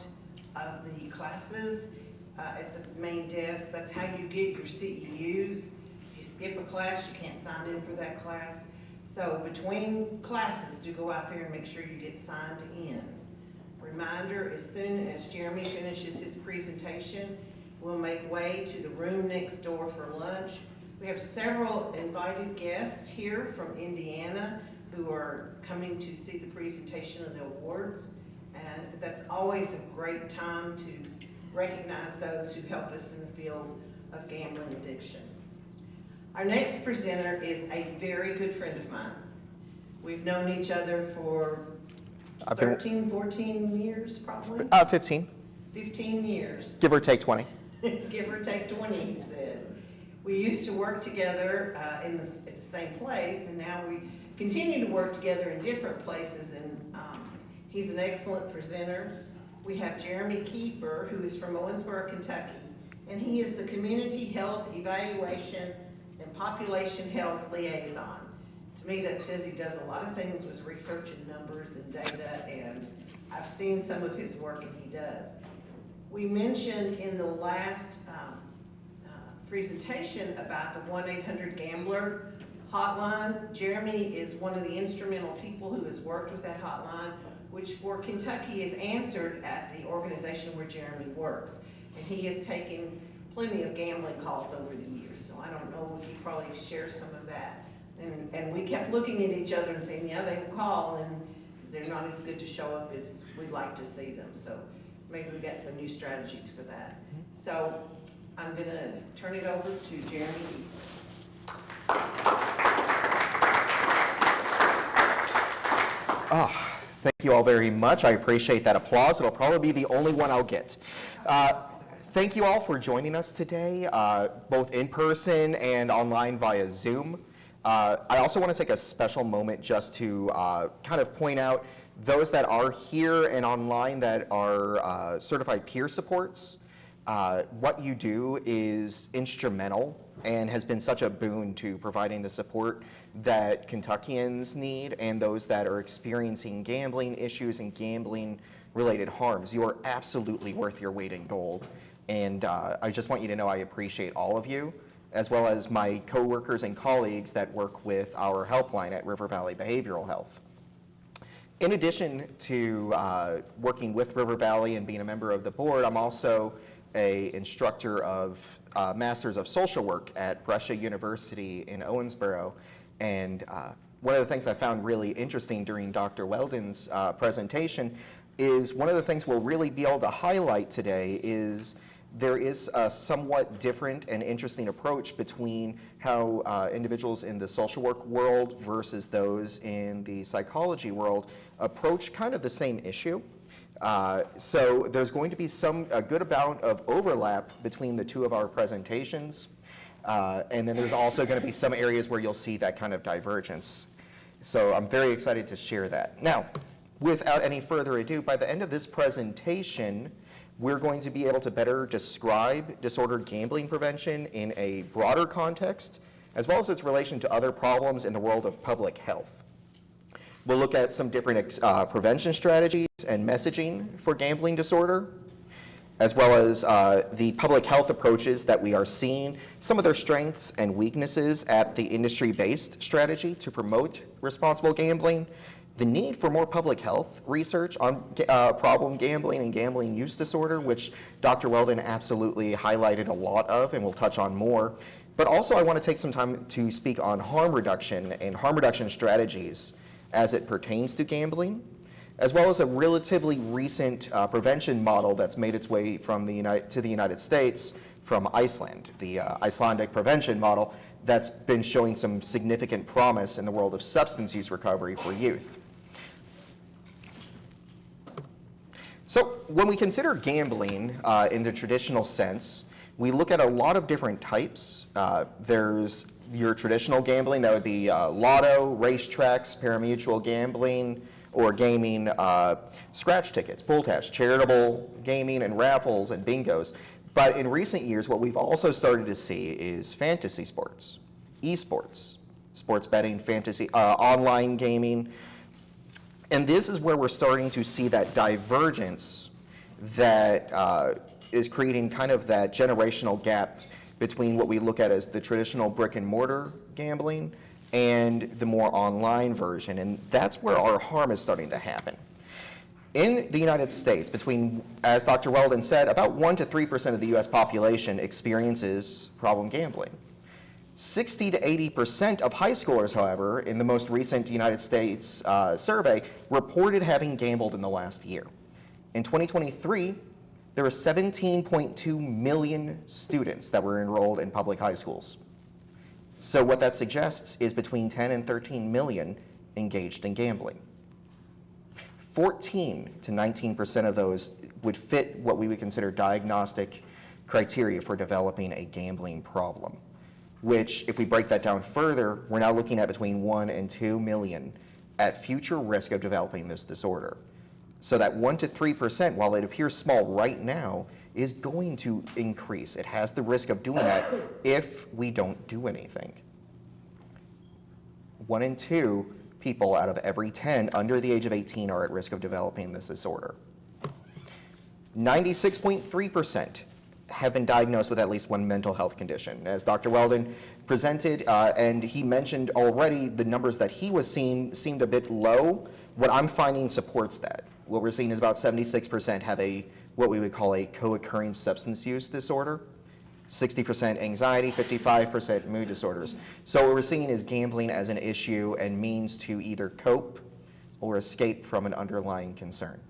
of the classes at the main desk. That's how you get your CEUs. If you skip a class, you can't sign in for that class. So between classes, do go out there and make sure you get signed in. Reminder, as soon as Jeremy finishes his presentation, we'll make way to the room next door for lunch. We have several invited guests here from Indiana who are coming to see the presentation of the awards. And that's always a great time to recognize those who help us in the field of gambling addiction. Our next presenter is a very good friend of mine. We've known each other for 13, 14 years probably? 15, 15 years. give or take 20. Give or take 20, he said. We used to work together at the same place, and now we continue to work together in different places, and he's an excellent presenter. We have Jeremy Kiefer, who is from Owensboro, Kentucky, and he is the Community Health Evaluation and Population Health Liaison. To me, that says he does a lot of things with research and numbers and data, and I've seen some of his work, and he does. We mentioned in the last presentation about the 1-800-GAMBLER hotline. Jeremy is one of the instrumental people who has worked with that hotline, which for Kentucky is answered at the organization where Jeremy works. And he has taken plenty of gambling calls over the years, so I don't know if he probably shares some of that. And we kept looking at each other and saying, yeah, they will call, and they're not as good to show up as we'd like to see them. So maybe we've got some new strategies for that. So I'm gonna turn it over to Jeremy. Thank you all very much. I appreciate that applause. It'll probably be the only one I'll get. Thank you all for joining us today, both in person and online via Zoom. I also want to take a special moment just to kind of point out those that are here and online that are certified peer supports. What you do is instrumental and has been such a boon to providing the support that Kentuckians need and those that are experiencing gambling issues and gambling related harms. You are absolutely worth your weight in gold. And I just want you to know I appreciate all of you, as well as my coworkers and colleagues that work with our helpline at River Valley Behavioral Health. In addition to working with River Valley and being a member of the board, I'm also an instructor of Masters of Social Work at Brescia University in Owensboro. And one of the things I found really interesting during Dr. Weldon's presentation is one of the things we'll really be able to highlight today is there is a somewhat different and interesting approach between how individuals in the social work world versus those in the psychology world approach kind of the same issue. So there's going to be a good amount of overlap between the two of our presentations. And then there's also going to be some areas where you'll see that kind of divergence. So I'm very excited to share that. Now, without any further ado, by the end of this presentation, we're going to be able to better describe disordered gambling prevention in a broader context, as well as its relation to other problems in the world of public health. We'll look at some different prevention strategies and messaging for gambling disorder, as well as the public health approaches that we are seeing, some of their strengths and weaknesses at the industry-based strategy to promote responsible gambling, the need for more public health research on problem gambling and gambling use disorder, which Dr. Weldon absolutely highlighted a lot of and we'll touch on more. But also I want to take some time to speak on harm reduction and harm reduction strategies as it pertains to gambling, as well as a relatively recent prevention model that's made its way from to the United States from Iceland, the Icelandic prevention model that's been showing some significant promise in the world of substance use recovery for youth. So when we consider gambling in the traditional sense, we look at a lot of different types. There's your traditional gambling, that would be lotto, racetracks, parimutuel gambling, or gaming, scratch tickets, pull tabs, charitable gaming, and raffles and bingos. But in recent years, what we've also started to see is fantasy sports. esports, sports betting, fantasy, online gaming. And this is where we're starting to see that divergence that is creating kind of that generational gap between what we look at as the traditional brick and mortar gambling and the more online version. And that's where our harm is starting to happen. In the United States, between, as Dr. Weldon said, about 1% to 3% of the US population experiences problem gambling. 60 to 80% of high schoolers, however, in the most recent United States survey, reported having gambled in the last year. In 2023, there were 17.2 million students that were enrolled in public high schools. So what that suggests is between 10 and 13 million engaged in gambling. 14 to 19% of those would fit what we would consider diagnostic criteria for developing a gambling problem, which, if we break that down further, we're now looking at between 1 and 2 million at future risk of developing this disorder. So that 1 to 3%, while it appears small right now, is going to increase. It has the risk of doing that if we don't do anything. 1 in 2 people out of every 10 under the age of 18 are at risk of developing this disorder. 96.3% have been diagnosed with at least one mental health condition. As Dr. Weldon presented, and he mentioned already, the numbers that he was seeing seemed a bit low. What I'm finding supports that. What we're seeing is about 76% have what we would call a co-occurring substance use disorder, 60% anxiety, 55% mood disorders. So what we're seeing is gambling as an issue and means to either cope or escape from an underlying concern.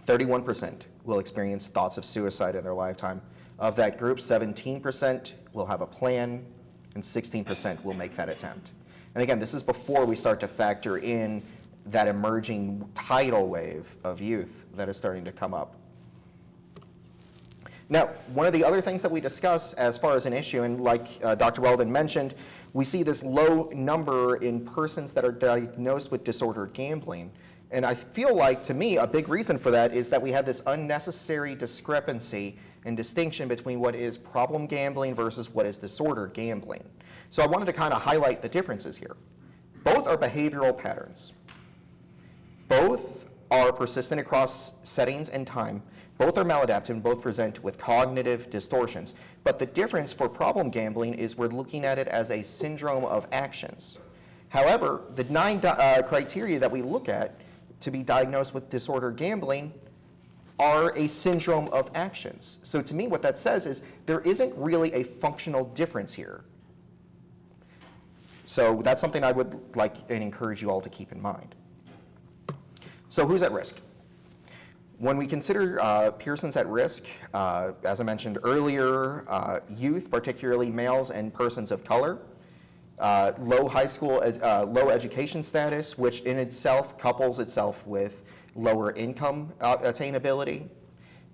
31% will experience thoughts of suicide in their lifetime. Of that group, 17% will have a plan, and 16% will make that attempt. And again, this is before we start to factor in that emerging tidal wave of youth that is starting to come up. Now, one of the other things that we discuss as far as an issue, and like Dr. Weldon mentioned, we see this low number in persons that are diagnosed with disordered gambling. And I feel like, to me, a big reason for that is that we have this unnecessary discrepancy and distinction between what is problem gambling versus what is disordered gambling. So I wanted to kind of highlight the differences here. Both are behavioral patterns. Both are persistent across settings and time. Both are maladaptive and both present with cognitive distortions. But the difference for problem gambling is we're looking at it as a syndrome of actions. However, the 9 criteria that we look at to be diagnosed with disordered gambling are a syndrome of actions. So to me, what that says is there isn't really a functional difference here. So that's something I would like and encourage you all to keep in mind. So who's at risk? When we consider persons at risk, as I mentioned earlier, youth, particularly males and persons of color, low education status, which in itself couples itself with lower income attainability,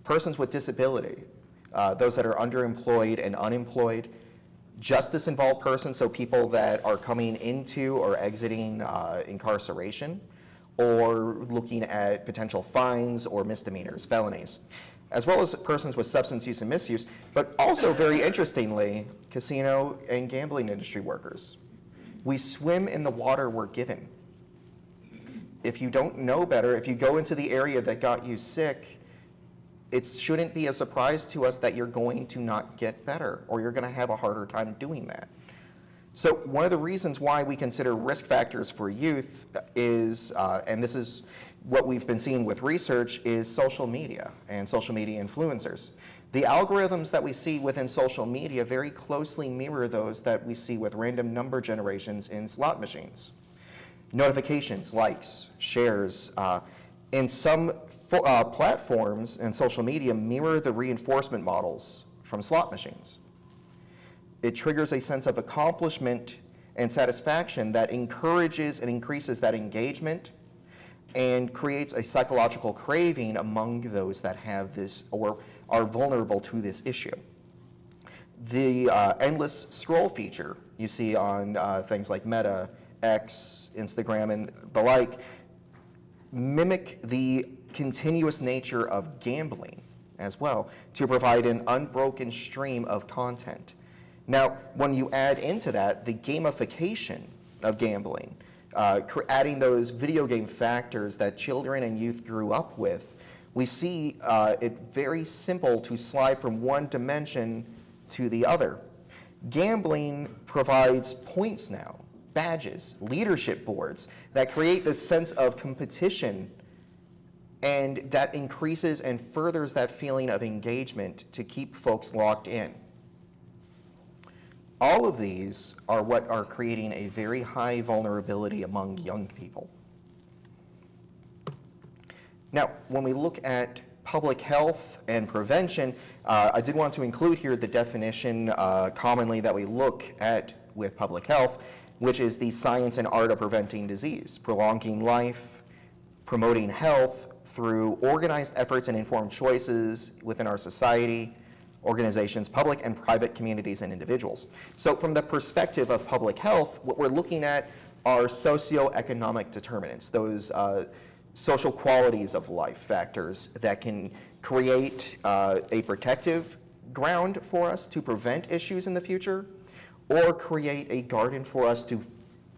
persons with disability, those that are underemployed and unemployed, justice-involved persons, so people that are coming into or exiting incarceration, or looking at potential fines or misdemeanors, felonies, as well as persons with substance use and misuse, but also, very interestingly, casino and gambling industry workers. We swim in the water we're given. If you don't know better, if you go into the area that got you sick, it shouldn't be a surprise to us that you're going to not get better, or you're going to have a harder time doing that. So one of the reasons why we consider risk factors for youth is, and this is what we've been seeing with research, is social media and social media influencers. The algorithms that we see within social media very closely mirror those that we see with random number generations in slot machines. Notifications, likes, shares, and some platforms and social media mirror the reinforcement models from slot machines. It triggers a sense of accomplishment and satisfaction that encourages and increases that engagement and creates a psychological craving among those that have this or are vulnerable to this issue. The endless scroll feature you see on things like Meta, X, Instagram, and the like mimic the continuous nature of gambling as well to provide an unbroken stream of content. Now, when you add into that the gamification of gambling, adding those video game factors that children and youth grew up with, we see it very simple to slide from one dimension to the other. Gambling provides points now, badges, leadership boards that create this sense of competition, and that increases and furthers that feeling of engagement to keep folks locked in. All of these are what are creating a very high vulnerability among young people. Now, when we look at public health and prevention, I did want to include here the definition commonly that we look at with public health, which is the science and art of preventing disease, prolonging life, promoting health through organized efforts and informed choices within our society, organizations, public and private communities, and individuals. So from the perspective of public health, what we're looking at are socioeconomic determinants, those social qualities of life factors that can create a protective ground for us to prevent issues in the future, or create a garden for us to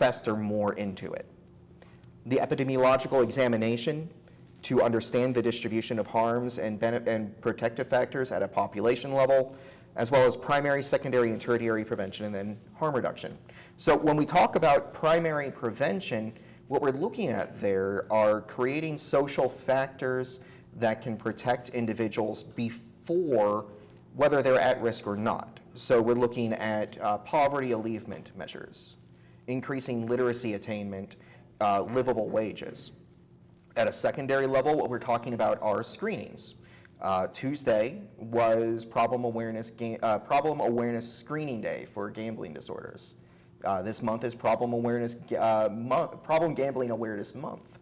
fester more into it. The epidemiological examination to understand the distribution of harms and protective factors at a population level, as well as primary, secondary, and tertiary prevention, and then harm reduction. So when we talk about primary prevention, what we're looking at there are creating social factors that can protect individuals before whether they're at risk or not. So we're looking at poverty alleviation measures, increasing literacy attainment, livable wages. At a secondary level, what we're talking about are screenings. Tuesday was Problem Awareness Screening Day for gambling disorders. This month is Problem Gambling Awareness Month.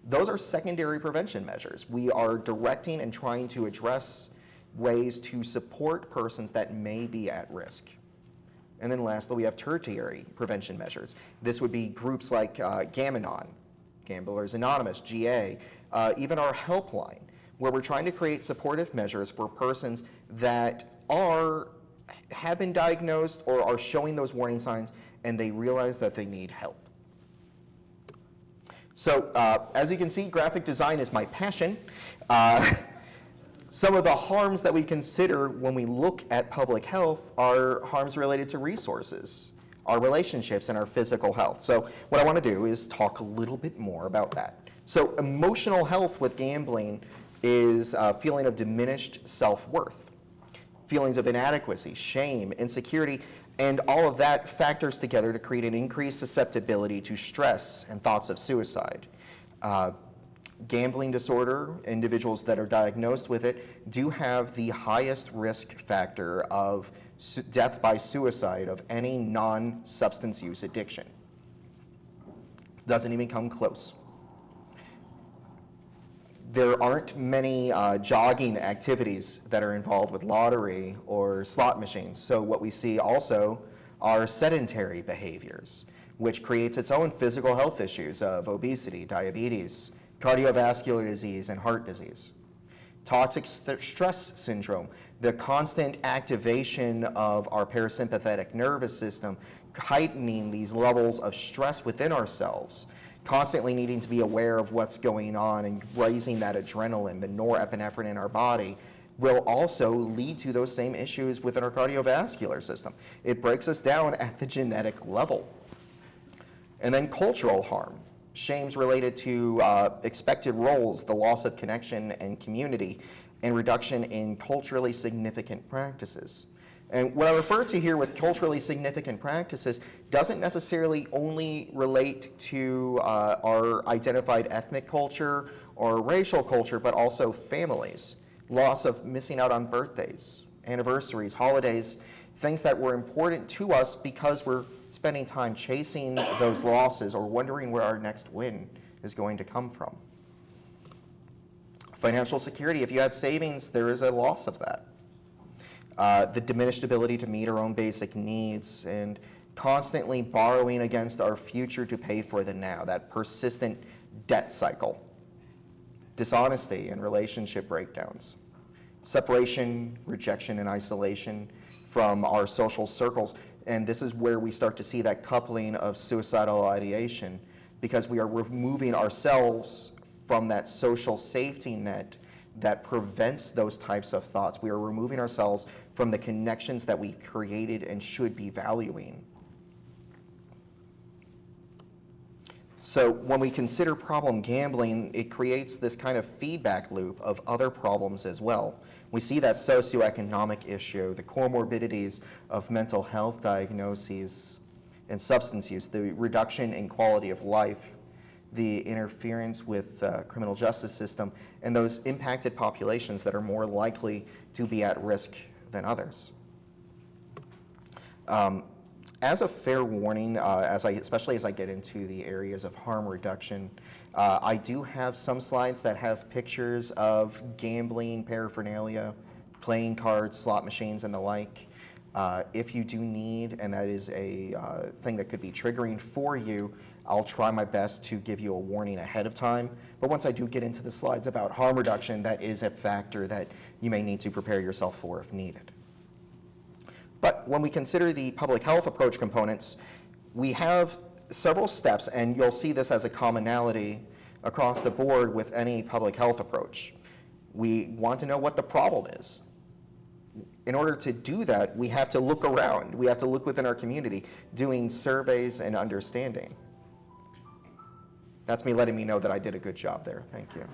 Those are secondary prevention measures. We are directing and trying to address ways to support persons that may be at risk. And then lastly, we have tertiary prevention measures. This would be groups like Gam-Anon, Gamblers Anonymous, GA, even our helpline, where we're trying to create supportive measures for persons that have been diagnosed or are showing those warning signs and they realize that they need help. So as you can see, graphic design is my passion. Some of the harms that we consider when we look at public health are harms related to resources, our relationships, and our physical health. So what I want to do is talk a little bit more about that. So emotional health with gambling is a feeling of diminished self-worth, feelings of inadequacy, shame, insecurity, and all of that factors together to create an increased susceptibility to stress and thoughts of suicide. Gambling disorder, individuals that are diagnosed with it do have the highest risk factor of death by suicide of any non-substance use addiction. It doesn't even come close. There aren't many jogging activities that are involved with lottery or slot machines. So what we see also are sedentary behaviors, which creates its own physical health issues of obesity, diabetes, cardiovascular disease, and heart disease. Toxic stress syndrome, the constant activation of our parasympathetic nervous system, heightening these levels of stress within ourselves, constantly needing to be aware of what's going on and raising that adrenaline, the norepinephrine in our body, will also lead to those same issues within our cardiovascular system. It breaks us down at the genetic level. And then cultural harm. Shames related to expected roles, the loss of connection and community, and reduction in culturally significant practices. And what I refer to here with culturally significant practices doesn't necessarily only relate to our identified ethnic culture or racial culture, but also families. Loss of missing out on birthdays, anniversaries, holidays, things that were important to us because we're spending time chasing those losses or wondering where our next win is going to come from. Financial security, if you had savings, there is a loss of that. The diminished ability to meet our own basic needs and constantly borrowing against our future to pay for the now, that persistent debt cycle. Dishonesty and relationship breakdowns. Separation, rejection, and isolation. from our social circles. And this is where we start to see that coupling of suicidal ideation, because we are removing ourselves from that social safety net that prevents those types of thoughts. We are removing ourselves from the connections that we've created and should be valuing. So when we consider problem gambling, it creates this kind of feedback loop of other problems as well. We see that socioeconomic issue, the comorbidities of mental health diagnoses and substance use, the reduction in quality of life, the interference with the criminal justice system, and those impacted populations that are more likely to be at risk than others. As a fair warning, especially as I get into the areas of harm reduction, I do have some slides that have pictures of gambling paraphernalia, playing cards, slot machines, and the like. If you do need, and that is a thing that could be triggering for you, I'll try my best to give you a warning ahead of time. But once I do get into the slides about harm reduction, that is a factor that you may need to prepare yourself for if needed. But when we consider the public health approach components, we have several steps, and you'll see this as a commonality across the board with any public health approach. We want to know what the problem is. In order to do that, we have to look around. We have to look within our community, doing surveys and understanding. That's me letting me know that I did a good job there. Thank you.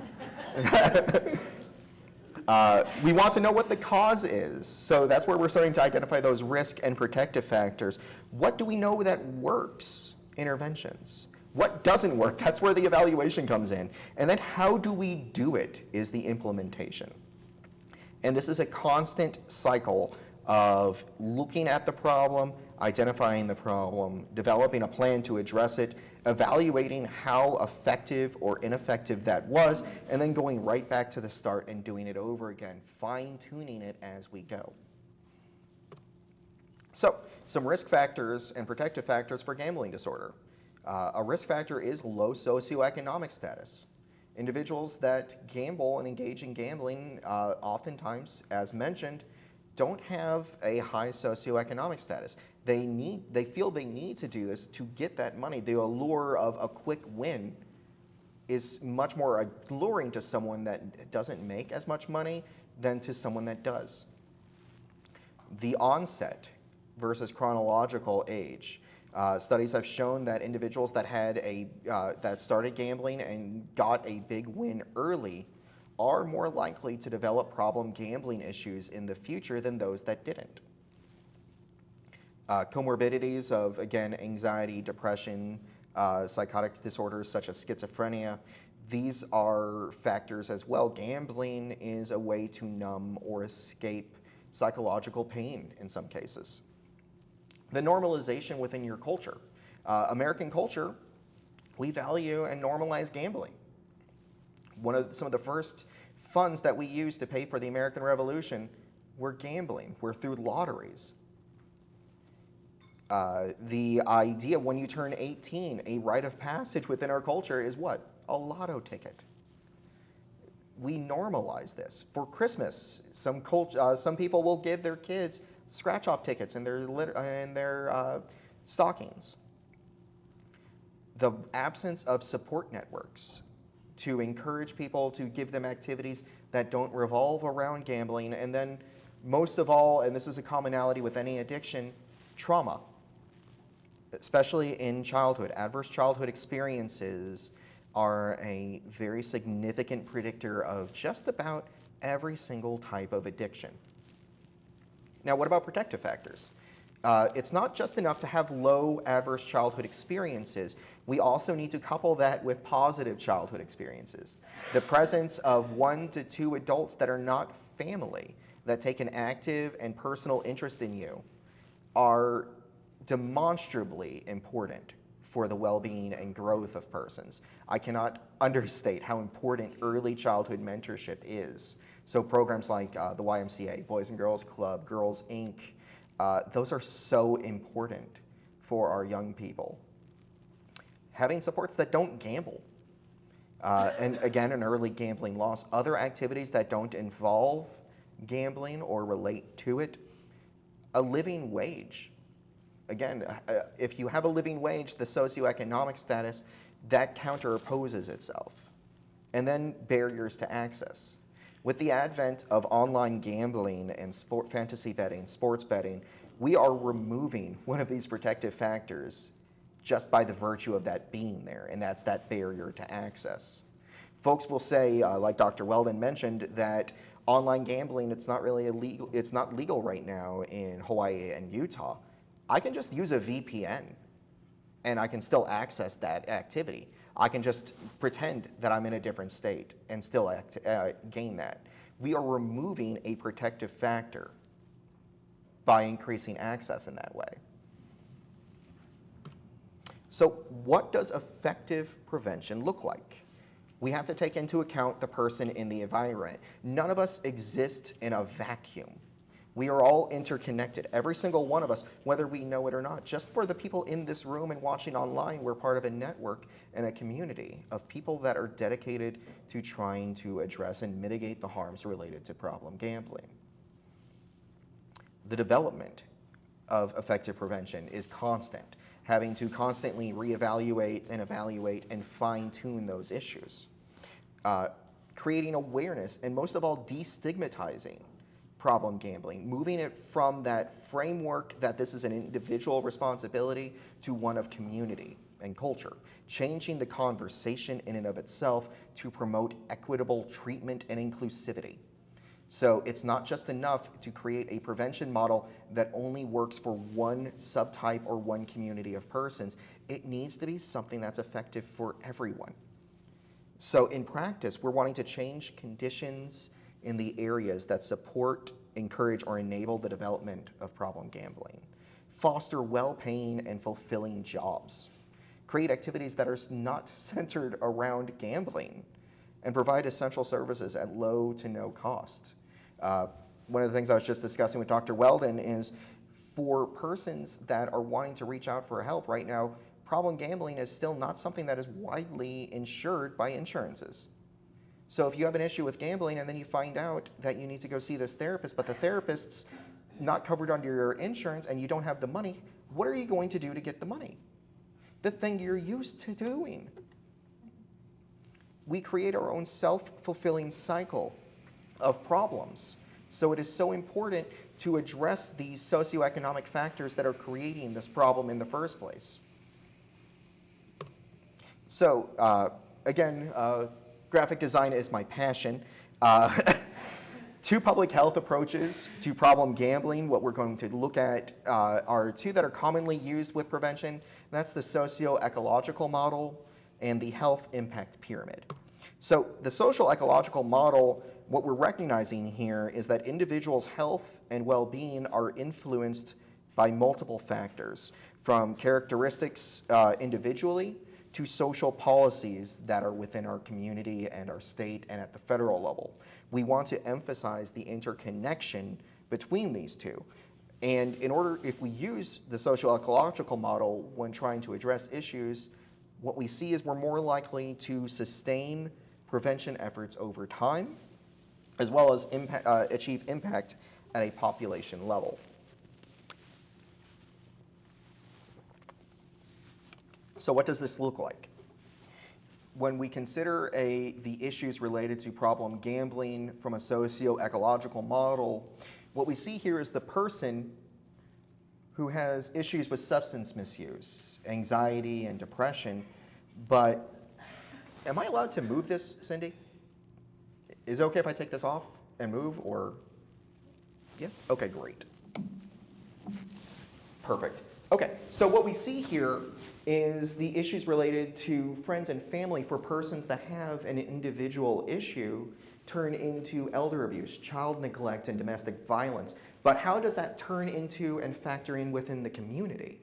We want to know what the cause is. So that's where we're starting to identify those risk and protective factors. What do we know that works? Interventions. What doesn't work? That's where the evaluation comes in. And then how do we do it is the implementation. And this is a constant cycle of looking at the problem, identifying the problem, developing a plan to address it, evaluating how effective or ineffective that was, and then going right back to the start and doing it over again, fine-tuning it as we go. So, some risk factors and protective factors for gambling disorder. A risk factor is low socioeconomic status. Individuals that gamble and engage in gambling, oftentimes, as mentioned, don't have a high socioeconomic status. They feel they need to do this to get that money. The allure of a quick win is much more alluring to someone that doesn't make as much money than to someone that does. The onset versus chronological age. Studies have shown that individuals that that started gambling and got a big win early are more likely to develop problem gambling issues in the future than those that didn't. Comorbidities of, again, anxiety, depression, psychotic disorders such as schizophrenia, these are factors as well. Gambling is a way to numb or escape psychological pain in some cases. The normalization within your culture. American culture, we value and normalize gambling. Some of the first funds that we used to pay for the American Revolution were gambling, were through lotteries. The idea when you turn 18, a rite of passage within our culture is what? A lotto ticket. We normalize this. For Christmas, some people will give their kids scratch-off tickets in their stockings. The absence of support networks to encourage people to give them activities that don't revolve around gambling, and then most of all, and this is a commonality with any addiction, trauma, especially in childhood. Adverse childhood experiences are a very significant predictor of just about every single type of addiction. Now, what about protective factors? It's not just enough to have low adverse childhood experiences. We also need to couple that with positive childhood experiences. The presence of 1 to 2 adults that are not family, that take an active and personal interest in you, are demonstrably important for the well-being and growth of persons. I cannot understate how important early childhood mentorship is. So programs like the YMCA, Boys and Girls Club, Girls Inc., those are so important for our young people. Having supports that don't gamble, and again, an early gambling loss. Other activities that don't involve gambling or relate to it a living wage. Again, if you have a living wage, the socioeconomic status, that counteropposes itself. And then barriers to access. With the advent of online gambling and fantasy betting, sports betting, we are removing one of these protective factors just by the virtue of that being there, and that's that barrier to access. Folks will say, like Dr. Weldon mentioned, that online gambling, it's not really illegal, it's not legal right now in Hawaii and Utah. I can just use a VPN and I can still access that activity. I can just pretend that I'm in a different state and still gain that. We are removing a protective factor by increasing access in that way. So what does effective prevention look like? We have to take into account the person in the environment. None of us exist in a vacuum. We are all interconnected, every single one of us, whether we know it or not. Just for the people in this room and watching online, we're part of a network and a community of people that are dedicated to trying to address and mitigate the harms related to problem gambling. The development of effective prevention is constant, having to constantly reevaluate and evaluate and fine-tune those issues. Creating awareness, and most of all, destigmatizing problem gambling, moving it from that framework that this is an individual responsibility to one of community and culture, changing the conversation in and of itself to promote equitable treatment and inclusivity. So it's not just enough to create a prevention model that only works for one subtype or one community of persons. It needs to be something that's effective for everyone. So in practice, we're wanting to change conditions in the areas that support, encourage, or enable the development of problem gambling, foster well-paying and fulfilling jobs, create activities that are not centered around gambling, and provide essential services at low to no cost. One of the things I was just discussing with Dr. Weldon is for persons that are wanting to reach out for help right now, problem gambling is still not something that is widely insured by insurances. So if you have an issue with gambling and then you find out that you need to go see this therapist, but the therapist's not covered under your insurance and you don't have the money, what are you going to do to get the money? The thing you're used to doing. We create our own self-fulfilling cycle of problems. So it is so important to address these socioeconomic factors that are creating this problem in the first place. So again, graphic design is my passion. Two public health approaches to problem gambling. What we're going to look at are two that are commonly used with prevention. That's the socio-ecological model and the health impact pyramid. So the social ecological model, what we're recognizing here is that individuals' health and well-being are influenced by multiple factors, from characteristics individually to social policies that are within our community and our state and at the federal level. We want to emphasize the interconnection between these two. And in order, if we use the social ecological model when trying to address issues, what we see is we're more likely to sustain prevention efforts over time, as well as achieve impact at a population level. So what does this look like? When we consider the issues related to problem gambling from a socio-ecological model, what we see here is the person who has issues with substance misuse, anxiety, and depression. But am I allowed to move this, Cindy? Is it okay if I take this off and move, or? Yeah? Okay, great. Perfect. Okay, so what we see here is the issues related to friends and family for persons that have an individual issue turn into elder abuse, child neglect, and domestic violence. But how does that turn into and factor in within the community?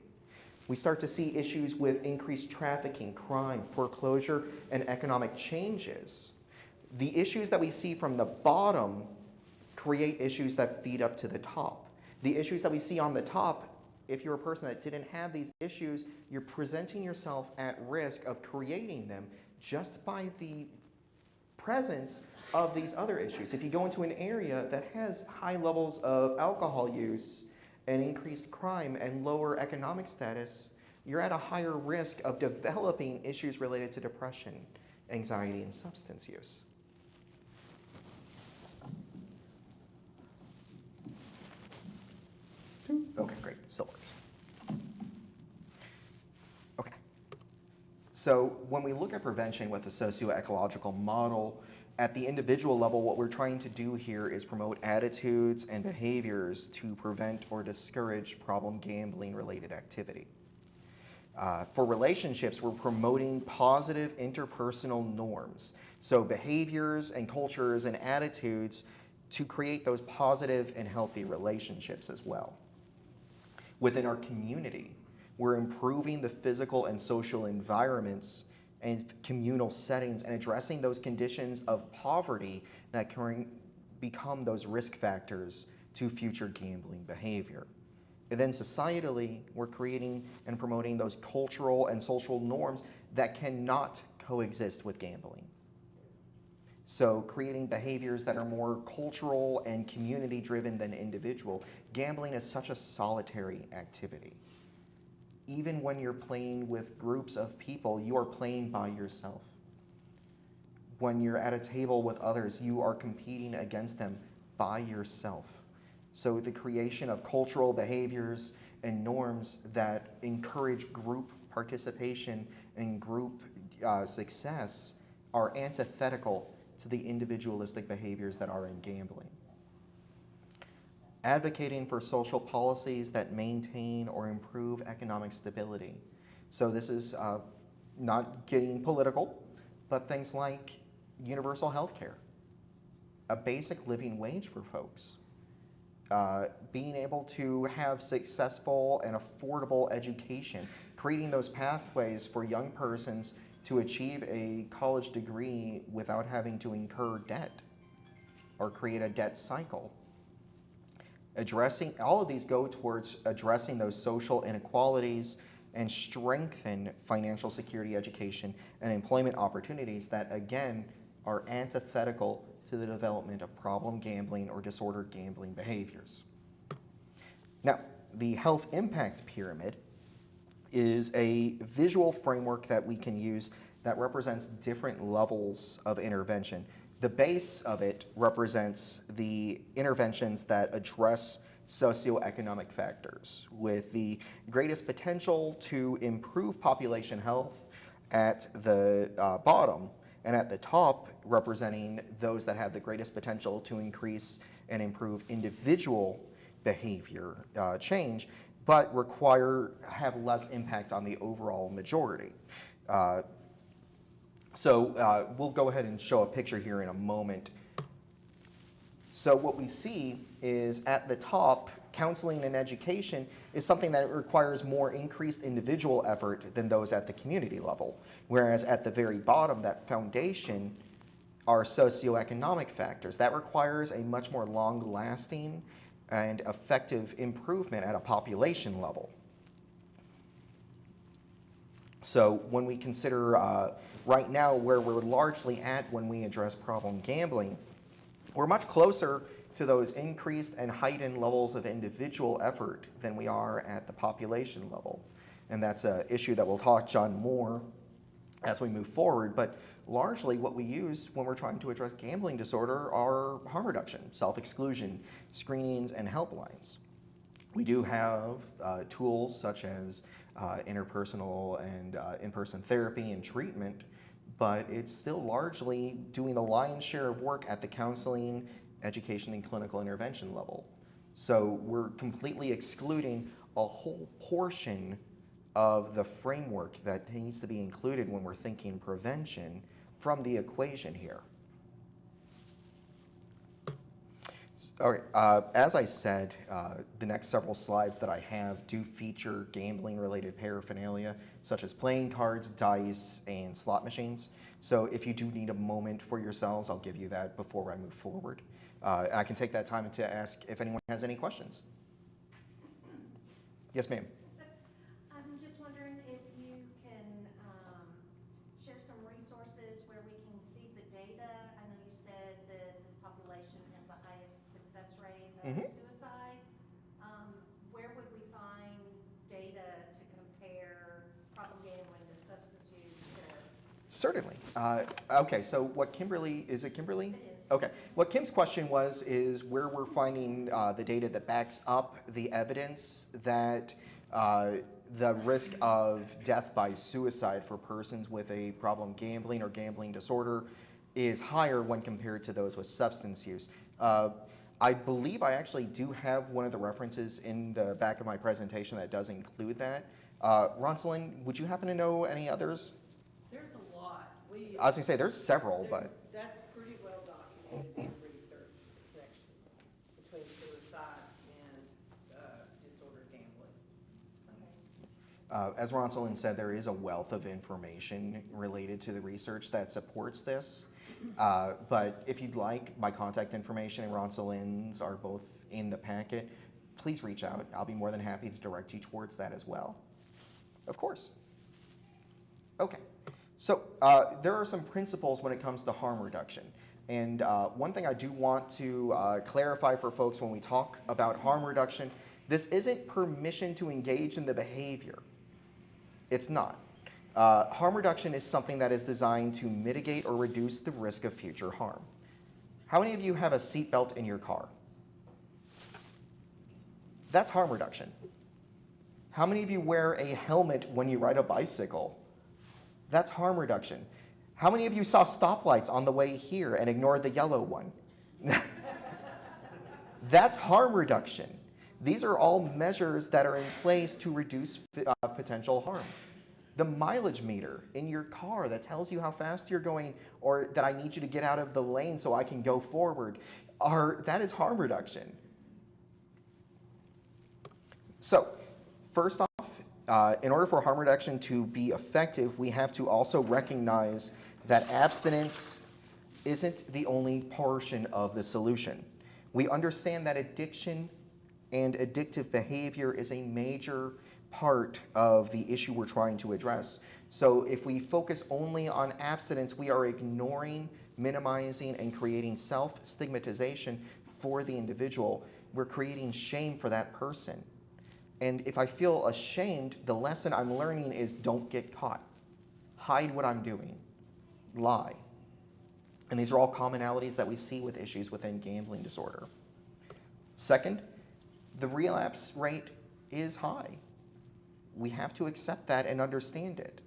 We start to see issues with increased trafficking, crime, foreclosure, and economic changes. The issues that we see from the bottom create issues that feed up to the top. The issues that we see on the top, if you're a person that didn't have these issues, you're presenting yourself at risk of creating them just by the presence of these other issues. If you go into an area that has high levels of alcohol use and increased crime and lower economic status, you're at a higher risk of developing issues related to depression, anxiety, and substance use. Okay, great, still works. Okay. So when we look at prevention with the socio-ecological model, at the individual level, what we're trying to do here is promote attitudes and behaviors to prevent or discourage problem gambling-related activity. For relationships, we're promoting positive interpersonal norms. So behaviors and cultures and attitudes to create those positive and healthy relationships as well. Within our community, we're improving the physical and social environments and communal settings and addressing those conditions of poverty that can become those risk factors to future gambling behavior. And then societally, we're creating and promoting those cultural and social norms that cannot coexist with gambling. So creating behaviors that are more cultural and community driven than individual. Gambling is such a solitary activity. Even when you're playing with groups of people, you are playing by yourself. When you're at a table with others, you are competing against them by yourself. So the creation of cultural behaviors and norms that encourage group participation and group success are antithetical to the individualistic behaviors that are in gambling. Advocating for social policies that maintain or improve economic stability. So this is not getting political, but things like universal health care, a basic living wage for folks, being able to have successful and affordable education, creating those pathways for young persons to achieve a college degree without having to incur debt or create a debt cycle. All of these go towards addressing those social inequalities and strengthen financial security, education, and employment opportunities that, again, are antithetical to the development of problem gambling or disordered gambling behaviors. Now, the health impact pyramid is a visual framework that we can use that represents different levels of intervention. The base of it represents the interventions that address socioeconomic factors with the greatest potential to improve population health at the bottom, and at the top representing those that have the greatest potential to increase and improve individual behavior change, but have less impact on the overall majority. So we'll go ahead and show a picture here in a moment. So what we see is at the top, counseling and education is something that requires more increased individual effort than those at the community level. Whereas at the very bottom, that foundation, are socioeconomic factors. That requires a much more long-lasting and effective improvement at a population level. So when we consider right now where we're largely at when we address problem gambling, we're much closer to those increased and heightened levels of individual effort than we are at the population level. And that's an issue that we'll touch on more as we move forward. But largely what we use when we're trying to address gambling disorder are harm reduction, self-exclusion, screenings, and helplines. We do have tools such as interpersonal and in-person therapy and treatment, but it's still largely doing the lion's share of work at the counseling, education, and clinical intervention level. So we're completely excluding a whole portion of the framework that needs to be included when we're thinking prevention from the equation here. All right, as I said, the next several slides that I have do feature gambling-related paraphernalia, such as playing cards, dice, and slot machines. So if you do need a moment for yourselves, I'll give you that before I move forward. I can take that time to ask if anyone has any questions. Yes, ma'am. I'm just wondering if you can share some resources where we can see the data. I know you said that this population has the highest success rate of suicide. Where Certainly. Okay, so what Kimberly, is it Kimberly? It is. Okay, what Kim's question was is where we're finding the data that backs up the evidence that the risk of death by suicide for persons with a problem gambling or gambling disorder is higher when compared to those with substance use. I believe I actually do have one of the references in the back of my presentation that does include that. Ronselyn, would you happen to know any others? There's a lot. We, I was gonna say, there's several, but that's pretty well documented in the research connection between suicide and disordered gambling. as Ronselyn said, there is a wealth of information related to the research that supports this. But if you'd like, my contact information and Ronselyn's are both in the packet. Please reach out. I'll be more than happy to direct you towards that as well. Of course. Okay. So there are some principles when it comes to harm reduction. And one thing I do want to clarify for folks when we talk about harm reduction, this isn't permission to engage in the behavior. It's not. Harm reduction is something that is designed to mitigate or reduce the risk of future harm. How many of you have a seatbelt in your car? That's harm reduction. How many of you wear a helmet when you ride a bicycle? That's harm reduction. How many of you saw stoplights on the way here and ignored the yellow one? That's harm reduction. These are all measures that are in place to reduce potential harm. The mileage meter in your car that tells you how fast you're going or that I need you to get out of the lane so I can go forward, that is harm reduction. So, first off, in order for harm reduction to be effective, we have to also recognize that abstinence isn't the only portion of the solution. We understand that addiction and addictive behavior is a major part of the issue we're trying to address. So if we focus only on abstinence, we are ignoring, minimizing, and creating self-stigmatization for the individual. We're creating shame for that person. And if I feel ashamed, the lesson I'm learning is don't get caught. Hide what I'm doing. Lie. And these are all commonalities that we see with issues within gambling disorder. Second, the relapse rate is high. We have to accept that and understand it.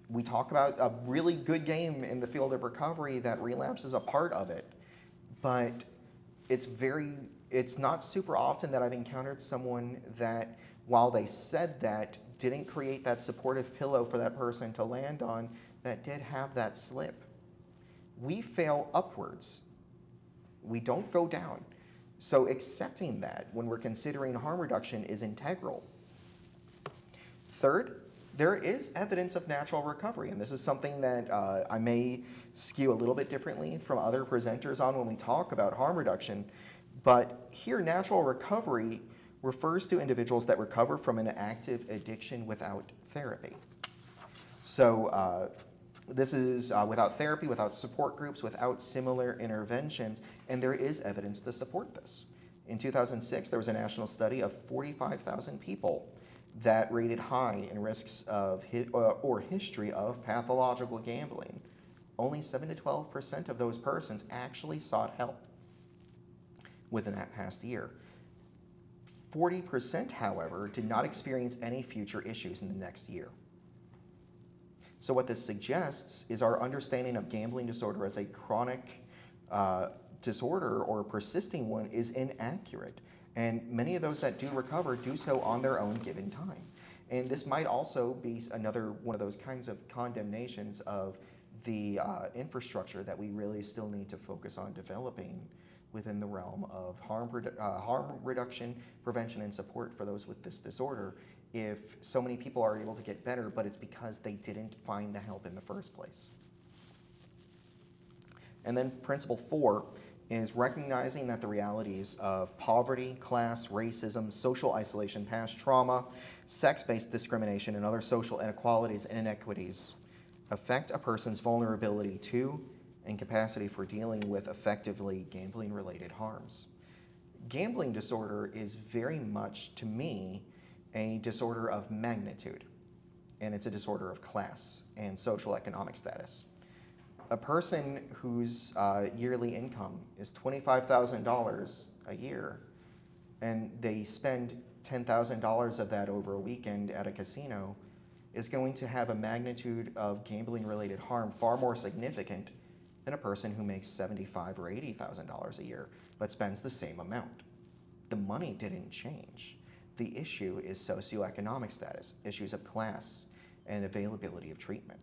We talk about a really good game in the field of recovery that relapse is a part of it, but it's not super often that I've encountered someone that, while they said that, didn't create that supportive pillow for that person to land on that did have that slip. We fail upwards. We don't go down. So accepting that when we're considering harm reduction is integral. Third, there is evidence of natural recovery, and this is something that I may skew a little bit differently from other presenters on when we talk about harm reduction, but here natural recovery refers to individuals that recover from an active addiction without therapy. So this is without therapy, without support groups, without similar interventions, and there is evidence to support this. In 2006, there was a national study of 45,000 people that rated high in risks of or history of pathological gambling. Only 7 to 12% of those persons actually sought help within that past year. 40%, however, did not experience any future issues in the next year. So what this suggests is our understanding of gambling disorder as a chronic disorder or a persisting one is inaccurate. And many of those that do recover do so on their own given time. And this might also be another one of those kinds of condemnations of the infrastructure that we really still need to focus on developing within the realm of harm reduction, prevention, and support for those with this disorder. If so many people are able to get better, but it's because they didn't find the help in the first place. And then principle 4 is recognizing that the realities of poverty, class, racism, social isolation, past trauma, sex-based discrimination, and other social inequalities and inequities affect a person's vulnerability to and capacity for dealing with effectively gambling-related harms. Gambling disorder is very much, to me, a disorder of magnitude. and it's a disorder of class and social economic status. A person whose yearly income is $25,000 a year, and they spend $10,000 of that over a weekend at a casino, is going to have a magnitude of gambling-related harm far more significant than a person who makes $75,000 or $80,000 a year, but spends the same amount. The money didn't change. The issue is socioeconomic status, issues of class, and availability of treatment.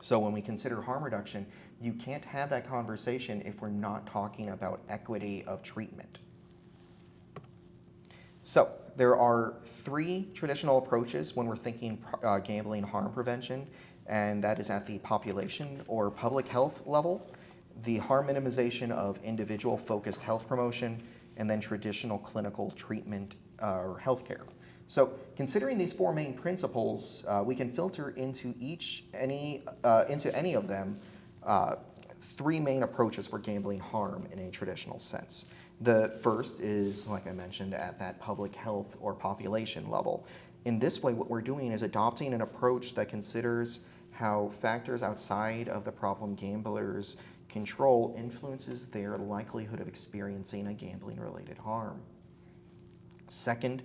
So when we consider harm reduction, you can't have that conversation if we're not talking about equity of treatment. So there are 3 traditional approaches when we're thinking gambling harm prevention, and that is at the population or public health level, the harm minimization of individual-focused health promotion, and then traditional clinical treatment or healthcare. So considering these 4 main principles, we can filter into any of them 3 main approaches for gambling harm in a traditional sense. The first is, like I mentioned, at that public health or population level. In this way, what we're doing is adopting an approach that considers how factors outside of the problem gambler's control influences their likelihood of experiencing a gambling-related harm. Second,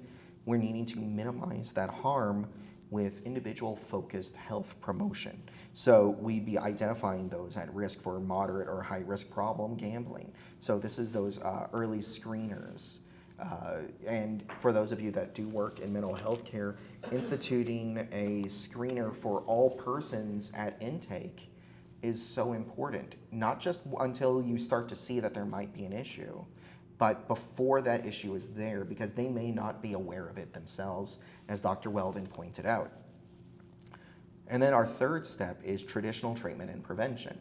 we're needing to minimize that harm with individual-focused health promotion. So we'd be identifying those at risk for moderate or high-risk problem gambling. So this is those early screeners. And for those of you that do work in mental health care, instituting a screener for all persons at intake is so important, not just until you start to see that there might be an issue, but before that issue is there, because they may not be aware of it themselves, as Dr. Weldon pointed out. And then our third step is traditional treatment and prevention.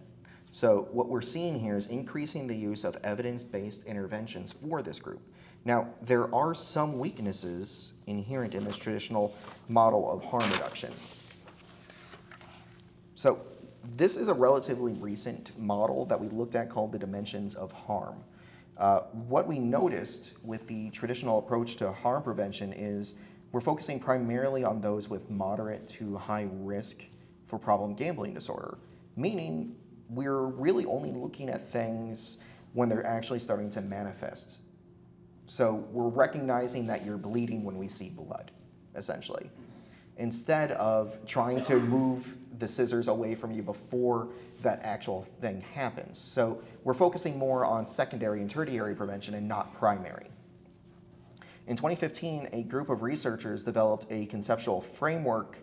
So what we're seeing here is increasing the use of evidence-based interventions for this group. Now, there are some weaknesses inherent in this traditional model of harm reduction. So this is a relatively recent model that we looked at called the dimensions of harm. What we noticed with the traditional approach to harm prevention is we're focusing primarily on those with moderate to high risk for problem gambling disorder, meaning we're really only looking at things when they're actually starting to manifest. So we're recognizing that you're bleeding when we see blood, essentially, instead of trying to move the scissors away from you before that actual thing happens. So we're focusing more on secondary and tertiary prevention and not primary. In 2015, a group of researchers developed a conceptual framework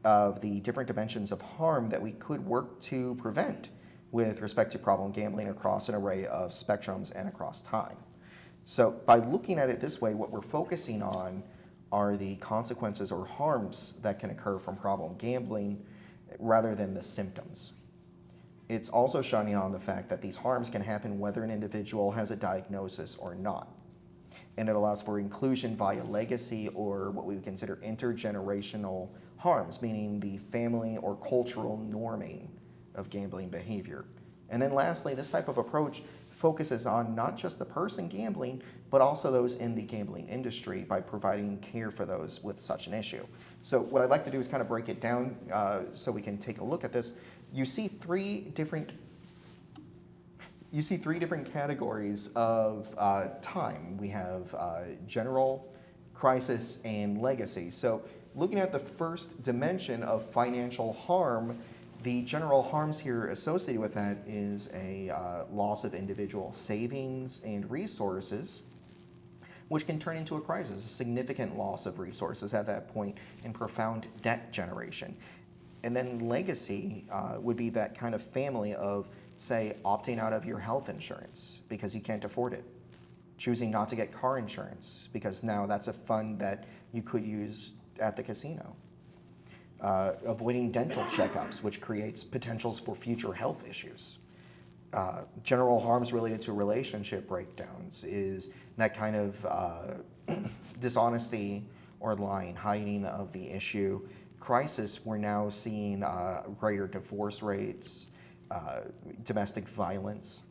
of the different dimensions of harm that we could work to prevent with respect to problem gambling across an array of spectrums and across time. So by looking at it this way, what we're focusing on are the consequences or harms that can occur from problem gambling rather than the symptoms. It's also shining on the fact that these harms can happen whether an individual has a diagnosis or not. And it allows for inclusion via legacy or what we would consider intergenerational harms, meaning the family or cultural norming of gambling behavior. And then lastly, this type of approach focuses on not just the person gambling, but also those in the gambling industry by providing care for those with such an issue. So what I'd like to do is kind of break it down so we can take a look at this. You see three different categories of time. We have general, crisis, and legacy. So looking at the first dimension of financial harm, the general harms here associated with that is a loss of individual savings and resources, which can turn into a crisis, a significant loss of resources at that point, and profound debt generation. And then legacy would be that kind of family of, say, opting out of your health insurance because you can't afford it, choosing not to get car insurance because now that's a fund that you could use at the casino. Avoiding dental checkups, which creates potentials for future health issues. General harms related to relationship breakdowns is that kind of dishonesty or lying, hiding of the issue. Crisis, we're now seeing greater divorce rates, domestic violence,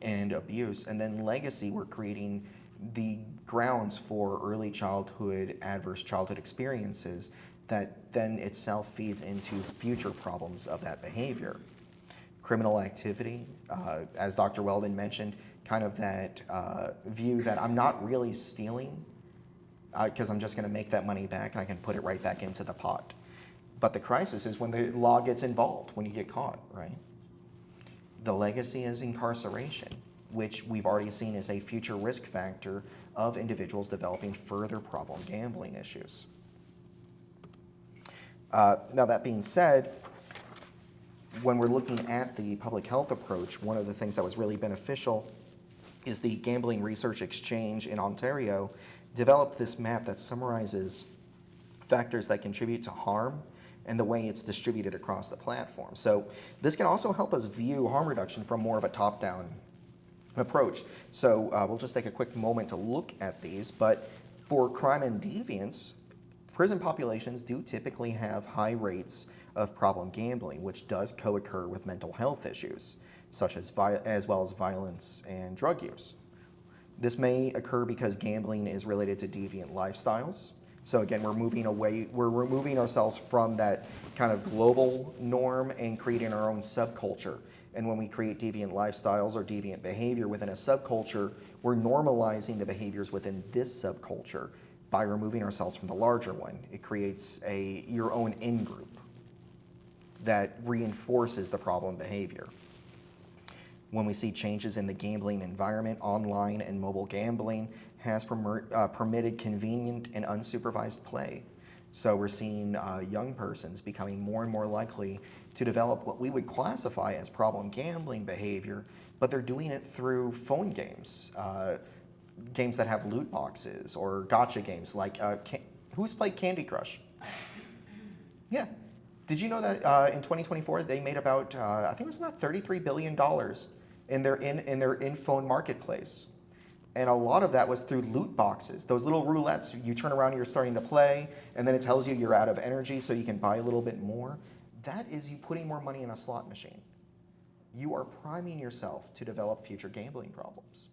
and abuse. And then legacy, we're creating the grounds for early childhood, adverse childhood experiences that then itself feeds into future problems of that behavior. Criminal activity, as Dr. Weldon mentioned, kind of that view that I'm not really stealing because I'm just going to make that money back and I can put it right back into the pot. But the crisis is when the law gets involved, when you get caught, right? The legacy is incarceration, which we've already seen is a future risk factor of individuals developing further problem gambling issues. Now that being said, when we're looking at the public health approach, one of the things that was really beneficial is the Gambling Research Exchange in Ontario developed this map that summarizes factors that contribute to harm and the way it's distributed across the platform. So this can also help us view harm reduction from more of a top-down approach. So we'll just take a quick moment to look at these, but for crime and deviance, prison populations do typically have high rates of problem gambling, which does co-occur with mental health issues, such as well as violence and drug use. This may occur because gambling is related to deviant lifestyles. So again, we're removing ourselves from that kind of global norm and creating our own subculture. And when we create deviant lifestyles or deviant behavior within a subculture, we're normalizing the behaviors within this subculture by removing ourselves from the larger one. It creates your own in-group that reinforces the problem behavior. When we see changes in the gambling environment, online and mobile gambling has permitted convenient and unsupervised play. So we're seeing young persons becoming more and more likely to develop what we would classify as problem gambling behavior, but they're doing it through phone games, games that have loot boxes or gotcha games like, who's played Candy Crush? Yeah. Did you know that in 2024 they made about, I think it was about $33 billion in their in-phone marketplace. And a lot of that was through loot boxes, those little roulettes. You turn around and you're starting to play, and then it tells you you're out of energy so you can buy a little bit more. That is you putting more money in a slot machine. You are priming yourself to develop future gambling problems.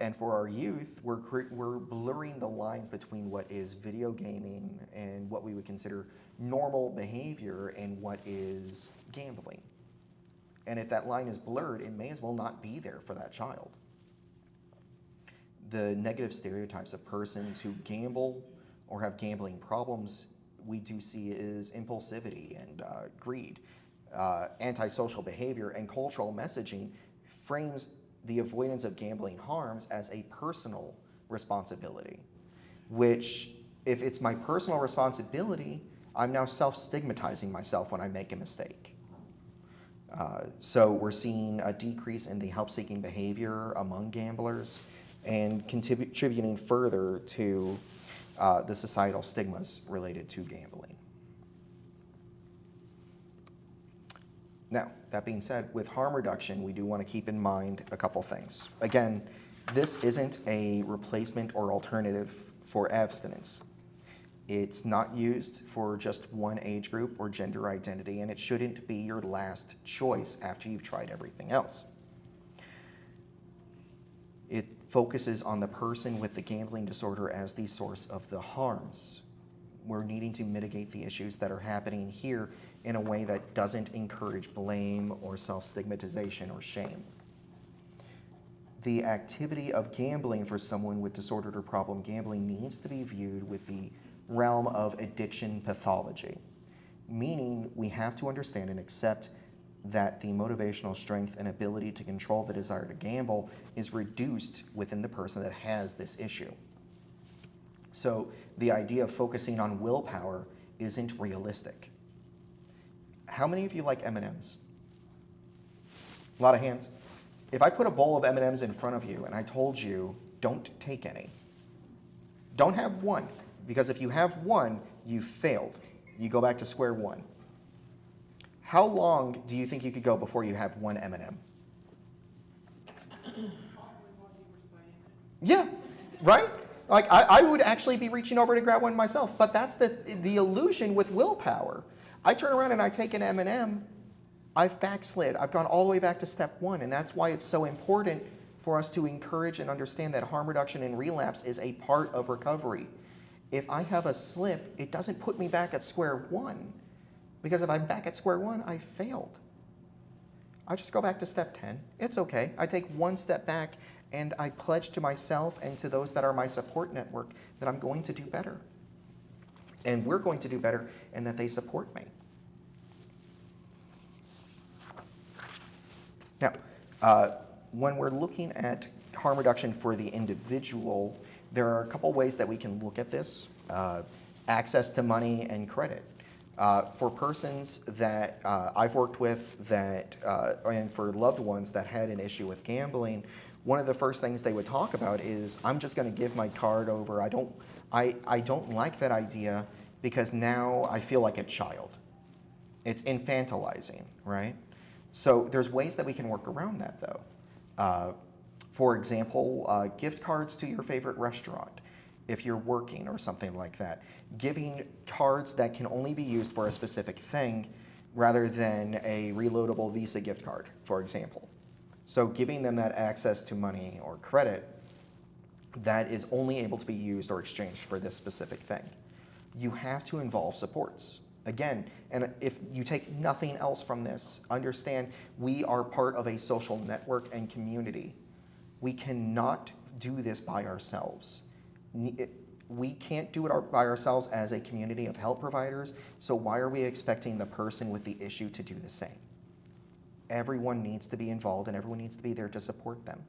And for our youth, we're blurring the lines between what is video gaming and what we would consider normal behavior and what is gambling. And if that line is blurred, it may as well not be there for that child. The negative stereotypes of persons who gamble or have gambling problems we do see is impulsivity and greed. Antisocial behavior and cultural messaging frames the avoidance of gambling harms as a personal responsibility, which if it's my personal responsibility, I'm now self-stigmatizing myself when I make a mistake. So we're seeing a decrease in the help-seeking behavior among gamblers and contributing further to the societal stigmas related to gambling. Now, that being said, with harm reduction, we do want to keep in mind a couple things. Again, this isn't a replacement or alternative for abstinence. It's not used for just one age group or gender identity, and it shouldn't be your last choice after you've tried everything else. It focuses on the person with the gambling disorder as the source of the harms. We're needing to mitigate the issues that are happening here in a way that doesn't encourage blame or self-stigmatization or shame. The activity of gambling for someone with disordered or problem gambling needs to be viewed with the realm of addiction pathology, meaning we have to understand and accept that the motivational strength and ability to control the desire to gamble is reduced within the person that has this issue. So the idea of focusing on willpower isn't realistic. How many of you like M&Ms? A lot of hands. If I put a bowl of M&Ms in front of you and I told you, don't take any, don't have one, because if you have one, you failed. You go back to square one. How long do you think you could go before you have one M&M? Yeah, right? Like I would actually be reaching over to grab one myself, but that's the illusion with willpower. I turn around and I take an M&M, I've backslid. I've gone all the way back to step one, and that's why it's so important for us to encourage and understand that harm reduction and relapse is a part of recovery. If I have a slip, it doesn't put me back at square one, because if I'm back at square one, I failed. I just go back to step 10. It's okay. I take one step back and I pledge to myself and to those that are my support network that I'm going to do better. And we're going to do better, and that they support me. Now, when we're looking at harm reduction for the individual, there are a couple ways that we can look at this. Access to money and credit. For persons that I've worked with that, and for loved ones that had an issue with gambling, one of the first things they would talk about is, I'm just going to give my card over. I don't like that idea because now I feel like a child. It's infantilizing, right? So there's ways that we can work around that, though. For example, gift cards to your favorite restaurant, if you're working or something like that. Giving cards that can only be used for a specific thing rather than a reloadable Visa gift card, for example. So giving them that access to money or credit that is only able to be used or exchanged for this specific thing. You have to involve supports. Again, and if you take nothing else from this, understand we are part of a social network and community. We cannot do this by ourselves. We can't do it by ourselves as a community of health providers, so why are we expecting the person with the issue to do the same? Everyone needs to be involved and everyone needs to be there to support them.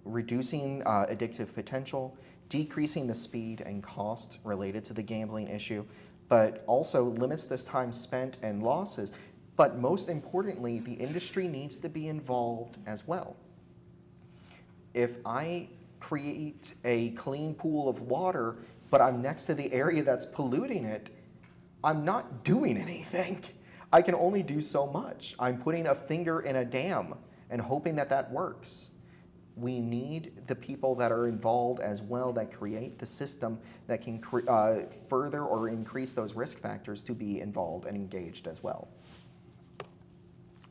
Reducing addictive potential, decreasing the speed and cost related to the gambling issue, but also limits this time spent and losses. But most importantly, the industry needs to be involved as well. If I create a clean pool of water, but I'm next to the area that's polluting it, I'm not doing anything. I can only do so much. I'm putting a finger in a dam and hoping that that works. We need the people that are involved as well, that create the system that can further or increase those risk factors, to be involved and engaged as well.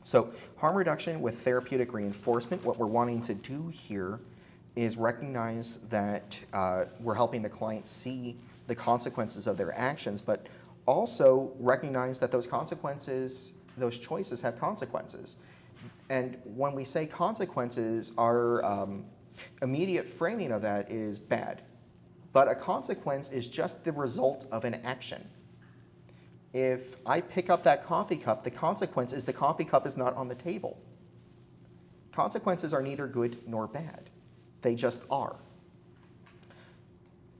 So harm reduction with therapeutic reinforcement, what we're wanting to do here is recognize that we're helping the client see the consequences of their actions, but also recognize that those consequences, those choices have consequences. And when we say consequences, our immediate framing of that is bad. But a consequence is just the result of an action. If I pick up that coffee cup, the consequence is the coffee cup is not on the table. Consequences are neither good nor bad. They just are.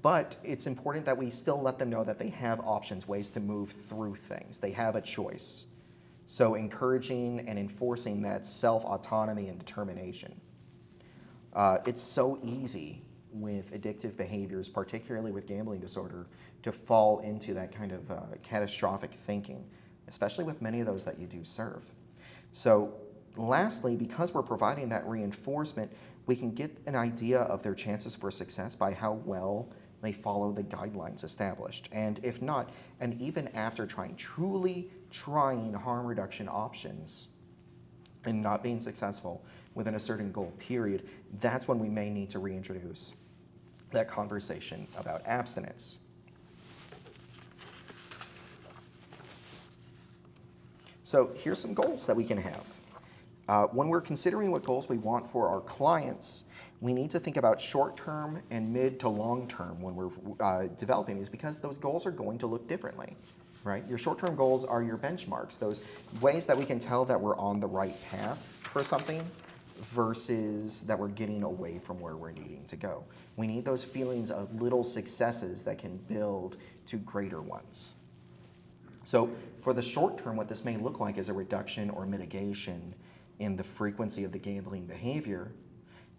But it's important that we still let them know that they have options, ways to move through things. They have a choice. So encouraging and enforcing that self-autonomy and determination. It's so easy with addictive behaviors, particularly with gambling disorder, to fall into that kind of catastrophic thinking, especially with many of those that you do serve. So lastly, because we're providing that reinforcement, we can get an idea of their chances for success by how well they follow the guidelines established. And if not, and even after truly trying harm reduction options and not being successful within a certain goal period, that's when we may need to reintroduce that conversation about abstinence. So here's some goals that we can have. When we're considering what goals we want for our clients, we need to think about short-term and mid to long-term when we're developing these, because those goals are going to look differently, right? Your short-term goals are your benchmarks, those ways that we can tell that we're on the right path for something versus that we're getting away from where we're needing to go. We need those feelings of little successes that can build to greater ones. So for the short term, what this may look like is a reduction or mitigation in the frequency of the gambling behavior,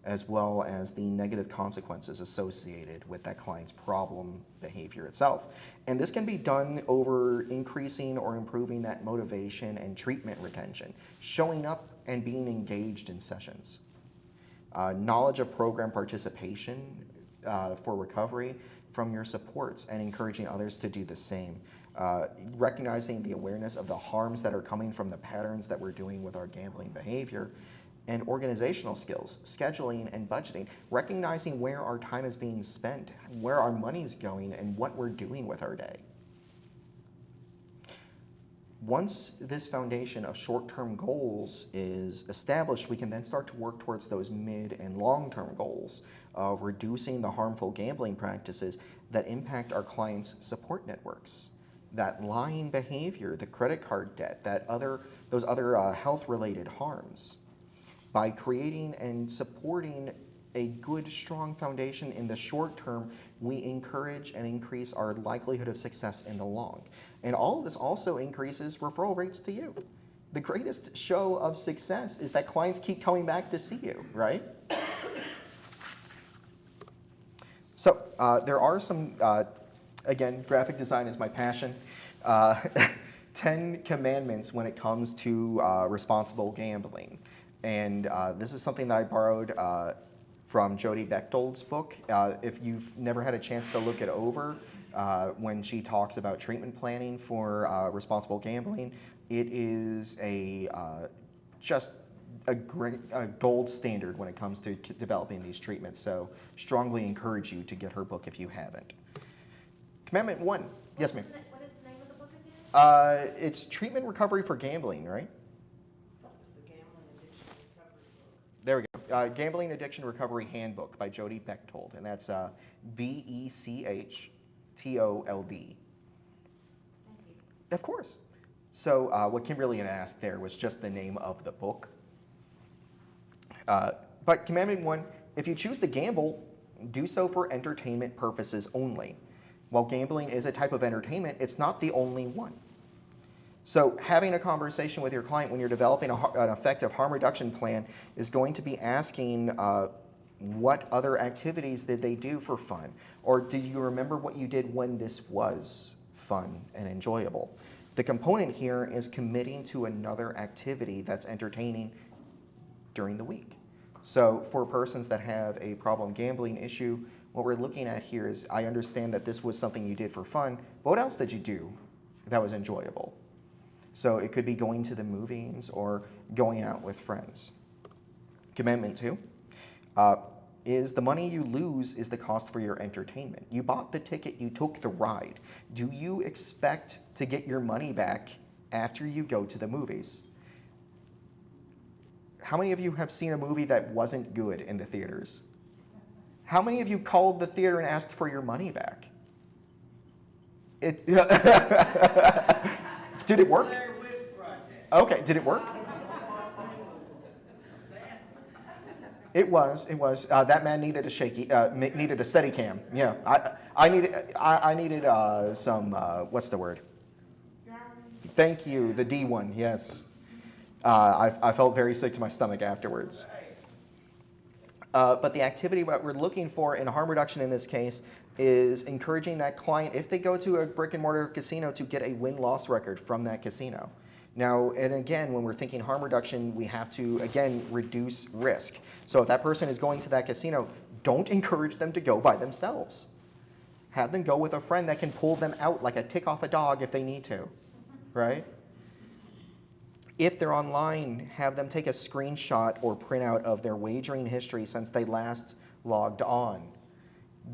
as well as the negative consequences associated with that client's problem behavior itself. And this can be done over increasing or improving that motivation and treatment retention, showing up and being engaged in sessions. Knowledge of program participation for recovery from your supports and encouraging others to do the same. Recognizing the awareness of the harms that are coming from the patterns that we're doing with our gambling behavior, and organizational skills, scheduling and budgeting, recognizing where our time is being spent, where our money is going, and what we're doing with our day. Once this foundation of short-term goals is established, we can then start to work towards those mid and long-term goals of reducing the harmful gambling practices that impact our clients' support networks. That lying behavior, the credit card debt, those other health-related harms. By creating and supporting a good, strong foundation in the short term, we encourage and increase our likelihood of success in the long. And all of this also increases referral rates to you. The greatest show of success is that clients keep coming back to see you, right? So there are some, again, graphic design is my passion. 10 commandments when it comes to responsible gambling. And this is something that I borrowed from Jody Bechtold's book. If you've never had a chance to look it over, when she talks about treatment planning for responsible gambling, it is just a gold standard when it comes to developing these treatments. So strongly encourage you to get her book if you haven't. Commandment 1. Yes, ma'am. What is the name of the book again? It's Treatment Recovery for Gambling, right? What was the gambling addiction recovery book? There we go. Gambling Addiction Recovery Handbook by Jody Bechtold, and that's Bechtold. Thank you. Of course. So what Kimberly had asked there was just the name of the book. But Commandment 1, if you choose to gamble, do so for entertainment purposes only. While gambling is a type of entertainment, it's not the only one. So having a conversation with your client when you're developing an effective harm reduction plan is going to be asking what other activities did they do for fun? Or do you remember what you did when this was fun and enjoyable? The component here is committing to another activity that's entertaining during the week. So for persons that have a problem gambling issue, what we're looking at here is, I understand that this was something you did for fun, but what else did you do that was enjoyable? So it could be going to the movies or going out with friends. Commandment 2 is the money you lose is the cost for your entertainment. You bought the ticket, you took the ride. Do you expect to get your money back after you go to the movies? How many of you have seen a movie that wasn't good in the theaters? How many of you called the theater and asked for your money back? Did it work? Okay, did it work? It was. That man needed a steady cam. Yeah, I needed some, what's the word? Thank you, the D one, yes. I felt very sick to my stomach afterwards. But the activity what we're looking for in harm reduction in this case is encouraging that client, if they go to a brick and mortar casino, to get a win-loss record from that casino. Now, and again, when we're thinking harm reduction, we have to, again, reduce risk. So if that person is going to that casino, don't encourage them to go by themselves. Have them go with a friend that can pull them out like a tick off a dog if they need to, right? If they're online, have them take a screenshot or printout of their wagering history since they last logged on.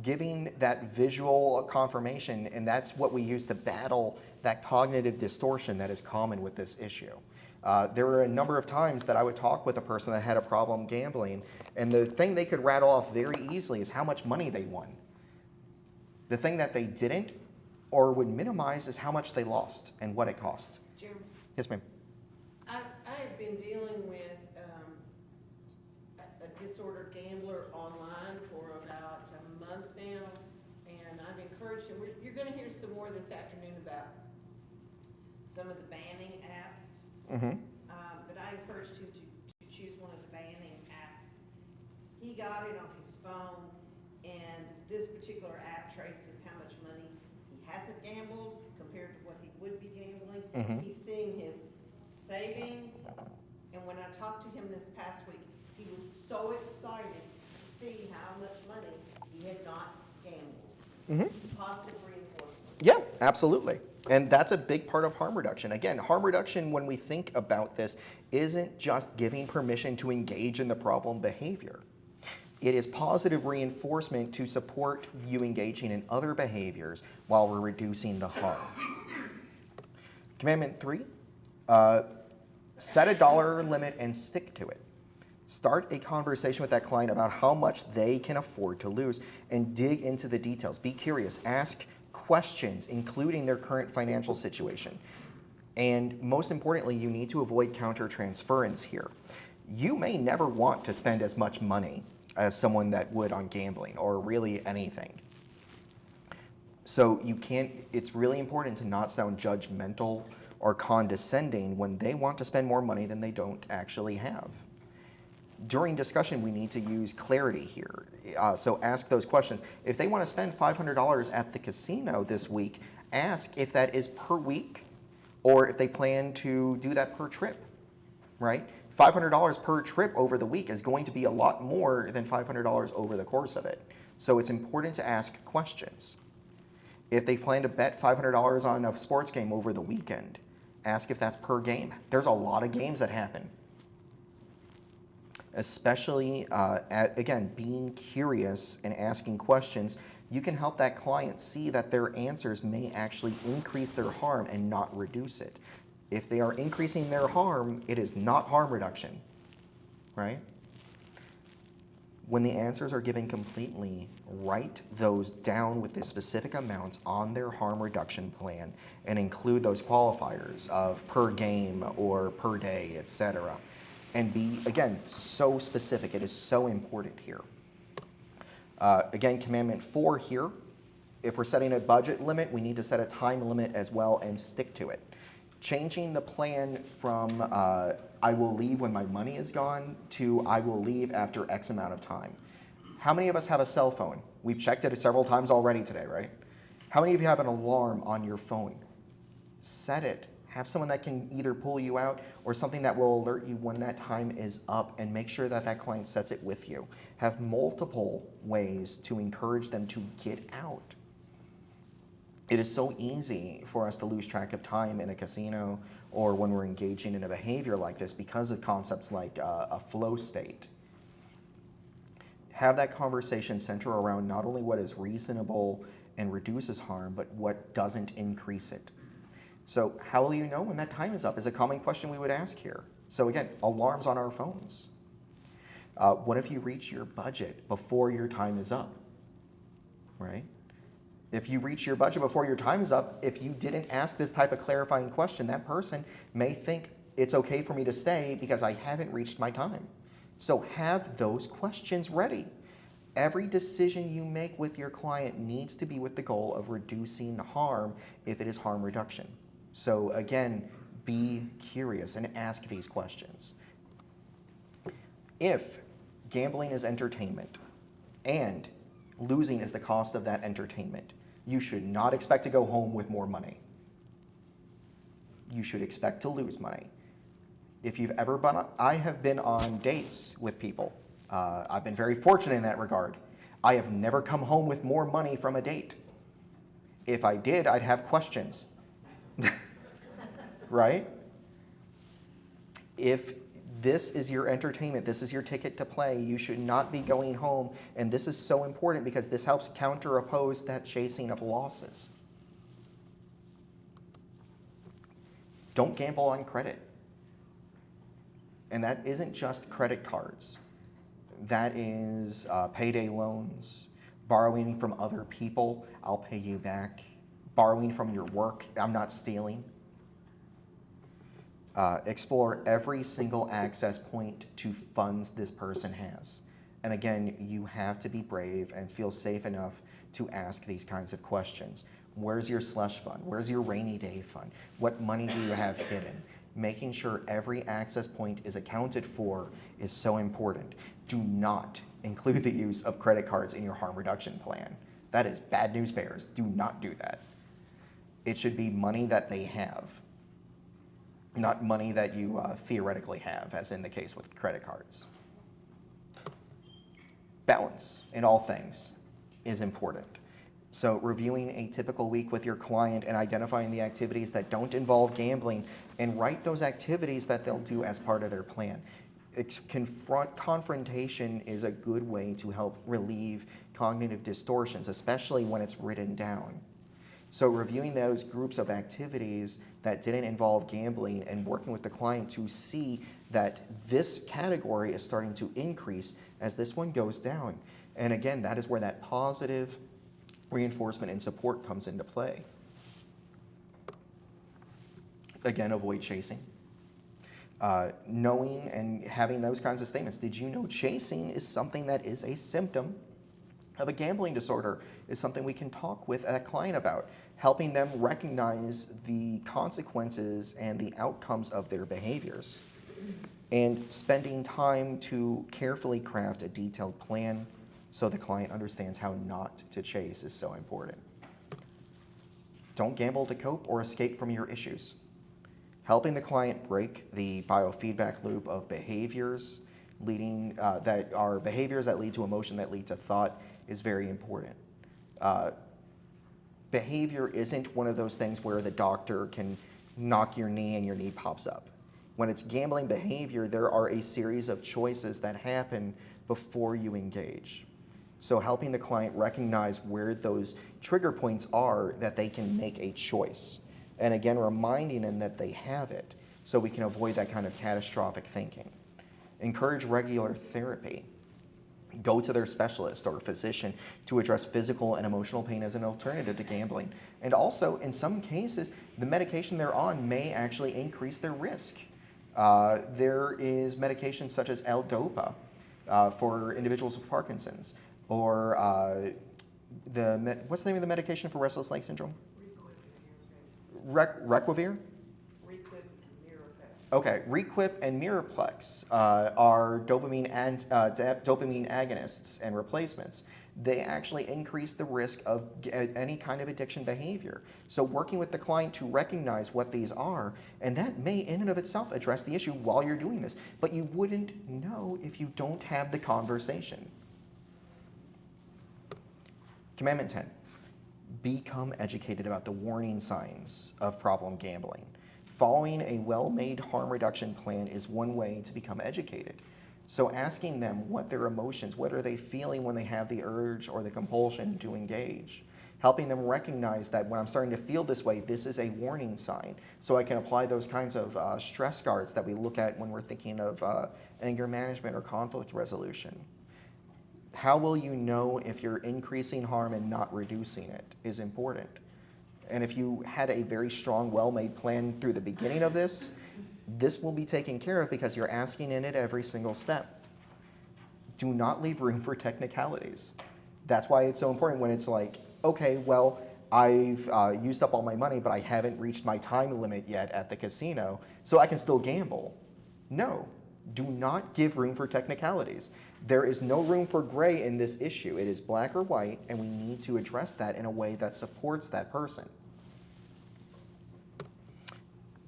Giving that visual confirmation, and that's what we use to battle that cognitive distortion that is common with this issue. There were a number of times that I would talk with a person that had a problem gambling, and the thing they could rattle off very easily is how much money they won. The thing that they didn't or would minimize is how much they lost and what it cost. Jim, Yes, ma'am. I've been dealing with a disordered gambler online for about a month now, and I've encouraged him. You're going to hear some more this afternoon about some of the banning apps. Mm-hmm. But I encouraged him to choose one of the banning apps. He got it on his phone, and this particular app traces how much money he hasn't gambled compared to what he would be gambling. Mm-hmm. He's seeing his savings, and when I talked to him this past week, he was so excited to see how much money he had not gambled. Mm-hmm. Positive reinforcement. Yeah, absolutely. And that's a big part of harm reduction. Again, harm reduction, when we think about this, isn't just giving permission to engage in the problem behavior. It is positive reinforcement to support you engaging in other behaviors while we're reducing the harm. Commandment 3, set a dollar limit and stick to it. Start a conversation with that client about how much they can afford to lose and dig into the details. Be curious. Ask questions, including their current financial situation. And most importantly, you need to avoid countertransference here. You may never want to spend as much money as someone that would on gambling or really anything. So it's really important to not sound judgmental or condescending when they want to spend more money than they don't actually have. During discussion, we need to use clarity here. So ask those questions. If they want to spend $500 at the casino this week, ask if that is per week or if they plan to do that per trip, right? $500 per trip over the week is going to be a lot more than $500 over the course of it. So it's important to ask questions. If they plan to bet $500 on a sports game over the weekend, ask if that's per game. There's a lot of games that happen. Especially, again, being curious and asking questions, you can help that client see that their answers may actually increase their harm and not reduce it. If they are increasing their harm, it is not harm reduction, right? When the answers are given completely, write those down with the specific amounts on their harm reduction plan and include those qualifiers of per game or per day, etc. And be, again, so specific. It is so important here. Again, commandment 4 here, if we're setting a budget limit, we need to set a time limit as well and stick to it. Changing the plan from I will leave when my money is gone to I will leave after X amount of time. How many of us have a cell phone? We've checked it several times already today, right? How many of you have an alarm on your phone? Set it. Have someone that can either pull you out or something that will alert you when that time is up, and make sure that that client sets it with you. Have multiple ways to encourage them to get out. It is so easy for us to lose track of time in a casino or when we're engaging in a behavior like this because of concepts like a flow state. Have that conversation center around not only what is reasonable and reduces harm, but what doesn't increase it. So how will you know when that time is up is a common question we would ask here. So again, alarms on our phones. What if you reach your budget before your time is up, right? If you reach your budget before your time is up, if you didn't ask this type of clarifying question, that person may think it's okay for me to stay because I haven't reached my time. So have those questions ready. Every decision you make with your client needs to be with the goal of reducing harm if it is harm reduction. So again, be curious and ask these questions. If gambling is entertainment and losing is the cost of that entertainment, you should not expect to go home with more money. You should expect to lose money. If you've ever been, I have been on dates with people. I've been very fortunate in that regard. I have never come home with more money from a date. If I did, I'd have questions. Right? If this is your entertainment, this is your ticket to play, you should not be going home. And this is so important because this helps counter-oppose that chasing of losses. Don't gamble on credit. And that isn't just credit cards. That is payday loans, borrowing from other people, I'll pay you back, borrowing from your work, I'm not stealing. Explore every single access point to funds this person has. And again, you have to be brave and feel safe enough to ask these kinds of questions. Where's your slush fund? Where's your rainy day fund? What money do you have hidden? Making sure every access point is accounted for is so important. Do not include the use of credit cards in your harm reduction plan. That is bad news bears. Do not do that. It should be money that they have, not money that you theoretically have, as in the case with credit cards. Balance in all things is important. So reviewing a typical week with your client and identifying the activities that don't involve gambling, and write those activities that they'll do as part of their plan. Confrontation is a good way to help relieve cognitive distortions, especially when it's written down. So reviewing those groups of activities that didn't involve gambling and working with the client to see that this category is starting to increase as this one goes down. And again, that is where that positive reinforcement and support comes into play. Again, avoid chasing. Knowing and having those kinds of statements. Did you know chasing is something that is a symptom of a gambling disorder? Is something we can talk with a client about, helping them recognize the consequences and the outcomes of their behaviors. And spending time to carefully craft a detailed plan so the client understands how not to chase is so important. Don't gamble to cope or escape from your issues. Helping the client break the biofeedback loop of behaviors that are behaviors that lead to emotion, that lead to thought, is very important. Behavior isn't one of those things where the doctor can knock your knee and your knee pops up. When it's gambling behavior, there are a series of choices that happen before you engage. So helping the client recognize where those trigger points are that they can make a choice. And again, reminding them that they have it so we can avoid that kind of catastrophic thinking. Encourage regular therapy. Go to their specialist or physician to address physical and emotional pain as an alternative to gambling. And also, in some cases, the medication they're on may actually increase their risk. There is medication such as L-Dopa for individuals with Parkinson's, or what's the name of the medication for restless leg syndrome? Requivir? Okay, Requip and Miraplex are dopamine agonists and replacements. They actually increase the risk of any kind of addiction behavior. So working with the client to recognize what these are, and that may in and of itself address the issue while you're doing this, but you wouldn't know if you don't have the conversation. Commandment 10, become educated about the warning signs of problem gambling. Following a well-made harm reduction plan is one way to become educated. So asking them what their emotions, what are they feeling when they have the urge or the compulsion to engage. Helping them recognize that when I'm starting to feel this way, this is a warning sign. So I can apply those kinds of stress guards that we look at when we're thinking of anger management or conflict resolution. How will you know if you're increasing harm and not reducing it is important. And if you had a very strong, well-made plan through the beginning of this will be taken care of because you're asking in it every single step. Do not leave room for technicalities. That's why it's so important when it's like, okay, well, I've used up all my money, but I haven't reached my time limit yet at the casino, so I can still gamble. No, do not give room for technicalities. There is no room for gray in this issue. It is black or white, and we need to address that in a way that supports that person.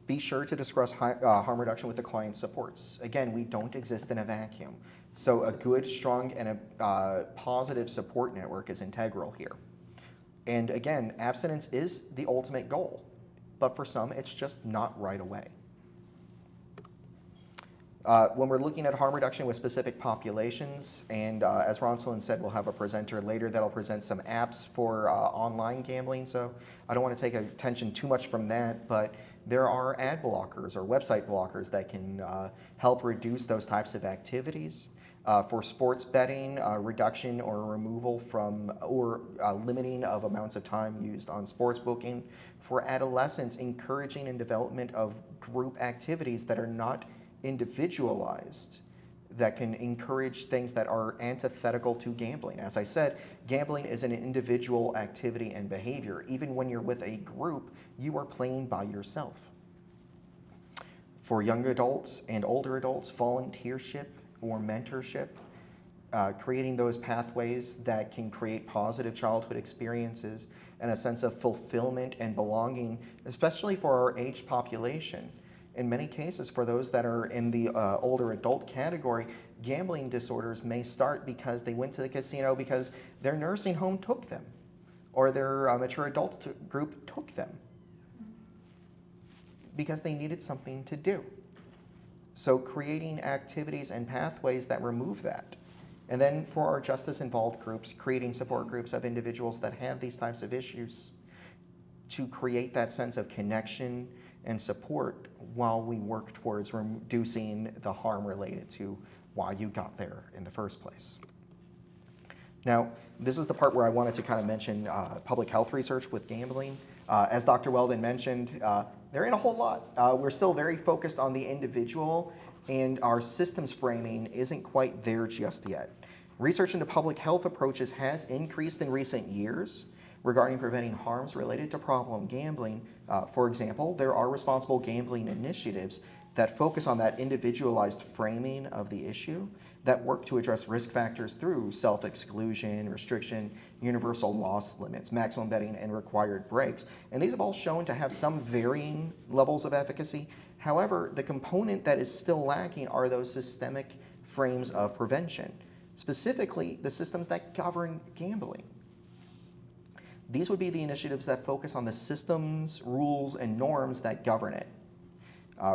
Be sure to discuss harm reduction with the client supports. Again, we don't exist in a vacuum. So a good, strong, and a positive support network is integral here. And again, abstinence is the ultimate goal, but for some, it's just not right away. When we're looking at harm reduction with specific populations, and as Ronselin said, we'll have a presenter later that'll present some apps for online gambling, so I don't want to take attention too much from that, but there are ad blockers or website blockers that can help reduce those types of activities. For sports betting, reduction or removal from or limiting of amounts of time used on sports booking. For adolescents, encouraging and development of group activities that are not individualized, that can encourage things that are antithetical to gambling. As I said, gambling is an individual activity and behavior. Even when you're with a group, you are playing by yourself. For young adults and older adults, volunteership or mentorship, creating those pathways that can create positive childhood experiences and a sense of fulfillment and belonging, especially for our aged population. In many cases, for those that are in the older adult category, gambling disorders may start because they went to the casino because their nursing home took them, or their mature adult group took them because they needed something to do. So creating activities and pathways that remove that. And then for our justice-involved groups, creating support groups of individuals that have these types of issues to create that sense of connection and support while we work towards reducing the harm related to why you got there in the first place. Now, this is the part where I wanted to kind of mention public health research with gambling. As Dr. Weldon mentioned, there ain't a whole lot. We're still very focused on the individual, and our systems framing isn't quite there just yet. Research into public health approaches has increased in recent years regarding preventing harms related to problem gambling. For example, there are responsible gambling initiatives that focus on that individualized framing of the issue that work to address risk factors through self-exclusion, restriction, universal loss limits, maximum betting, and required breaks. And these have all shown to have some varying levels of efficacy. However, the component that is still lacking are those systemic frames of prevention, specifically the systems that govern gambling. These would be the initiatives that focus on the systems, rules, and norms that govern it.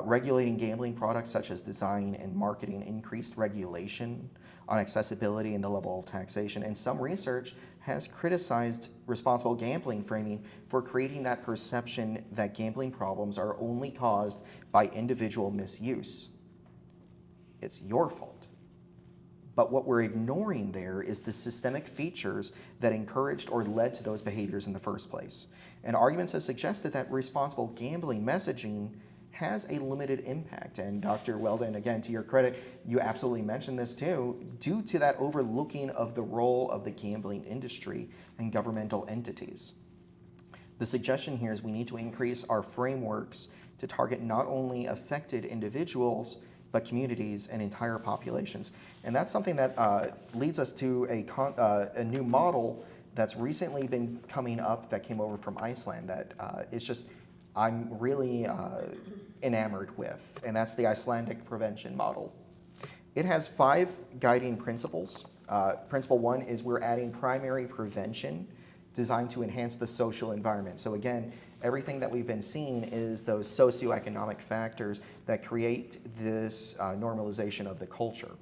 Regulating gambling products such as design and marketing, increased regulation on accessibility and the level of taxation. And some research has criticized responsible gambling framing for creating that perception that gambling problems are only caused by individual misuse. It's your fault. But what we're ignoring there is the systemic features that encouraged or led to those behaviors in the first place. And arguments have suggested that responsible gambling messaging has a limited impact. And Dr. Weldon, again, to your credit, you absolutely mentioned this too, due to that overlooking of the role of the gambling industry and governmental entities. The suggestion here is we need to increase our frameworks to target not only affected individuals, but communities and entire populations. And that's something that leads us to a new model that's recently been coming up that came over from Iceland that is just, I'm really enamored with, and that's the Icelandic prevention model. It has 5 guiding principles. Principle 1 is we're adding primary prevention designed to enhance the social environment. So again, everything that we've been seeing is those socioeconomic factors that create this normalization of the culture,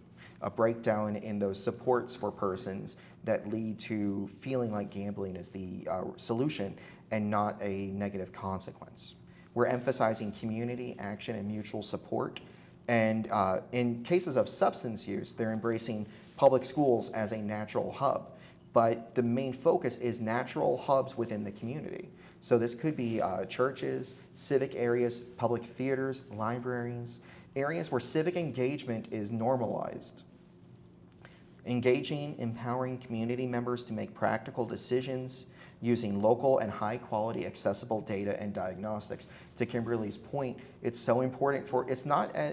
a breakdown in those supports for persons that lead to feeling like gambling is the solution and not a negative consequence. We're emphasizing community, action, and mutual support. And in cases of substance use, they're embracing public schools as a natural hub. But the main focus is natural hubs within the community. So this could be churches, civic areas, public theaters, libraries, areas where civic engagement is normalized. Engaging, empowering community members to make practical decisions using local and high-quality accessible data and diagnostics. To Kimberly's point, it's so important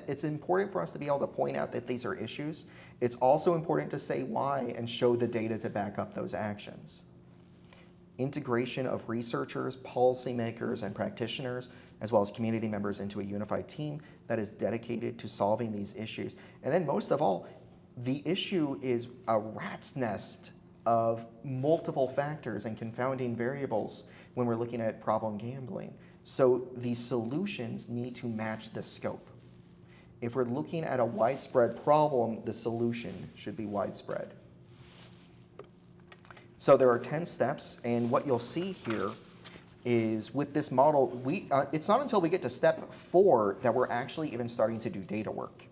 it's important for us to be able to point out that these are issues. It's also important to say why and show the data to back up those actions. Integration of researchers, policymakers, and practitioners, as well as community members into a unified team that is dedicated to solving these issues. And then most of all, the issue is a rat's nest of multiple factors and confounding variables when we're looking at problem gambling. So these solutions need to match the scope. If we're looking at a widespread problem, the solution should be widespread. So there are 10 steps, and what you'll see here is with this model, it's not until we get to step 4 that we're actually even starting to do data work.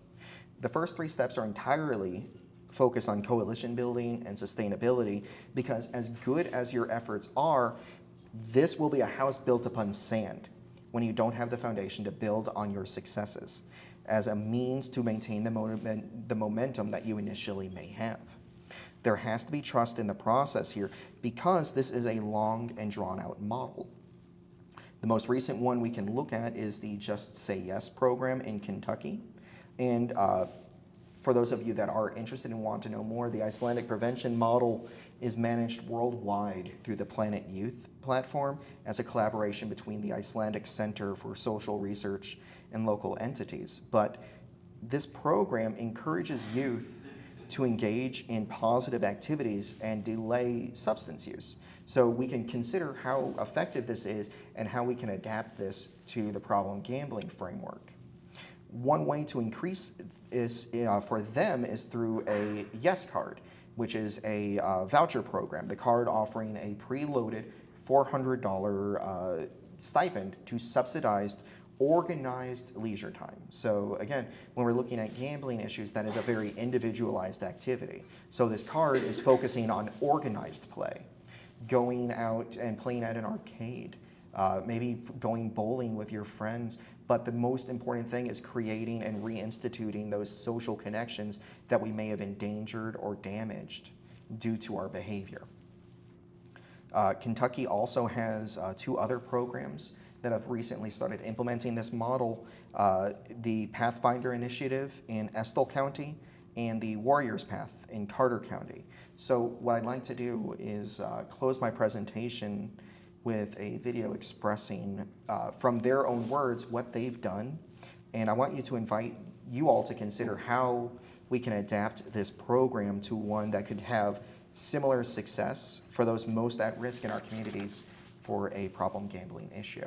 The first 3 steps are entirely focused on coalition building and sustainability, because as good as your efforts are, this will be a house built upon sand when you don't have the foundation to build on your successes as a means to maintain the momentum that you initially may have. There has to be trust in the process here because this is a long and drawn out model. The most recent one we can look at is the Just Say Yes program in Kentucky. And for those of you that are interested and want to know more, the Icelandic prevention model is managed worldwide through the Planet Youth platform as a collaboration between the Icelandic Center for Social Research and local entities. But this program encourages youth to engage in positive activities and delay substance use. So we can consider how effective this is and how we can adapt this to the problem gambling framework. One way to increase is for them is through a Yes card, which is a voucher program. The card offering a preloaded $400 stipend to subsidized organized leisure time. So again, when we're looking at gambling issues, that is a very individualized activity. So this card is focusing on organized play, going out and playing at an arcade, maybe going bowling with your friends. But the most important thing is creating and reinstituting those social connections that we may have endangered or damaged due to our behavior. Kentucky also has 2 other programs that have recently started implementing this model, the Pathfinder Initiative in Estill County and the Warriors Path in Carter County. So what I'd like to do is close my presentation with a video expressing from their own words what they've done. And I want you to invite you all to consider how we can adapt this program to one that could have similar success for those most at risk in our communities for a problem gambling issue.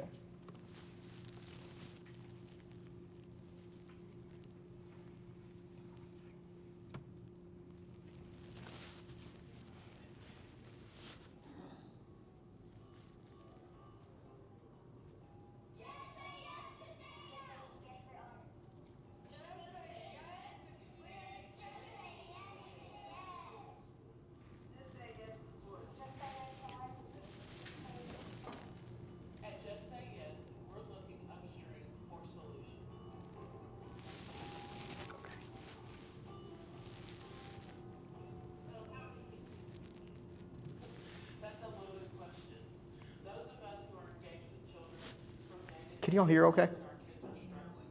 Can y'all hear okay?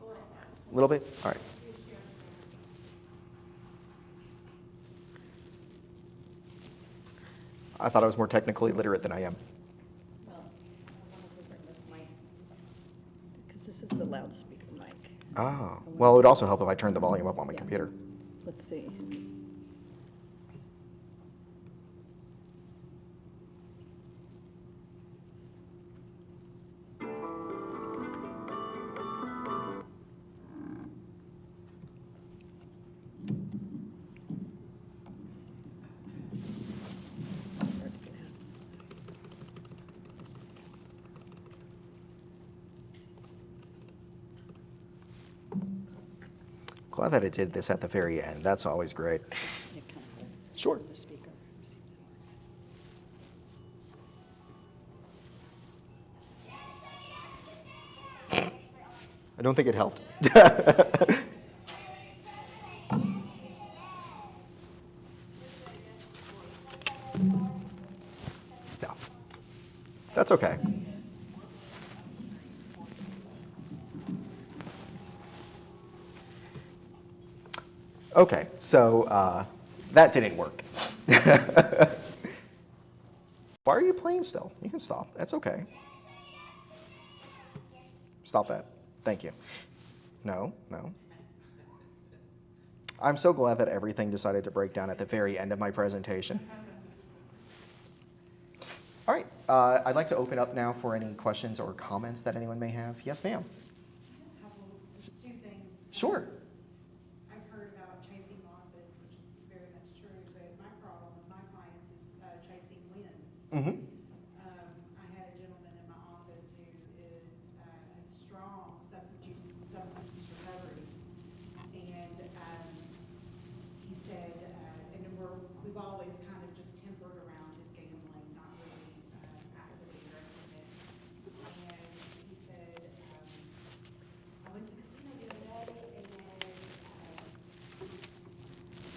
A little bit? All right. I thought I was more technically literate than I am. Well, I wanted to bring this mic, because this is the loudspeaker mic. Oh, well, it would also help if I turned the volume up on my computer. Let's see. Glad that it did this at the very end. That's always great. You kind of Sure. the speaker. I don't think it helped. No. That's okay. Okay, so that didn't work. Why are you playing still? You can stop. That's okay. Stop that. Thank you. No, no. I'm so glad that everything decided to break down at the very end of my presentation. All right, I'd like to open up now for any questions or comments that anyone may have. Yes, ma'am. Just 2 things. Sure. I've heard about chasing losses, which is very much true, but my problem with my clients is chasing wins. Mm-hmm. I had a gentleman in my office who is a strong substance use recovery, and he said, and we've always kind of just tempered around his gambling, not really actively addressing it. And he said, I went to the casino the other day, and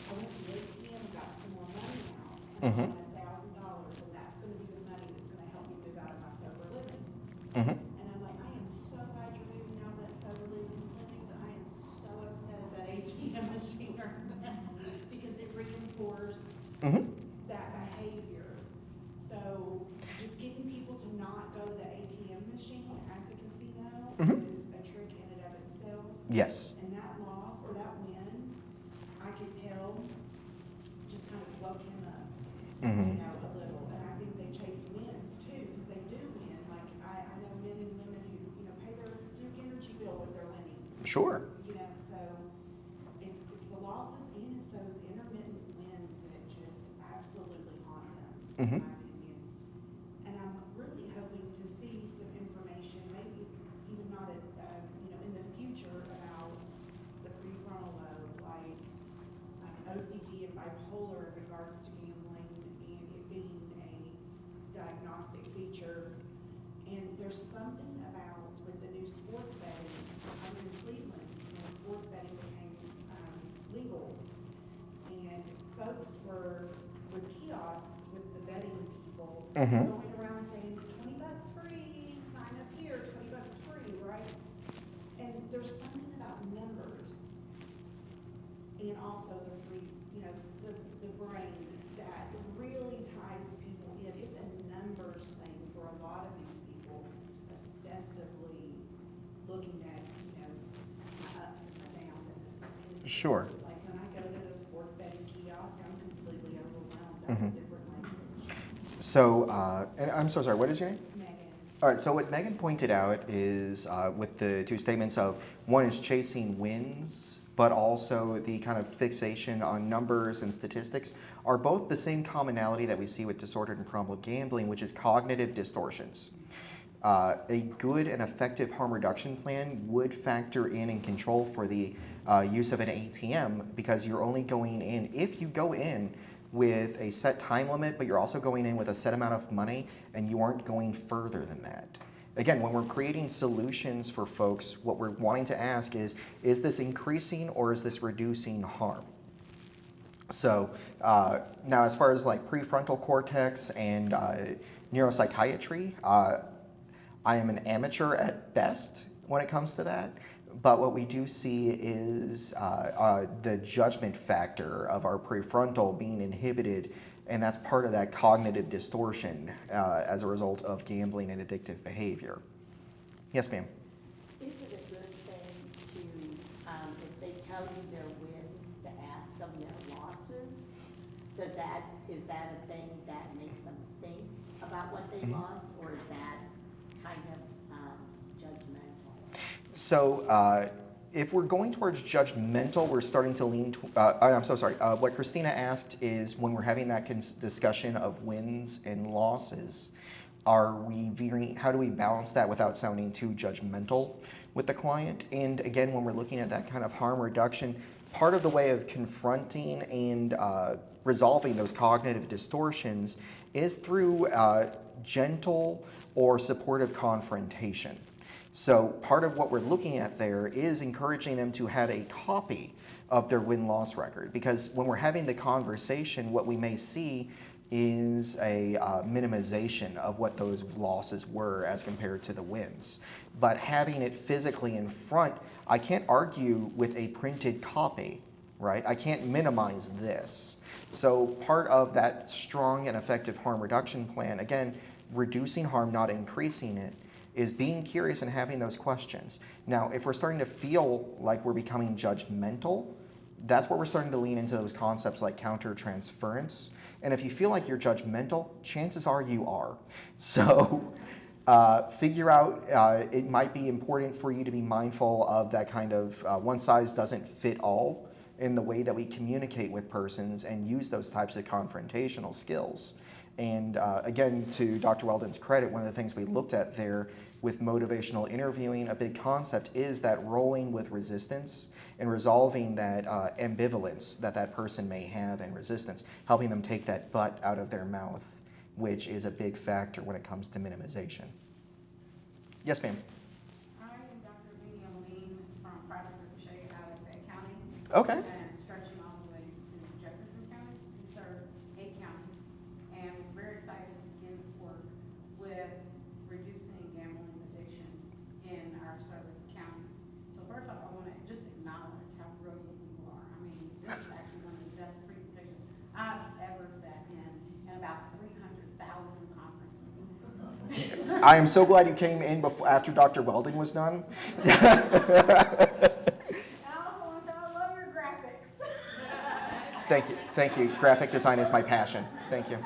I went to the ATM and got some more money out, and I won $1,000, and that's gonna be the money that's gonna help me move out of my sober living. Mm-hmm. And I'm like, I am so glad you're moving out of that sober living clinic, but I am so upset at that ATM machine right now, because it reinforced Mm-hmm. that behavior. So just getting people to not go to the ATM machine at the casino is a trick in and of itself. Yes. And that loss or that win, I could tell Sure. You know, so it's the losses and it's those intermittent wins that just absolutely haunt them, in Mhm. my opinion. And I'm really hoping to see some information, maybe even not at, in the future about the prefrontal lobe, like OCD and bipolar in regards to gambling and it being a diagnostic feature. And there's something about with the new sports betting, I'm in Cleveland, when sports betting became legal. And folks were with kiosks with the betting people Mhm. going around saying $20 free, sign up here, $20 free, right? And there's something about numbers and also the free, the brain that really ties people in. It's a numbers thing for a lot of these people, obsessively looking at, my ups and my downs and the statistics. Sure. Like when I go to the sports betting kiosk, I'm completely overwhelmed. That's a different language. So, and I'm so sorry, what is your name? Megan. All right, so what Megan pointed out is with the two statements of one is chasing wins, but also the kind of fixation on numbers and statistics are both the same commonality that we see with disordered and problem gambling, which is cognitive distortions. A good and effective harm reduction plan would factor in and control for the use of an ATM because you're only going in, if you go in with a set time limit, but you're also going in with a set amount of money and you aren't going further than that. Again, when we're creating solutions for folks, what we're wanting to ask is this increasing or is this reducing harm? So now as far as like prefrontal cortex and neuropsychiatry, I am an amateur at best when it comes to that. But what we do see is the judgment factor of our prefrontal being inhibited, and that's part of that cognitive distortion as a result of gambling and addictive behavior. Yes, ma'am. Is it a good thing to, if they tell you their wins, to ask them their losses? Is that a thing that makes them think about what they lost, or is that kind of judgmental? So if we're going towards judgmental, we're starting to lean, I'm so sorry, what Christina asked is when we're having that discussion of wins and losses, are we veering, how do we balance that without sounding too judgmental with the client? And again, when we're looking at that kind of harm reduction, part of the way of confronting and resolving those cognitive distortions is through gentle or supportive confrontation. So part of what we're looking at there is encouraging them to have a copy of their win-loss record, because when we're having the conversation, what we may see is a minimization of what those losses were as compared to the wins. But having it physically in front, I can't argue with a printed copy, right? I can't minimize this. So part of that strong and effective harm reduction plan, again, reducing harm, not increasing it, is being curious and having those questions. Now, if we're starting to feel like we're becoming judgmental, that's where we're starting to lean into those concepts like counter-transference. And if you feel like you're judgmental, chances are you are. So figure out, it might be important for you to be mindful of that kind of one size doesn't fit all in the way that we communicate with persons and use those types of confrontational skills. And again, to Dr. Weldon's credit, one of the things we looked at there with motivational interviewing, a big concept is that rolling with resistance and resolving that ambivalence that that person may have and resistance, helping them take that but out of their mouth, which is a big factor when it comes to minimization. Yes, ma'am. I am Dr. Vinnie Aline from Private Ricochet out of Fayette County. Okay. And stretching all the way to Jefferson County. We serve 8 counties. And we're very excited to begin this work with reducing gambling addiction in our service counties. So first off, I want to just acknowledge how brilliant you are. I mean, this is actually one of the best presentations I've ever sat in about 300,000 conferences. I am so glad you came in after Dr. Weldon was done. And I also want to say I love your graphics. Thank you. Thank you. Graphic design is my passion. Thank you.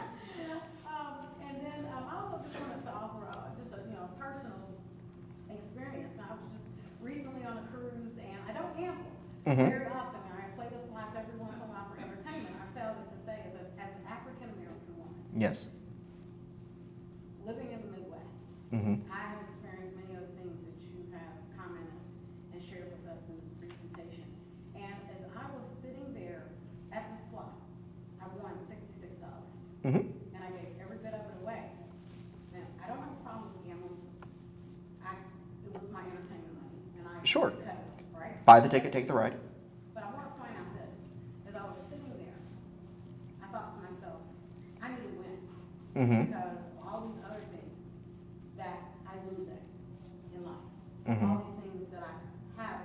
And then I also just wanted to offer just a personal experience. I was just recently on a cruise, Very often, and I play the slots every once in a while for entertainment, I say all this to say is that as an African-American woman, Yes. living in the Midwest, Mm-hmm. I have experienced many of the things that you have commented and shared with us in this presentation. And as I was sitting there at the slots, I won $66. Mm-hmm. And I gave every bit of it away. Now, I don't have a problem with gambling, because it was my entertainment money, and I Sure. cut it, right? Buy the ticket, take the ride. But I want to point out this, as I was sitting there, I thought to myself, I need to win. Mm-hmm. Because of all these other things that I lose at in life, Mhm. all these things that I have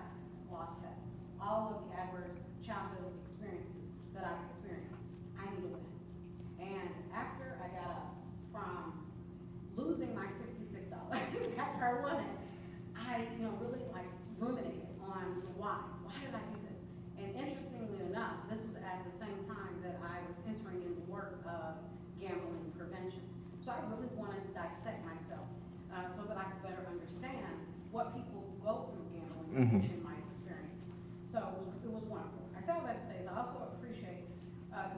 lost at, all of the adverse childhood experiences that I've experienced, I need to win. And after I got up from losing my $66 after I won it, I, really like ruminated on the why. Why did I do this? And interestingly enough, this was at the same time that I was entering in the work of gambling prevention. So I really wanted to dissect myself so that I could better understand what people who go through gambling prevention might experience. So it was wonderful. I say all that to say is I also appreciate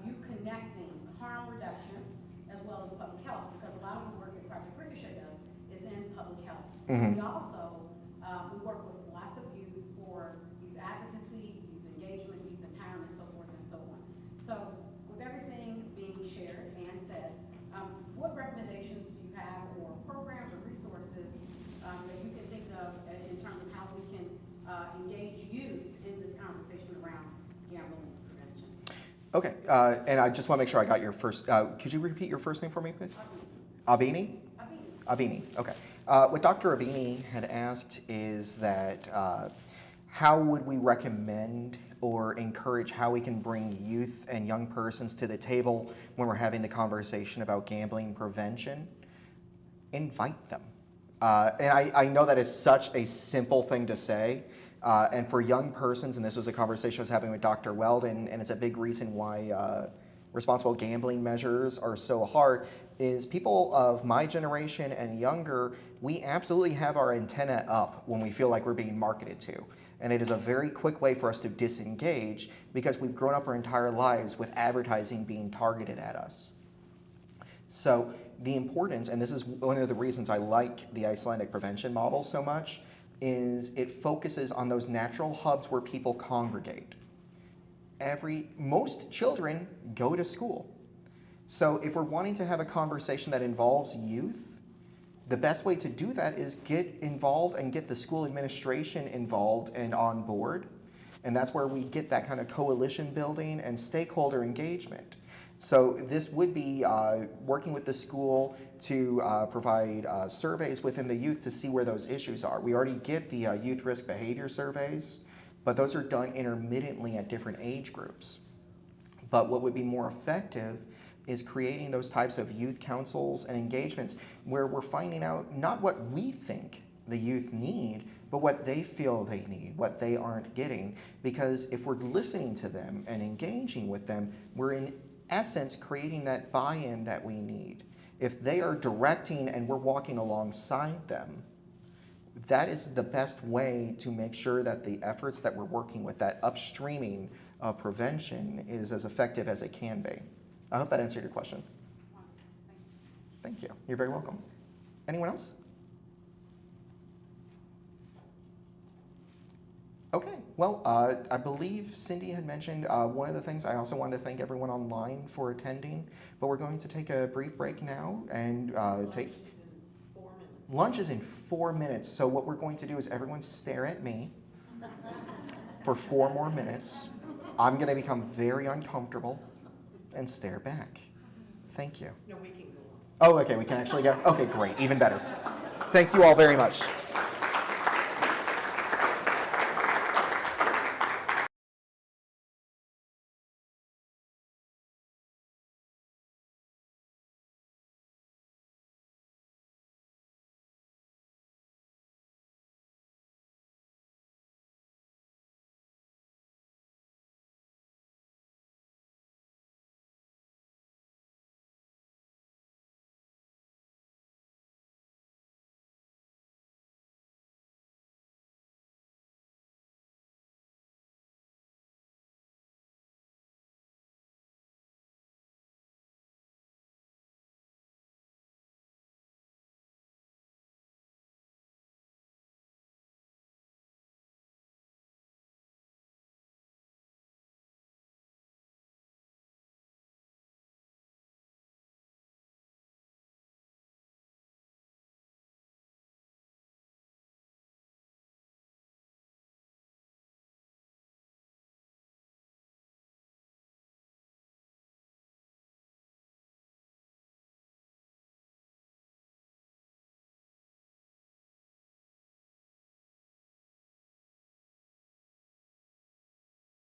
you connecting harm reduction as well as public health, because a lot of the work that Project Ricochet does is in public health. Mhm. We also we work with lots of youth for youth advocacy, youth engagement, youth empowerment, so forth and so on. So with everything being shared and said, what recommendations do you have, or programs or resources that you can think of in terms of how we can engage youth in this conversation around gambling prevention? Okay, and I just want to make sure I got your first, could you repeat your first name for me, please? Avini? Avini, okay. What Dr. Avini had asked is that how would we recommend or encourage how we can bring youth and young persons to the table when we're having the conversation about gambling prevention? Invite them. And I know that is such a simple thing to say. And for young persons, and this was a conversation I was having with Dr. Weldon, and it's a big reason why responsible gambling measures are so hard, is people of my generation and younger, we absolutely have our antenna up when we feel like we're being marketed to. And it is a very quick way for us to disengage because we've grown up our entire lives with advertising being targeted at us. So the importance, and this is one of the reasons I like the Icelandic prevention model so much, is it focuses on those natural hubs where people congregate. Most children go to school. So if we're wanting to have a conversation that involves youth, the best way to do that is get involved and get the school administration involved and on board. And that's where we get that kind of coalition building and stakeholder engagement. So this would be working with the school to provide surveys within the youth to see where those issues are. We already get the youth risk behavior surveys, but those are done intermittently at different age groups. But what would be more effective is creating those types of youth councils and engagements where we're finding out not what we think the youth need, but what they feel they need, what they aren't getting. Because if we're listening to them and engaging with them, we're in essence creating that buy-in that we need. If they are directing and we're walking alongside them, that is the best way to make sure that the efforts that we're working with, that upstreaming of prevention, is as effective as it can be. I hope that answered your question. Thank you. You're very welcome. Anyone else? Okay, well, I believe Cindy had mentioned one of the things. I also wanted to thank everyone online for attending, but we're going to take a brief break now and take... Lunch is in 4 minutes, so what we're going to do is everyone stare at me for 4 more minutes. I'm going to become very uncomfortable and stare back. Thank you. No, we can go on. Oh, okay, we can actually go? Okay, great, even better. Thank you all very much.